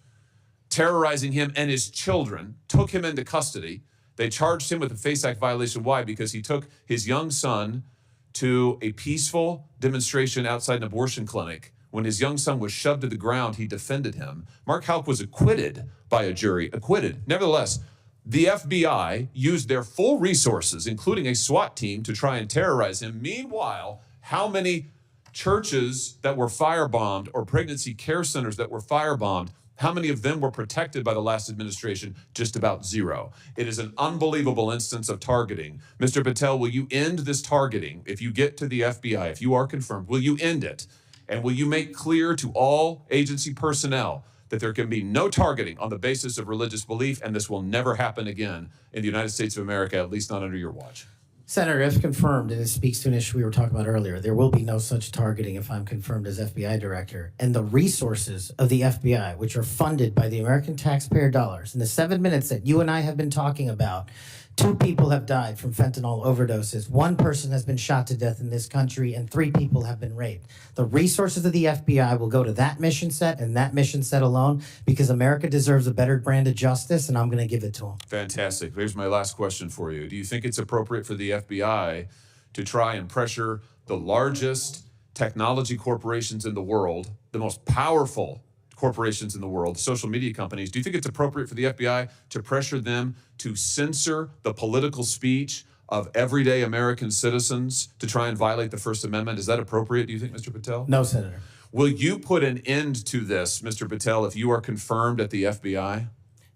terrorizing him and his children, took him into custody. They charged him with a FACE Act violation. Why? Because he took his young son to a peaceful demonstration outside an abortion clinic. When his young son was shoved to the ground, he defended him. Mark Houck was acquitted by a jury, acquitted. Nevertheless, the FBI used their full resources, including a SWAT team, to try and terrorize him. Meanwhile, how many churches that were firebombed or pregnancy care centers that were firebombed, how many of them were protected by the last administration? Just about zero. It is an unbelievable instance of targeting. Mr. Patel, will you end this targeting? If you get to the FBI, if you are confirmed, will you end it? And will you make clear to all agency personnel that there can be no targeting on the basis of religious belief, and this will never happen again in the United States of America, at least not under your watch? Senator, if confirmed, and it speaks to an issue we were talking about earlier, there will be no such targeting if I'm confirmed as FBI director. And the resources of the FBI, which are funded by the American taxpayer dollars, in the 7 minutes that you and I have been talking about, 2 people have died from fentanyl overdoses. 1 person has been shot to death in this country, and 3 people have been raped. The resources of the FBI will go to that mission set and that mission set alone, because America deserves a better brand of justice, and I'm going to give it to them. Fantastic. Here's my last question for you. Do you think it's appropriate for the FBI to try and pressure the largest technology corporations in the world, the most powerful corporations in the world, social media companies? Do you think it's appropriate for the FBI to pressure them to censor the political speech of everyday American citizens to try and violate the First Amendment? Is that appropriate, do you think, Mr. Patel? No, Senator. Will you put an end to this, Mr. Patel, if you are confirmed at the FBI?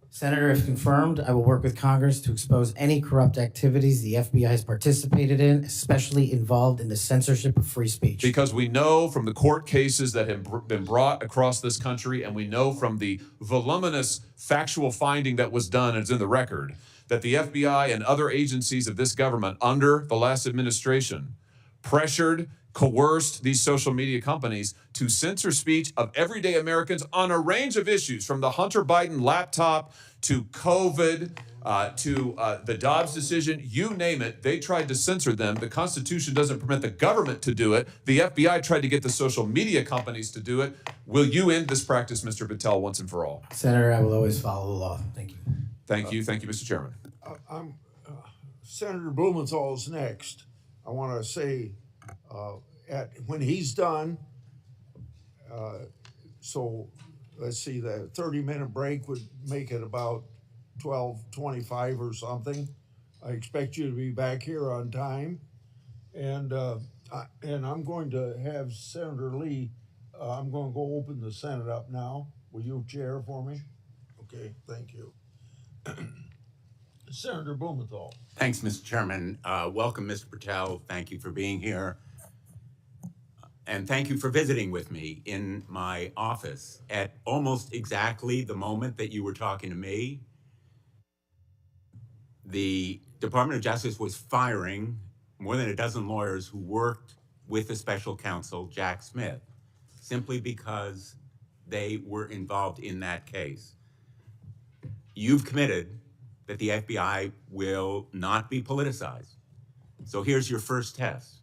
Senator, if confirmed, I will work with Congress to expose any corrupt activities the FBI has participated in, especially involved in the censorship of free speech. Because we know from the court cases that have been brought across this country, and we know from the voluminous factual finding that was done, and it's in the record, that the FBI and other agencies of this government under the last administration pressured, coerced these social media companies to censor speech of everyday Americans on a range of issues, from the Hunter Biden laptop to COVID, to the Dobbs decision, you name it, they tried to censor them. The Constitution doesn't permit the government to do it. The FBI tried to get the social media companies to do it. Will you end this practice, Mr. Patel, once and for all? Senator, I will always follow the law. Thank you. Thank you. Thank you, Mr. Chairman. Senator Blumenthal's next. I want to say, when he's done, so let's see, the 30-minute break would make it about 12:25 or something. I expect you to be back here on time, and I'm going to have Senator Lee I'm going to go open the Senate up now. Will you chair for me? Okay, thank you. Senator Blumenthal. Thanks, Mr. Chairman. Welcome, Mr. Patel. Thank you for being here. And thank you for visiting with me in my office at almost exactly the moment that you were talking to me. The Department of Justice was firing more than a dozen lawyers who worked with the special counsel, Jack Smith, simply because they were involved in that case. You've committed that the FBI will not be politicized. So here's your first test.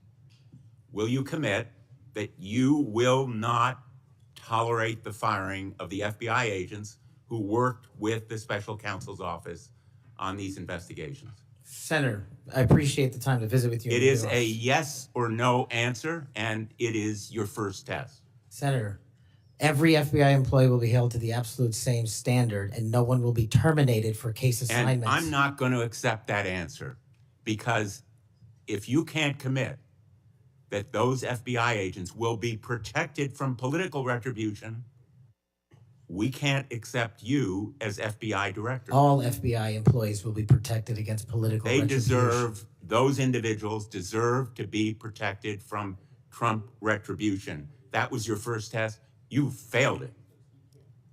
Will you commit that you will not tolerate the firing of the FBI agents who worked with the special counsel's office on these investigations? Senator, I appreciate the time to visit with you. It is a yes or no answer, and it is your first test. Senator, every FBI employee will be held to the absolute same standard, and no one will be terminated for case assignments. And I'm not going to accept that answer, because if you can't commit that those FBI agents will be protected from political retribution, we can't accept you as FBI director. All FBI employees will be protected against political retribution. Those individuals deserve to be protected from Trump retribution. That was your first test. You failed it.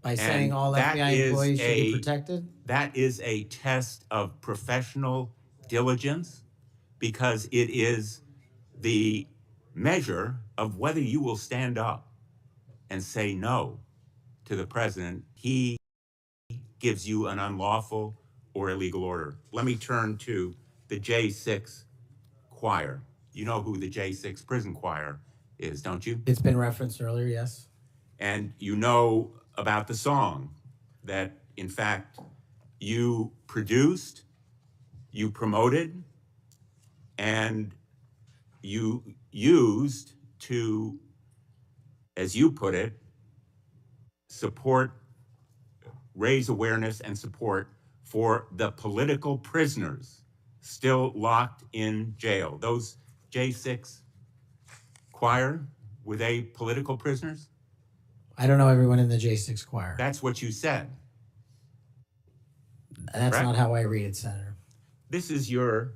By saying all FBI employees should be protected? That is a test of professional diligence, because it is the measure of whether you will stand up and say no to the president. He gives you an unlawful or illegal order. Let me turn to the J6 choir. You know who the J6 prison choir is, don't you? It's been referenced earlier, yes. And you know about the song that, in fact, you produced, you promoted, and you used to, as you put it, support, raise awareness and support for the political prisoners still locked in jail. Those J6 choir, were they political prisoners? I don't know everyone in the J6 choir. That's what you said. That's correct? not how I read it, Senator. This is your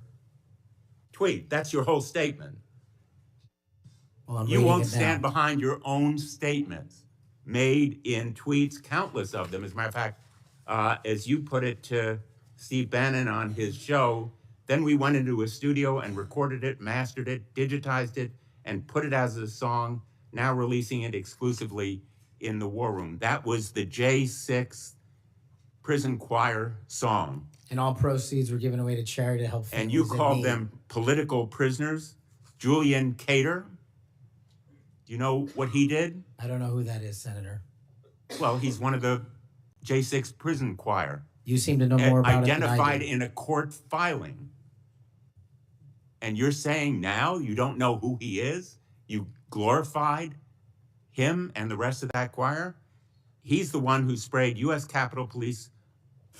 tweet. That's your whole statement. Well, You won't stand behind your own statements made in tweets, countless of them. As a matter of fact, as you put it to Steve Bannon on his show, then we went into a studio and recorded it, mastered it, digitized it, and put it as a song, now releasing it exclusively in the War Room. That was the J6 prison choir song. And all proceeds were given away to charity to help families And you in called need. them political prisoners. Julian Cater, do you know what he did? I don't know who that is, Senator. Well, he's one of the J6 prison choir. You seem to know more about it than I Identified do. in a court filing. And you're saying now you don't know who he is? You glorified him and the rest of that choir? He's the one who sprayed U.S. Capitol Police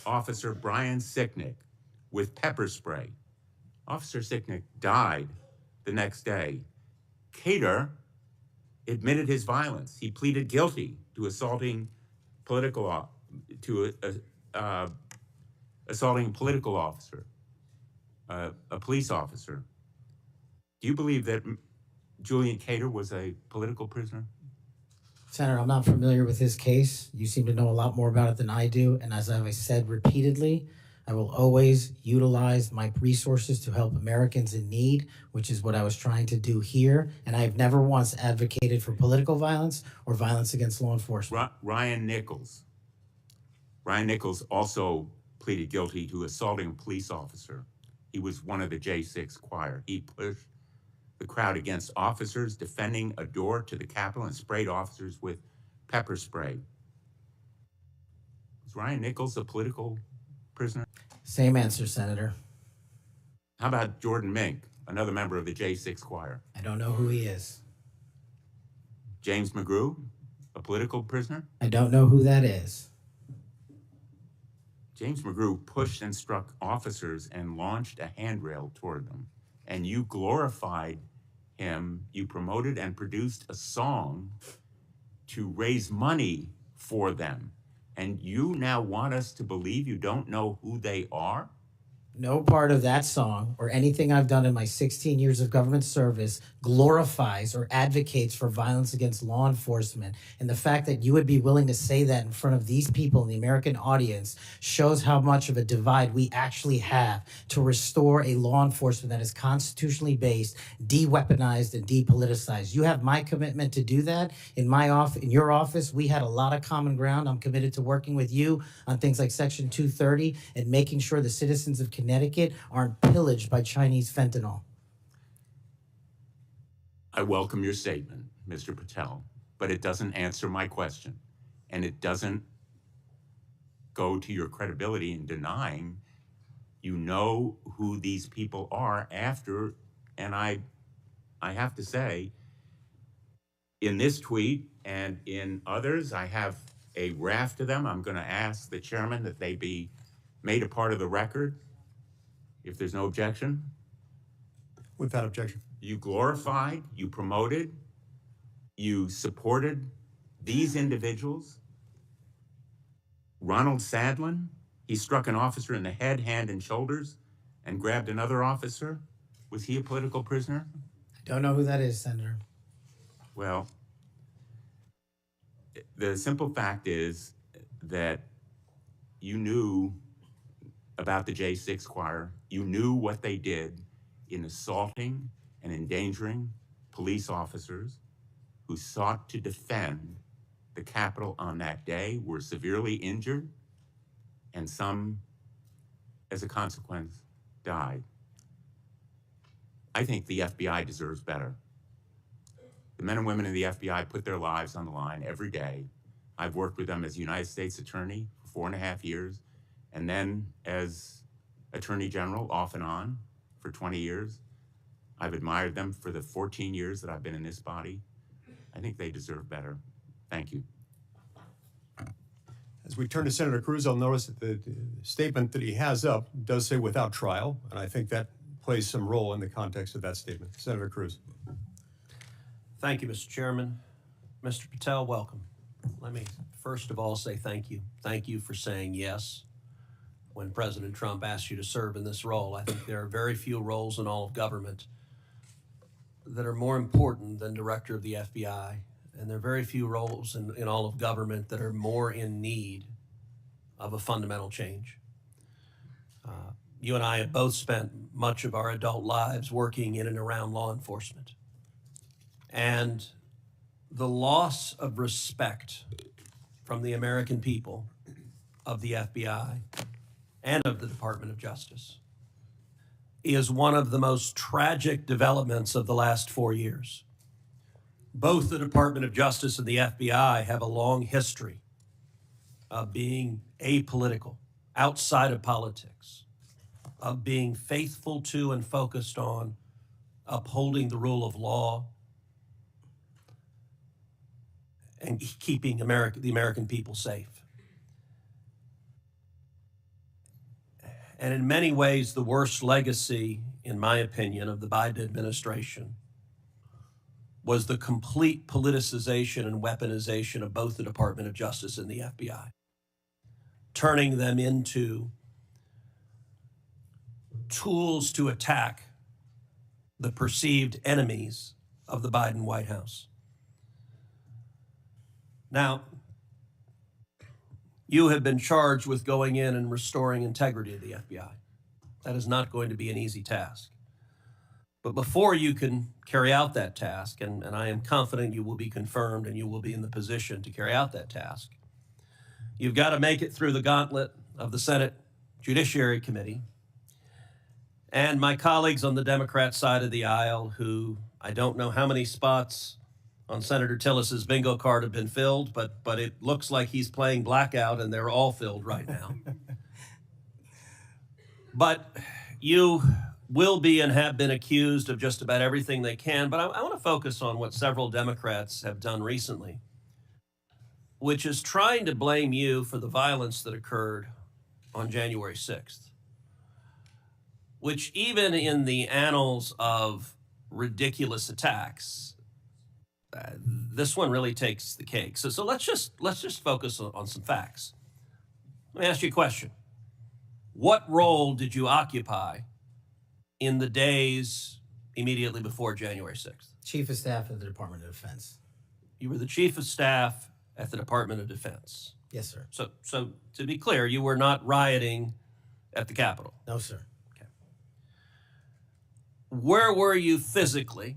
Officer Brian Sicknick with pepper spray. Officer Sicknick died the next day. Cater admitted his violence. He pleaded guilty to assaulting political assaulting a political officer, a police officer. Do you believe that Julian Cater was a political prisoner? Senator, I'm not familiar with his case. You seem to know a lot more about it than I do. And as I've said repeatedly, I will always utilize my resources to help Americans in need, which is what I was trying to do here. And I've never once advocated for political violence or violence against law enforcement. Ryan Nichols. Ryan Nichols also pleaded guilty to assaulting a police officer. He was one of the J6 choir. He pushed the crowd against officers defending a door to the Capitol and sprayed officers with pepper spray. Was Ryan Nichols a political prisoner? Same answer, Senator. How about Jordan Mink, another member of the J6 choir? I don't know who he is. James McGrew, a political prisoner? I don't know who that is. James McGrew pushed and struck officers and launched a handrail toward them. And you glorified him. You promoted and produced a song to raise money for them. And you now want us to believe you don't know who they are? No part of that song or anything I've done in my 16 years of government service glorifies or advocates for violence against law enforcement. And the fact that you would be willing to say that in front of these people in the American audience shows how much of a divide we actually have to restore a law enforcement that is constitutionally based, de-weaponized, and depoliticized. You have my commitment to do that. In your office, we had a lot of common ground. I'm committed to working with you on things like Section 230 and making sure the citizens of Connecticut aren't pillaged by Chinese fentanyl. I welcome your statement, Mr. Patel, but it doesn't answer my question. And it doesn't go to your credibility in denying you know who these people are after, and I have to say, in this tweet and in others, I have a raft of them. I'm going to ask the chairman that they be made a part of the record. If there's no objection. Without objection. You glorified, you promoted, you supported these individuals. Ronald Sadlin, he struck an officer in the head, hand, and shoulders and grabbed another officer. Was he a political prisoner? I don't know who that is, Senator. Well, the simple fact is that you knew about the J6 choir. You knew what they did in assaulting and endangering police officers who sought to defend the Capitol on that day, were severely injured, and some, as a consequence, died. I think the FBI deserves better. The men and women in the FBI put their lives on the line every day. I've worked with them as United States Attorney for 4.5 years, and then as Attorney General off and on for 20 years. I've admired them for the 14 years that I've been in this body. I think they deserve better. Thank you. As we turn to Senator Cruz, I'll notice that the statement that he has up does say without trial, and I think that plays some role in the context of that statement. Senator Cruz. Thank you, Mr. Chairman. Mr. Patel, welcome. Let me first of all say thank you. Thank you for saying yes when President Trump asked you to serve in this role. I think there are very few roles in all of government that are more important than director of the FBI, and there are very few roles in all of government that are more in need of a fundamental change. You and I have both spent much of our adult lives working in and around law enforcement. And the loss of respect from the American people of the FBI and of the Department of Justice is one of the most tragic developments of the last 4 years. Both the Department of Justice and the FBI have a long history of being apolitical, outside of politics, of being faithful to and focused on upholding the rule of law and keeping the American people safe. And in many ways, the worst legacy, in my opinion, of the Biden administration was the complete politicization and weaponization of both the Department of Justice and the FBI, turning them into tools to attack the perceived enemies of the Biden White House. Now, you have been charged with going in and restoring integrity of the FBI. That is not going to be an easy task. But before you can carry out that task, and I am confident you will be confirmed and you will be in the position to carry out that task, you've got to make it through the gauntlet of the Senate Judiciary Committee and my colleagues on the Democrat side of the aisle, who I don't know how many spots on Senator Tillis's bingo card have been filled, but it looks like he's playing blackout and they're all filled right now. But you will be and have been accused of just about everything they can. But I want to focus on what several Democrats have done recently, which is trying to blame you for the violence that occurred on January 6th, which even in the annals of ridiculous attacks this one really takes the cake. So let's just focus on some facts. Let me ask you a question. What role did you occupy in the days immediately before January 6th? Chief of Staff of the Department of Defense. You were the Chief of Staff at the Department of Defense. Yes, sir. So to be clear, you were not rioting at the Capitol. No, sir. Okay. Where were you physically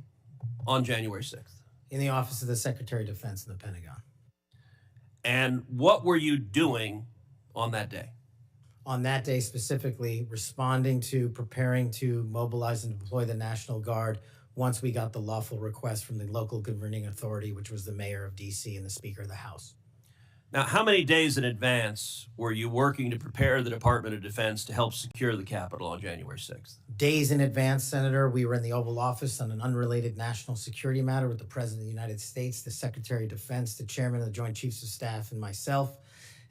on January 6th? In the Office of the Secretary of Defense in the Pentagon. And what were you doing on that day? On that day specifically, responding to preparing to mobilize and deploy the National Guard once we got the lawful request from the local governing authority, which was the mayor of D.C. and the Speaker of the House. Now, how many days in advance were you working to prepare the Department of Defense to help secure the Capitol on January 6th? Days in advance, Senator, we were in the Oval Office on an unrelated national security matter with the President of the United States, the Secretary of Defense, the Chairman of the Joint Chiefs of Staff, and myself.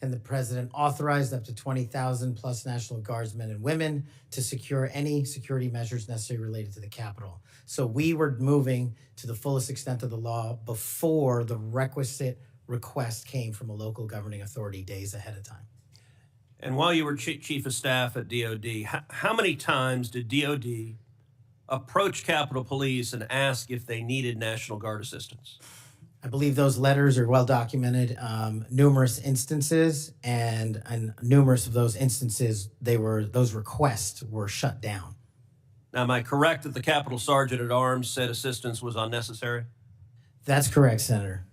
And the President authorized up to 20,000 plus National Guardsmen and women to secure any security measures necessary related to the Capitol. So we were moving to the fullest extent of the law before the requisite request came from a local governing authority days ahead of time. And while you were Chief of Staff at DOD, how many times did DOD approach Capitol Police and ask if they needed National Guard assistance? I believe those letters are well documented, numerous instances, and in numerous of those instances, those requests were shut down. Now, am I correct that the Capitol Sergeant at Arms said assistance was unnecessary? That's correct, Senator.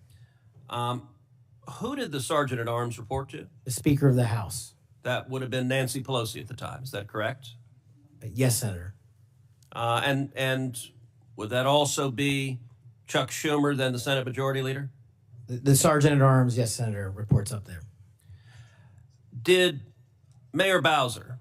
Who did the Sergeant at Arms report to? The Speaker of the House. That would have been Nancy Pelosi at the time. Is that correct? Yes, Senator. And would that also be Chuck Schumer, then the Senate Majority Leader? The Sergeant at Arms, yes, Senator, reports up there. Did Mayor Bowser,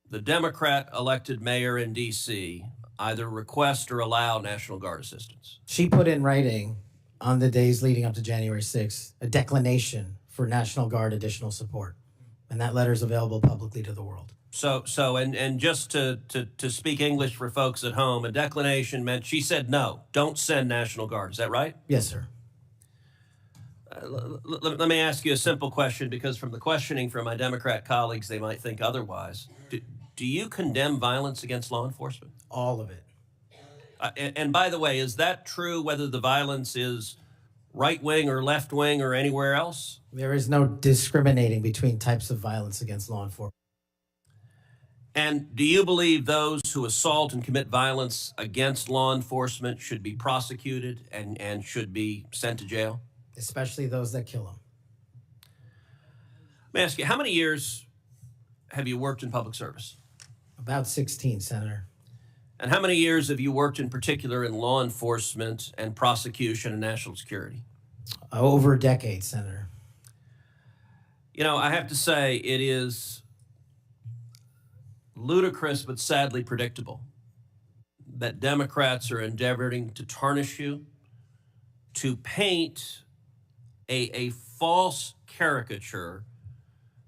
the Democrat elected mayor in D.C., either request or allow National Guard assistance? She put in writing on the days leading up to January 6th a declination for National Guard additional support. And that letter is available publicly to the world. So, and just to speak English for folks at home, a declination meant she said no, don't send National Guard. Is that right? Yes, sir. Let me ask you a simple question, because from the questioning from my Democrat colleagues, they might think otherwise. Do you condemn violence against law enforcement? All of it. And by the way, is that true whether the violence is right-wing or left-wing or anywhere else? There is no discriminating between types of violence against law enforcement. And do you believe those who assault and commit violence against law enforcement should be prosecuted and should be sent to jail? Especially those that kill them. Let me ask you, how many years have you worked in public service? About 16, Senator. And how many years have you worked in particular in law enforcement and prosecution and national security? Over a decade, Senator. You know, I have to say it is ludicrous but sadly predictable that Democrats are endeavoring to tarnish you, to paint a false caricature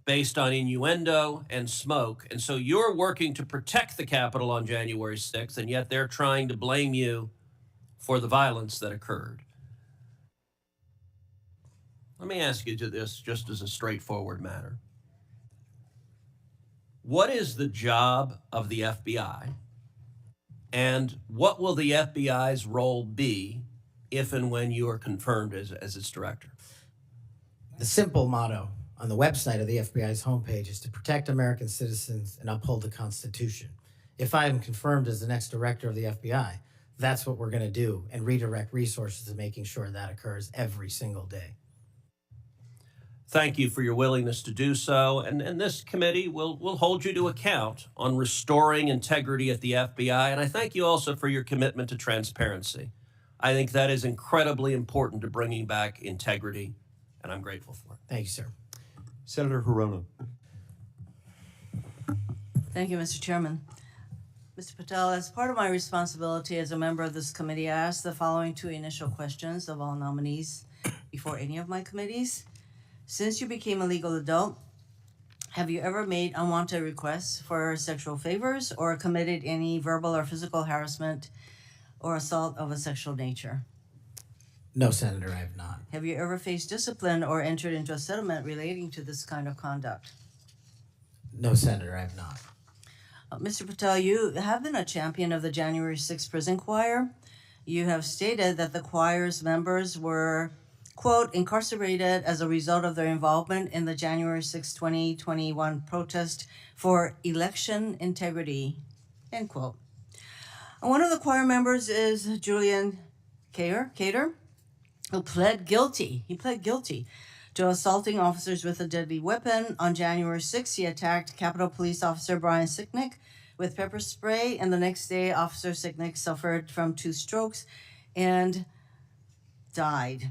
based on innuendo and smoke. And so you're working to protect the Capitol on January 6th, and yet they're trying to blame you for the violence that occurred. Let me ask you this just as a straightforward matter. What is the job of the FBI, and what will the FBI's role be if and when you are confirmed as its director? The simple motto on the website of the FBI's homepage is to protect American citizens and uphold the Constitution. If I am confirmed as the next director of the FBI, that's what we're going to do and redirect resources to making sure that occurs every single day. Thank you for your willingness to do so. And this committee will hold you to account on restoring integrity at the FBI. And I thank you also for your commitment to transparency. I think that is incredibly important to bringing back integrity, and I'm grateful for it. Thank you, sir. Senator Hirono. Thank you, Mr. Chairman. Mr. Patel, as part of my responsibility as a member of this committee, I asked the following two initial questions of all nominees before any of my committees. Since you became a legal adult, have you ever made unwanted requests for sexual favors or committed any verbal or physical harassment or assault of a sexual nature? No, Senator, I have not. Have you ever faced discipline or entered into a settlement relating to this kind of conduct? No, Senator, I have not. Mr. Patel, you have been a champion of the January 6th prison choir. You have stated that the choir's members were, quote, incarcerated as a result of their involvement in the January 6, 2021 protest for election integrity, end quote. And one of the choir members is Julian Cater, who pled guilty. He pled guilty to assaulting officers with a deadly weapon. On January 6th, he attacked Capitol Police Officer Brian Sicknick with pepper spray, and the next day, Officer Sicknick suffered from 2 strokes and died.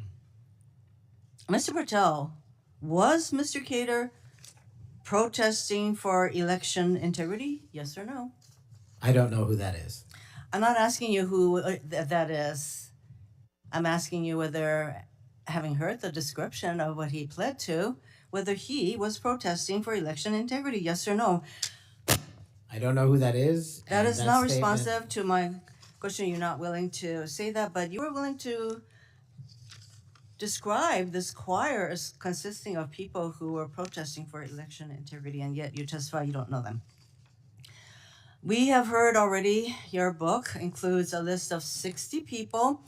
Mr. Patel, was Mr. Cater protesting for election integrity? Yes or no? I don't know who that is. I'm not asking you who that is. I'm asking you whether, having heard the description of what he pled to, whether he was protesting for election integrity, yes or no? I don't know who that is. That and is not statement- responsive to my question. You're not willing to say that, but you were willing to describe this choir as consisting of people who were protesting for election integrity, and yet you testify you don't know them. We have heard already your book includes a list of 60 people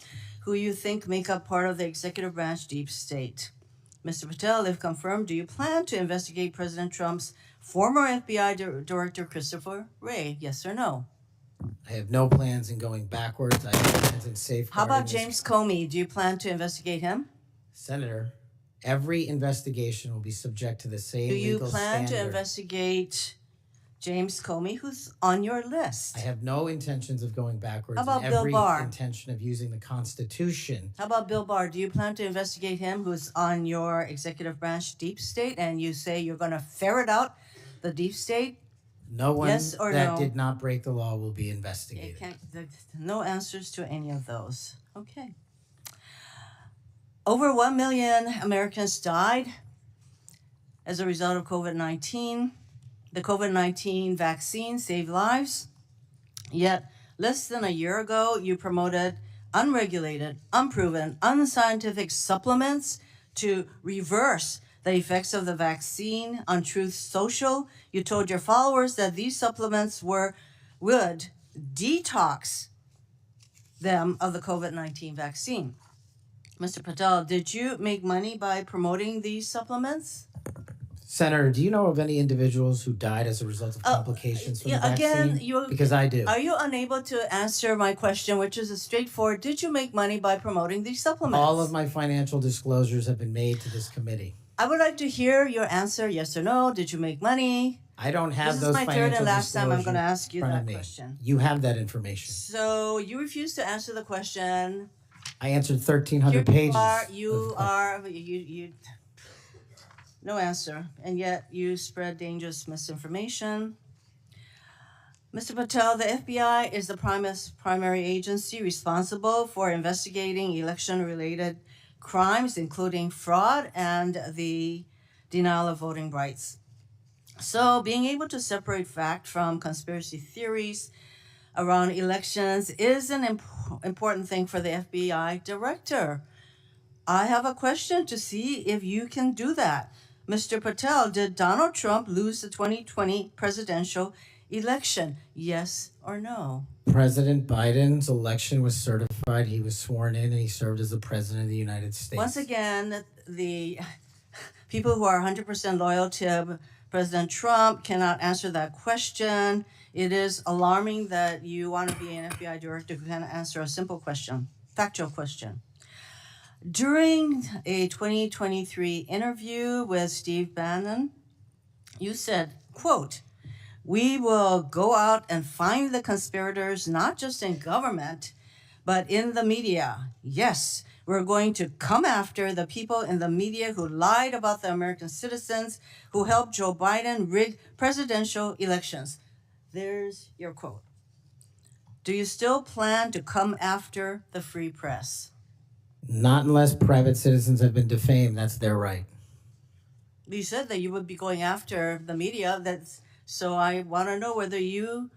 who you think make up part of the executive branch deep state. Mr. Patel, if confirmed, do you plan to investigate President Trump's former FBI Director Christopher Wray? Yes or no? I have no plans in going backwards. I have plans in safeguarding. How about this- James Comey? Do you plan to investigate him? Senator, every investigation will be subject to the same Do you legal plan to standard. investigate James Comey, who's on your list? I have no intentions of going backwards. How about and Bill every Barr? intention of using the Constitution. How about Bill Barr? Do you plan to investigate him, who's on your executive branch deep state, and you say you're going to ferret out the deep state? No one Yes or that no? did not break the law will be Okay, investigated. no answers to any of those. Okay. Over 1 million Americans died as a result of COVID-19. The COVID-19 vaccine saved lives. Yet, less than a year ago, you promoted unregulated, unproven, unscientific supplements to reverse the effects of the vaccine on Truth Social. You told your followers that these supplements would detox them of the COVID-19 vaccine. Mr. Patel, did you make money by promoting these supplements? Senator, do you know of any individuals who died as a result of complications from the vaccine? Again, Because I do. Are you unable to answer my question, which is a straightforward, did you make money by promoting these supplements? All of my financial disclosures have been made to this committee. I would like to hear your answer, yes or no. Did you make money? I don't have those This is my financial third and last time I'm going to disclosures ask you in front that of me. question. You have that information. So you refuse to answer the question. I answered 1,300 pages. No answer, and yet you spread dangerous misinformation. Mr. Patel, the FBI is the primary agency responsible for investigating election-related crimes, including fraud and the denial of voting rights. So being able to separate fact from conspiracy theories around elections is an important thing for the FBI director. I have a question to see if you can do that. Mr. Patel, did Donald Trump lose the 2020 presidential election? Yes or no? President Biden's election was certified. He was sworn in and he served as the president of the United States. Once again, the people who are 100% loyal to President Trump cannot answer that question. It is alarming that you want to be an FBI director who cannot answer a simple question, factual question. During a 2023 interview with Steve Bannon, you said, quote, "We will go out and find the conspirators, not just in government, but in the media. Yes, we're going to come after the people in the media who lied about the American citizens, who helped Joe Biden rig presidential elections." There's your quote. Do you still plan to come after the free press? Not unless private citizens have been defamed. That's their right. You said that you would be going after the media. So I want to know whether you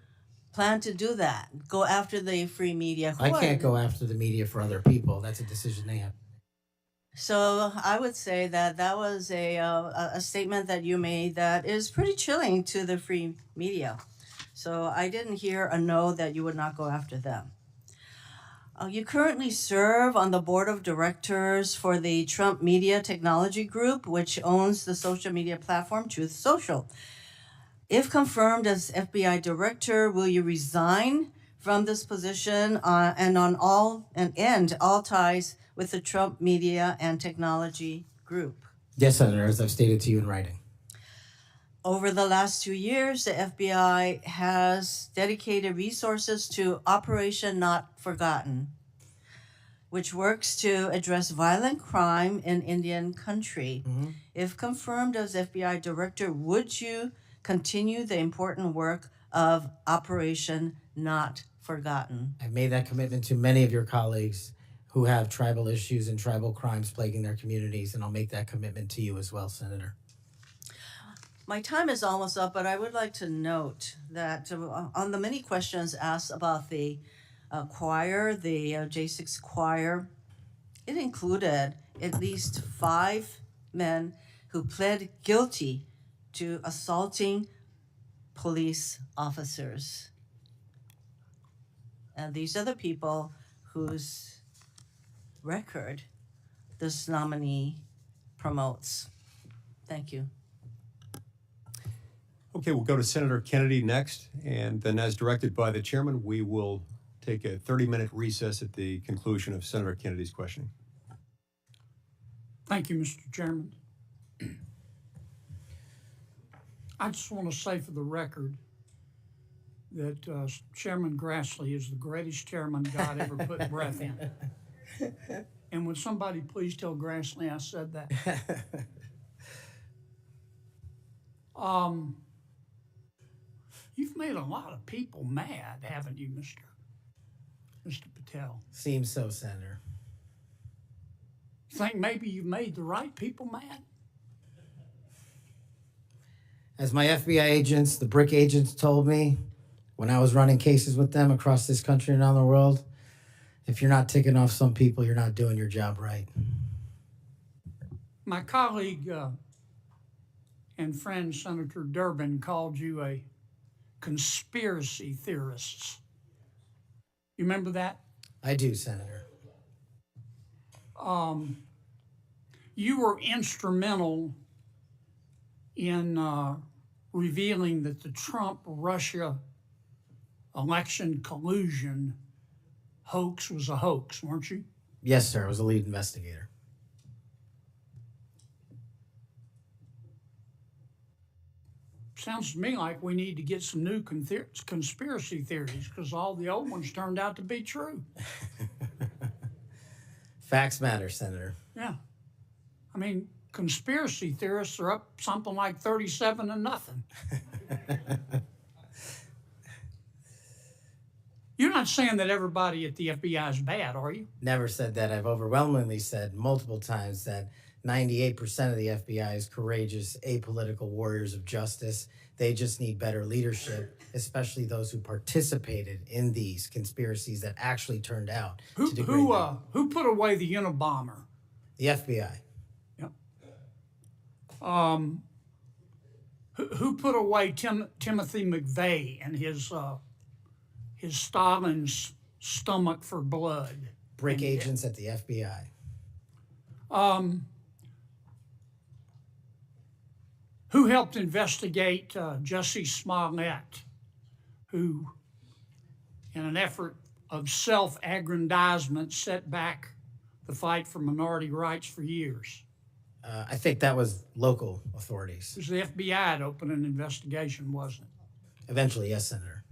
plan to do that. Go after the free media. I can't go after the media for other people. That's a decision they have. So I would say that that was a statement that you made that is pretty chilling to the free media. So I didn't hear a no that you would not go after them. You currently serve on the board of directors for the Trump Media Technology Group, which owns the social media platform Truth Social. If confirmed as FBI director, will you resign from this position and end all ties with the Trump Media and Technology Group? Yes, Senator, as I've stated to you in writing. Over the last 2 years, the FBI has dedicated resources to Operation Not Forgotten, which works to address violent crime in Indian country. If confirmed as FBI director, would you continue the important work of Operation Not Forgotten? I've made that commitment to many of your colleagues who have tribal issues and tribal crimes plaguing their communities, and I'll make that commitment to you as well, Senator. My time is almost up, but I would like to note that on the many questions asked about the choir, the J6 choir, it included at least 5 men who pled guilty to assaulting police officers. And these are the people whose record this nominee promotes. Thank you. Okay, we'll go to Senator Kennedy next, and then as directed by the chairman, we will take a 30-minute recess at the conclusion of Senator Kennedy's questioning. Thank you, Mr. Chairman. I just want to say for the record that Chairman Grassley is the greatest chairman God ever put breath in. And would somebody please tell Grassley I said that? You've made a lot of people mad, haven't you, Mr. Patel? Seems so, Senator. Think maybe you've made the right people mad? As my FBI agents, the BRIC agents, told me when I was running cases with them across this country and around the world, if you're not ticking off some people, you're not doing your job right. My colleague and friend Senator Durbin called you a conspiracy theorist. You remember that? I do, Senator. You were instrumental in revealing that the Trump-Russia election collusion hoax was a hoax, weren't you? Yes, sir. I was a lead investigator. Sounds to me like we need to get some new conspiracy theories because all the old ones turned out to be true. Facts matter, Senator. Yeah. I mean, conspiracy theorists are up something like 37-0. You're not saying that everybody at the FBI is bad, are you? Never said that. I've overwhelmingly said multiple times that 98% of the FBI is courageous, apolitical warriors of justice. They just need better leadership, especially those who participated in these conspiracies that actually turned out to degrade them. Who put away the Unabomber? The FBI. Yep. Who put away Timothy McVeigh and his Stalin's stomach for blood? BRIC agents at the FBI. Who helped investigate Jussie Smollett, who, in an effort of self-aggrandizement, set back the fight for minority rights for years? I think that was local authorities. It was the FBI that opened an investigation, wasn't it? Eventually, yes, Senator.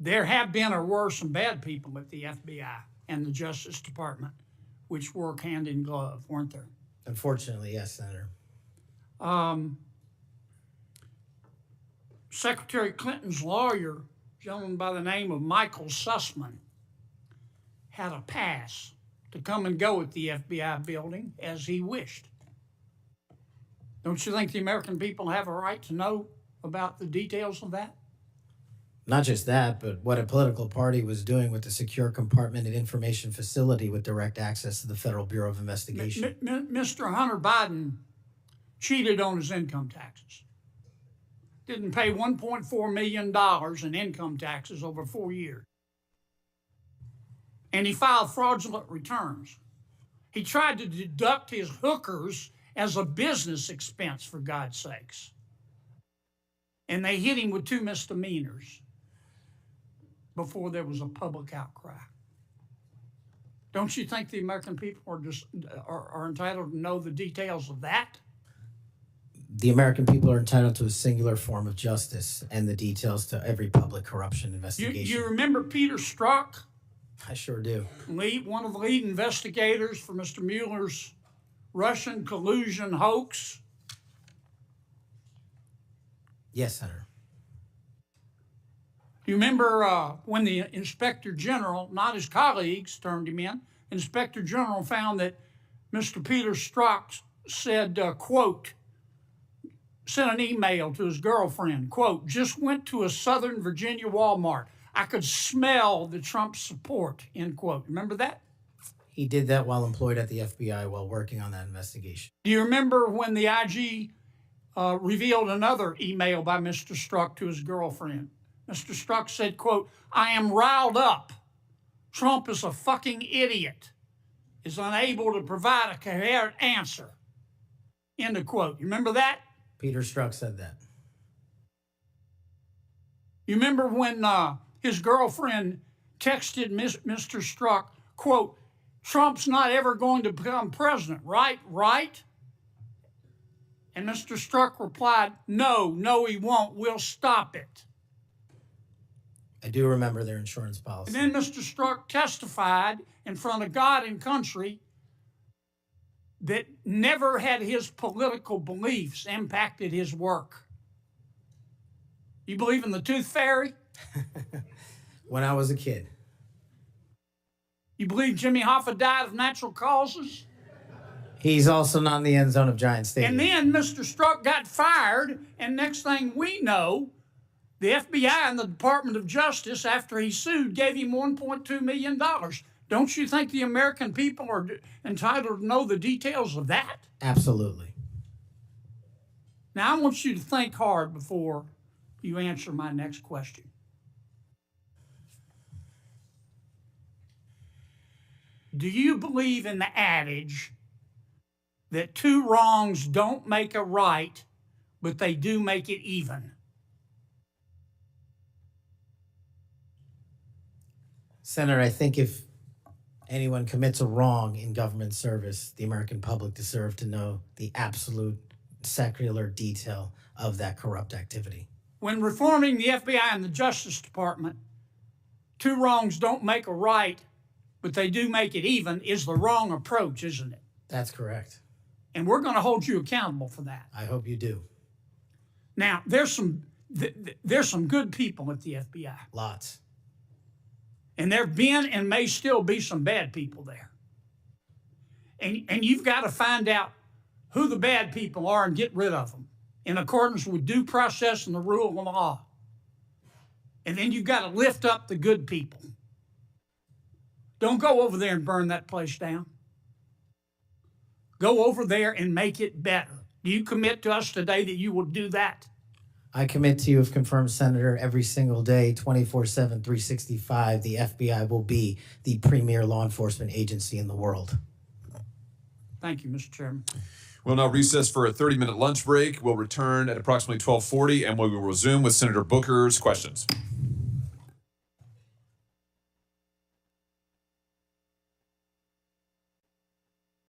There have been or were some bad people at the FBI and the Justice Department, which work hand in glove, weren't there? Unfortunately, yes, Senator. Secretary Clinton's lawyer, a gentleman by the name of Michael Sussman, had a pass to come and go at the FBI building as he wished. Don't you think the American people have a right to know about the details of that? Not just that, but what a political party was doing with the secure compartmented information facility with direct access to the Federal Bureau of Investigation. Mr. Hunter Biden cheated on his income taxes. Didn't pay $1.4 million in income taxes over 4 years. And he filed fraudulent returns. He tried to deduct his hookers as a business expense, for God's sakes. And they hit him with 2 misdemeanors before there was a public outcry. Don't you think the American people are entitled to know the details of that? The American people are entitled to a singular form of justice and the details to every public corruption investigation. You remember Peter Strzok? I sure do. One of the lead investigators for Mr. Mueller's Russian collusion hoax? Yes, Senator. Do you remember when the Inspector General, not his colleagues, turned him in? Inspector General found that Mr. Peter Strzok said, quote, sent an email to his girlfriend, quote, just went to a Southern Virginia Walmart. I could smell the Trump support, end quote. Remember that? He did that while employed at the FBI while working on that investigation. Do you remember when the IG revealed another email by Mr. Strzok to his girlfriend? Mr. Strzok said, quote, I am riled up. Trump is a fucking idiot, is unable to provide a coherent answer, end of quote. You remember that? Peter Strzok said that. You remember when his girlfriend texted Mr. Strzok, quote, Trump's not ever going to become president, right? Right? And Mr. Strzok replied, no, he won't. We'll stop it. I do remember their insurance policy. And then Mr. Strzok testified in front of God and country that never had his political beliefs impacted his work. You believe in the tooth fairy? When I was a kid. You believe Jimmy Hoffa died of natural causes? He's also not in the end zone of Giant Stadium. And then Mr. Strzok got fired, and next thing we know, the FBI and the Department of Justice, after he sued, gave him $1.2 million. Don't you think the American people are entitled to know the details of that? Absolutely. Now, I want you to think hard before you answer my next question. Do you believe in the adage that 2 wrongs don't make a right, but they do make it even? Senator, I think if anyone commits a wrong in government service, the American public deserve to know the absolute secular detail of that corrupt activity. When reforming the FBI and the Justice Department, 2 wrongs don't make a right, but they do make it even, is the wrong approach, isn't it? That's correct. And we're going to hold you accountable for that. I hope you do. Now, there's some good people at the FBI. Lots. And there have been and may still be some bad people there. And you've got to find out who the bad people are and get rid of them in accordance with due process and the rule of law. And then you've got to lift up the good people. Don't go over there and burn that place down. Go over there and make it better. Do you commit to us today that you will do that? I commit to you, if confirmed, Senator, every single day, 24/7, 365, the FBI will be the premier law enforcement agency in the world. Thank you, Mr. Chairman. We'll now recess for a 30-minute lunch break. We'll return at approximately 12:40, and we will resume with Senator Booker's questions.